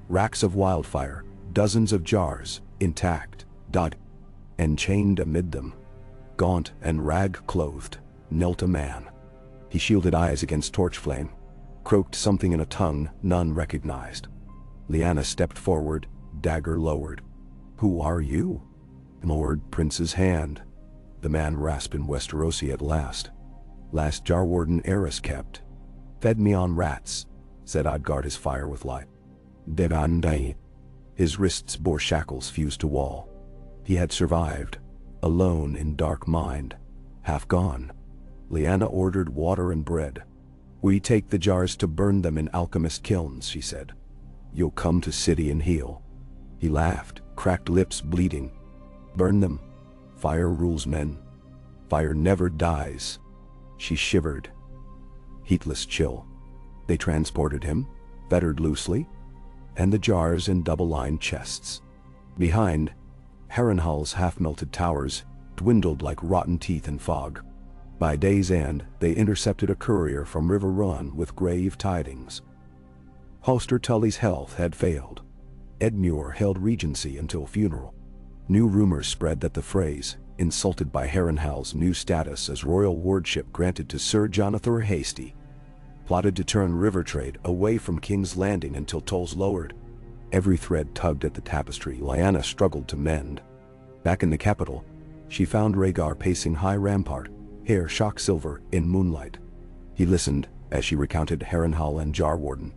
Racks of wildfire, dozens of jars, intact, dug, and chained amid them. Gaunt and rag-clothed, knelt a man. He shielded eyes against torch flame, croaked something in a tongue none recognized. Lyanna stepped forward, dagger lowered. "Who are you?" Lord Prince's hand. The man rasped in Westerosi at last. "Last Jarwarden Eris kept. Fed me on rats. Said I'd guard his fire with light. Devandai." His wrists bore shackles fused to wall. He had survived, alone in dark mind, half gone. Lyanna ordered water and bread. "We take the jars to burn them in alchemist kilns," she said. "You'll come to city and heal." He laughed, cracked lips bleeding. "Burn them. Fire rules men. Fire never dies." She shivered. Heatless chill. They transported him, fettered loosely, and the jars in double-lined chests. Behind, Harrenhal's half-melted towers dwindled like rotten teeth in fog. By day's end, they intercepted a courier from River Run with grave tidings. Halster Tully's health had failed. Edmure held regency until funeral. New rumors spread that the Freys, insulted by Harrenhal's new status as royal wardship granted to Sir Jonathan Hasty, plotted to turn river trade away from King's Landing until tolls lowered. Every thread tugged at the tapestry Lyanna struggled to mend. Back in the capital, she found Rhaegar pacing high rampart, hair shock silver in moonlight. He listened as she recounted Harrenhal and Jarwarden,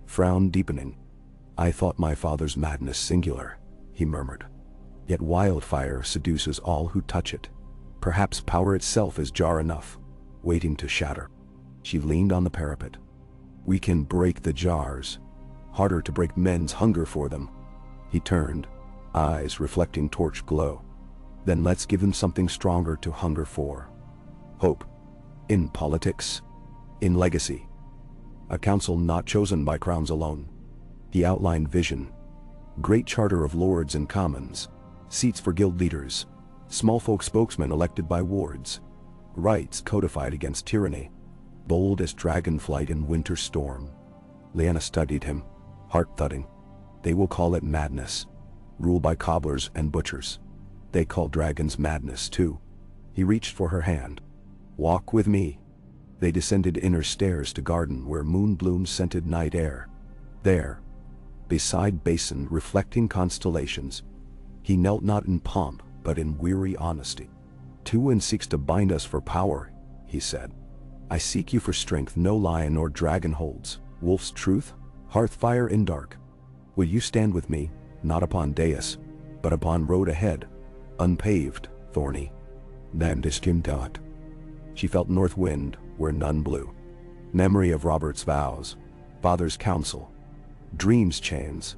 frown deepening. "I thought my father's madness singular," he murmured. "Yet wildfire seduces all who touch it. Perhaps power itself is jar enough, waiting to shatter." She leaned on the parapet. "We can break the jars. Harder to break men's hunger for them." He turned, eyes reflecting torch glow. "Then let's give them something stronger to hunger for. Hope. In politics. In legacy. A council not chosen by crowns alone." He outlined vision. Great charter of lords and commons. Seats for guild leaders. Small folk spokesmen elected by wards. Rights codified against tyranny. Bold as dragonflight in winter storm. Lyanna studied him, heart thudding. "They will call it madness. Rule by cobblers and butchers. They call dragons madness too." He reached for her hand. "Walk with me." They descended inner stairs to garden where moonbloom scented night air. There, beside basin reflecting constellations, he knelt not in pomp but in weary honesty. "Tywin seeks to bind us for power," he said. "I seek you for strength no lion or dragon holds, wolf's truth, hearthfire in dark. Will you stand with me, not upon dais, but upon road ahead, unpaved, thorny?" Landiskim. She felt north wind where none blew. Memory of Robert's vows, father's counsel, dreams chains.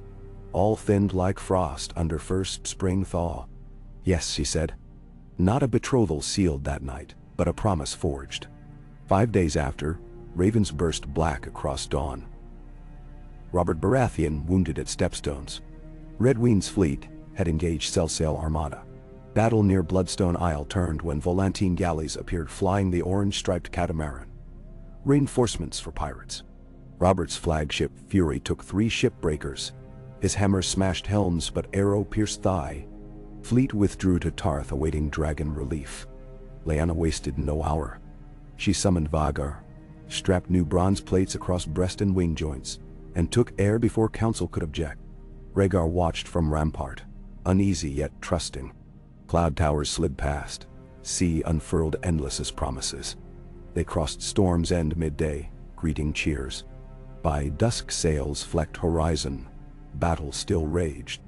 all thinned like frost under first spring thaw. Yes, she said. Not a betrothal sealed that night, but a promise forged. 5 days after, ravens burst black across dawn. Robert Baratheon wounded at Stepstones. Redwyne's fleet had engaged Selsale Armada. Battle near Bloodstone Isle turned when Volantine galleys appeared flying the orange-striped catamaran. Reinforcements for pirates. Robert's flagship Fury took 3 shipbreakers. His hammer smashed helms but arrow pierced thigh. Fleet withdrew to Tarth awaiting dragon relief. Lyanna wasted no hour. She summoned Vhagar, strapped new bronze plates across breast and wing joints, and took air before council could object. Rhaegar watched from rampart, uneasy yet trusting. Cloud towers slid past, sea unfurled endless as promises. They crossed Storm's End midday, greeting cheers. By dusk sails flecked horizon, battle still raged.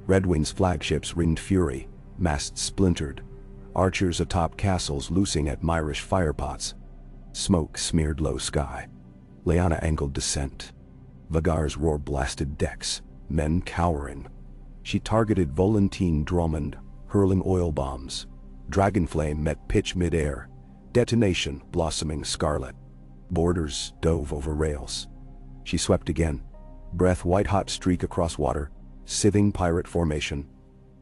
Redwyne's flagships ringed fury, masts splintered, archers atop castles loosing at Myrish firepots. Smoke smeared low sky. Lyanna angled descent. Vhagar's roar blasted decks, men cowering. She targeted Volantine Drummond, hurling oil bombs. Dragonflame met pitch midair, detonation blossoming scarlet. Boarders dove over rails. She swept again, breath white-hot streak across water, scything pirate formation.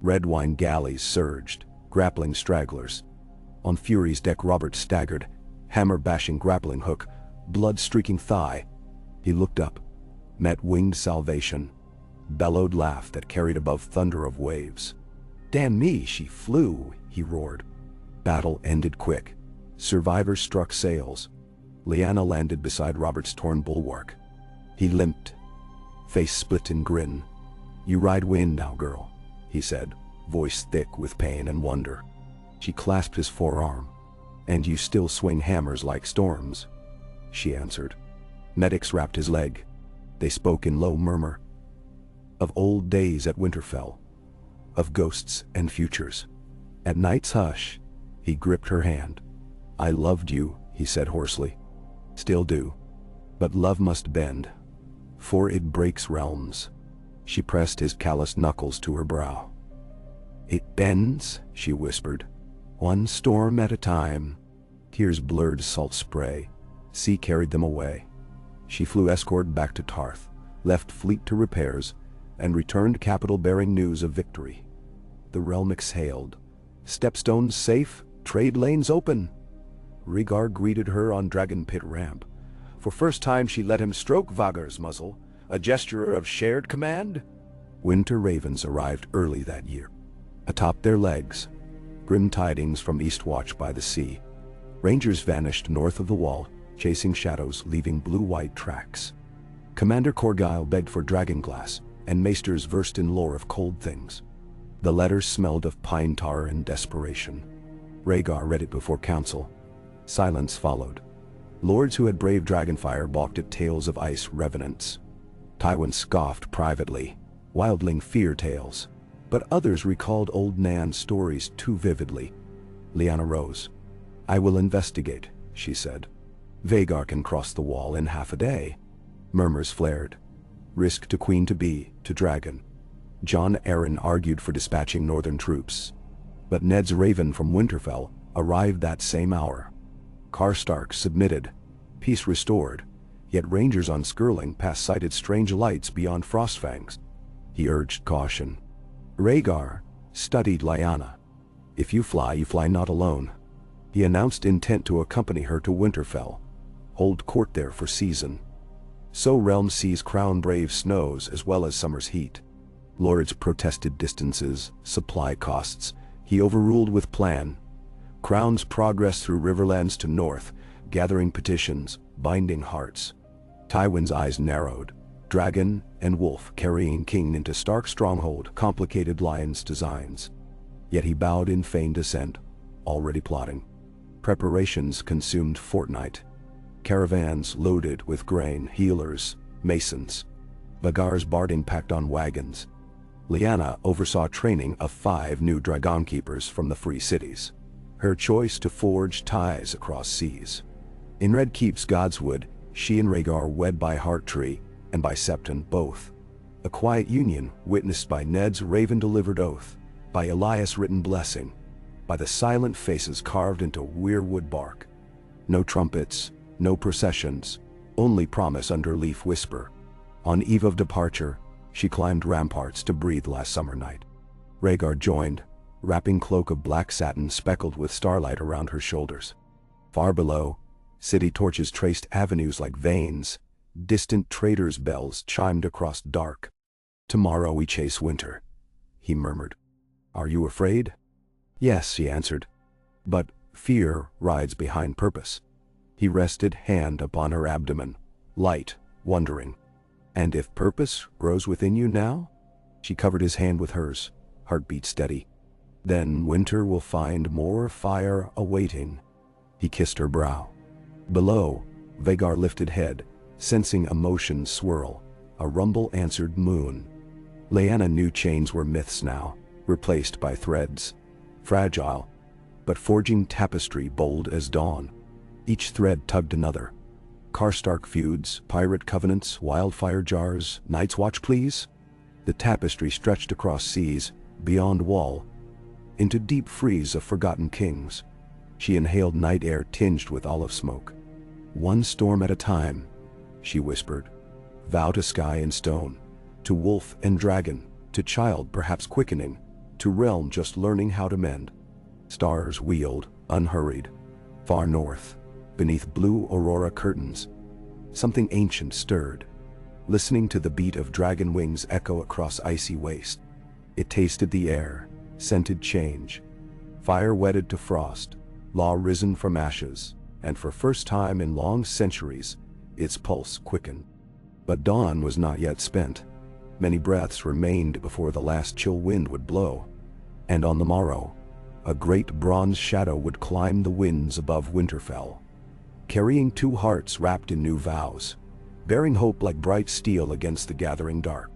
Redwyne galleys surged, grappling stragglers. On Fury's deck Robert staggered, hammer bashing grappling hook, blood streaking thigh. He looked up, met winged salvation, bellowed laugh that carried above thunder of waves. Damn me, she flew, he roared. Battle ended quick. Survivors struck sails. Lyanna landed beside Robert's torn bulwark. He limped, face split in grin. You ride wind now, girl, he said, voice thick with pain and wonder. She clasped his forearm. And you still swing hammers like storms, she answered. Medics wrapped his leg. They spoke in low murmur. Of old days at Winterfell. Of ghosts and futures. At night's hush, he gripped her hand. I loved you, he said hoarsely. Still do. But love must bend, for it breaks realms. She pressed his calloused knuckles to her brow. It bends, she whispered. One storm at a time. Tears blurred salt spray. Sea carried them away. She flew escort back to Tarth, left fleet to repairs, and returned capital bearing news of victory. The realm exhaled. Stepstones safe, trade lanes open. Rhaegar greeted her on Dragon Pit ramp. For first time she let him stroke Vhagar's muzzle, a gesture of shared command. Winter ravens arrived early that year. Atop their legs, grim tidings from Eastwatch by the sea. Rangers vanished north of the wall, chasing shadows leaving blue-white tracks. Commander Corgyle begged for dragonglass, and maesters versed in lore of cold things. The letters smelled of pine tar and desperation. Rhaegar read it before council. Silence followed. Lords who had braved Dragonfire balked at tales of ice revenants. Tywin scoffed privately, wildling fear tales. But others recalled old Nan's stories too vividly. Lyanna rose. I will investigate, she said. Vhagar can cross the wall in half a day. Murmurs flared. Risk to Queen-to-be, to Dragon. Jon Arryn argued for dispatching northern troops. But Ned's Raven from Winterfell arrived that same hour. Karstark submitted. Peace restored. Yet rangers on Skirling Pass sighted strange lights beyond Frostfangs. He urged caution. Rhaegar studied Lyanna. If you fly not alone. He announced intent to accompany her to Winterfell. Hold court there for season. So realm seas crown brave snows as well as summer's heat. Lords protested distances, supply costs. He overruled with plan. Crowns progress through riverlands to north, gathering petitions, binding hearts. Tywin's eyes narrowed. Dragon and wolf carrying king into Stark stronghold complicated Lion's designs. Yet he bowed in feigned assent, already plotting. Preparations consumed fortnight. Caravans loaded with grain, healers, masons. Vhagar's barding packed on wagons. Lyanna oversaw training of 5 new dragon keepers from the free cities. Her choice to forge ties across seas. In Red Keep's Godswood, she and Rhaegar wed by Hearttree and by Septon both. A quiet union witnessed by Ned's raven-delivered oath, by Elias' written blessing, by the silent faces carved into weirwood bark. No trumpets, no processions, only promise under leaf whisper. On eve of departure, she climbed ramparts to breathe last summer night. Vhagar joined, wrapping cloak of black satin speckled with starlight around her shoulders. Far below, city torches traced avenues like veins, distant traders' bells chimed across dark. "Tomorrow we chase winter," he murmured. "Are you afraid?" "Yes," she answered. "But fear rides behind purpose." He rested hand upon her abdomen, light, wondering. "And if purpose grows within you now?" She covered his hand with hers, heartbeat steady. "Then winter will find more fire awaiting." He kissed her brow. Below, Vhagar lifted head, sensing emotion swirl. A rumble answered moon. Lyanna knew chains were myths now, replaced by threads. Fragile, but forging tapestry bold as dawn. Each thread tugged another. Karstark feuds, pirate covenants, wildfire jars, Night's Watch pleas. The tapestry stretched across seas, beyond wall, into deep freeze of forgotten kings. She inhaled night air tinged with olive smoke. "One storm at a time," she whispered. "Vow to sky and stone, to wolf and dragon, to child perhaps quickening, to realm just learning how to mend." Stars wheeled, unhurried. Far north, beneath blue aurora curtains, something ancient stirred, listening to the beat of dragon wings echo across icy waste. It tasted the air, scented change. Fire wedded to frost, law risen from ashes, and for first time in long centuries, its pulse quickened. But dawn was not yet spent. Many breaths remained before the last chill wind would blow. And on the morrow, a great bronze shadow would climb the winds above Winterfell, carrying two hearts wrapped in new vows, bearing hope like bright steel against the gathering dark.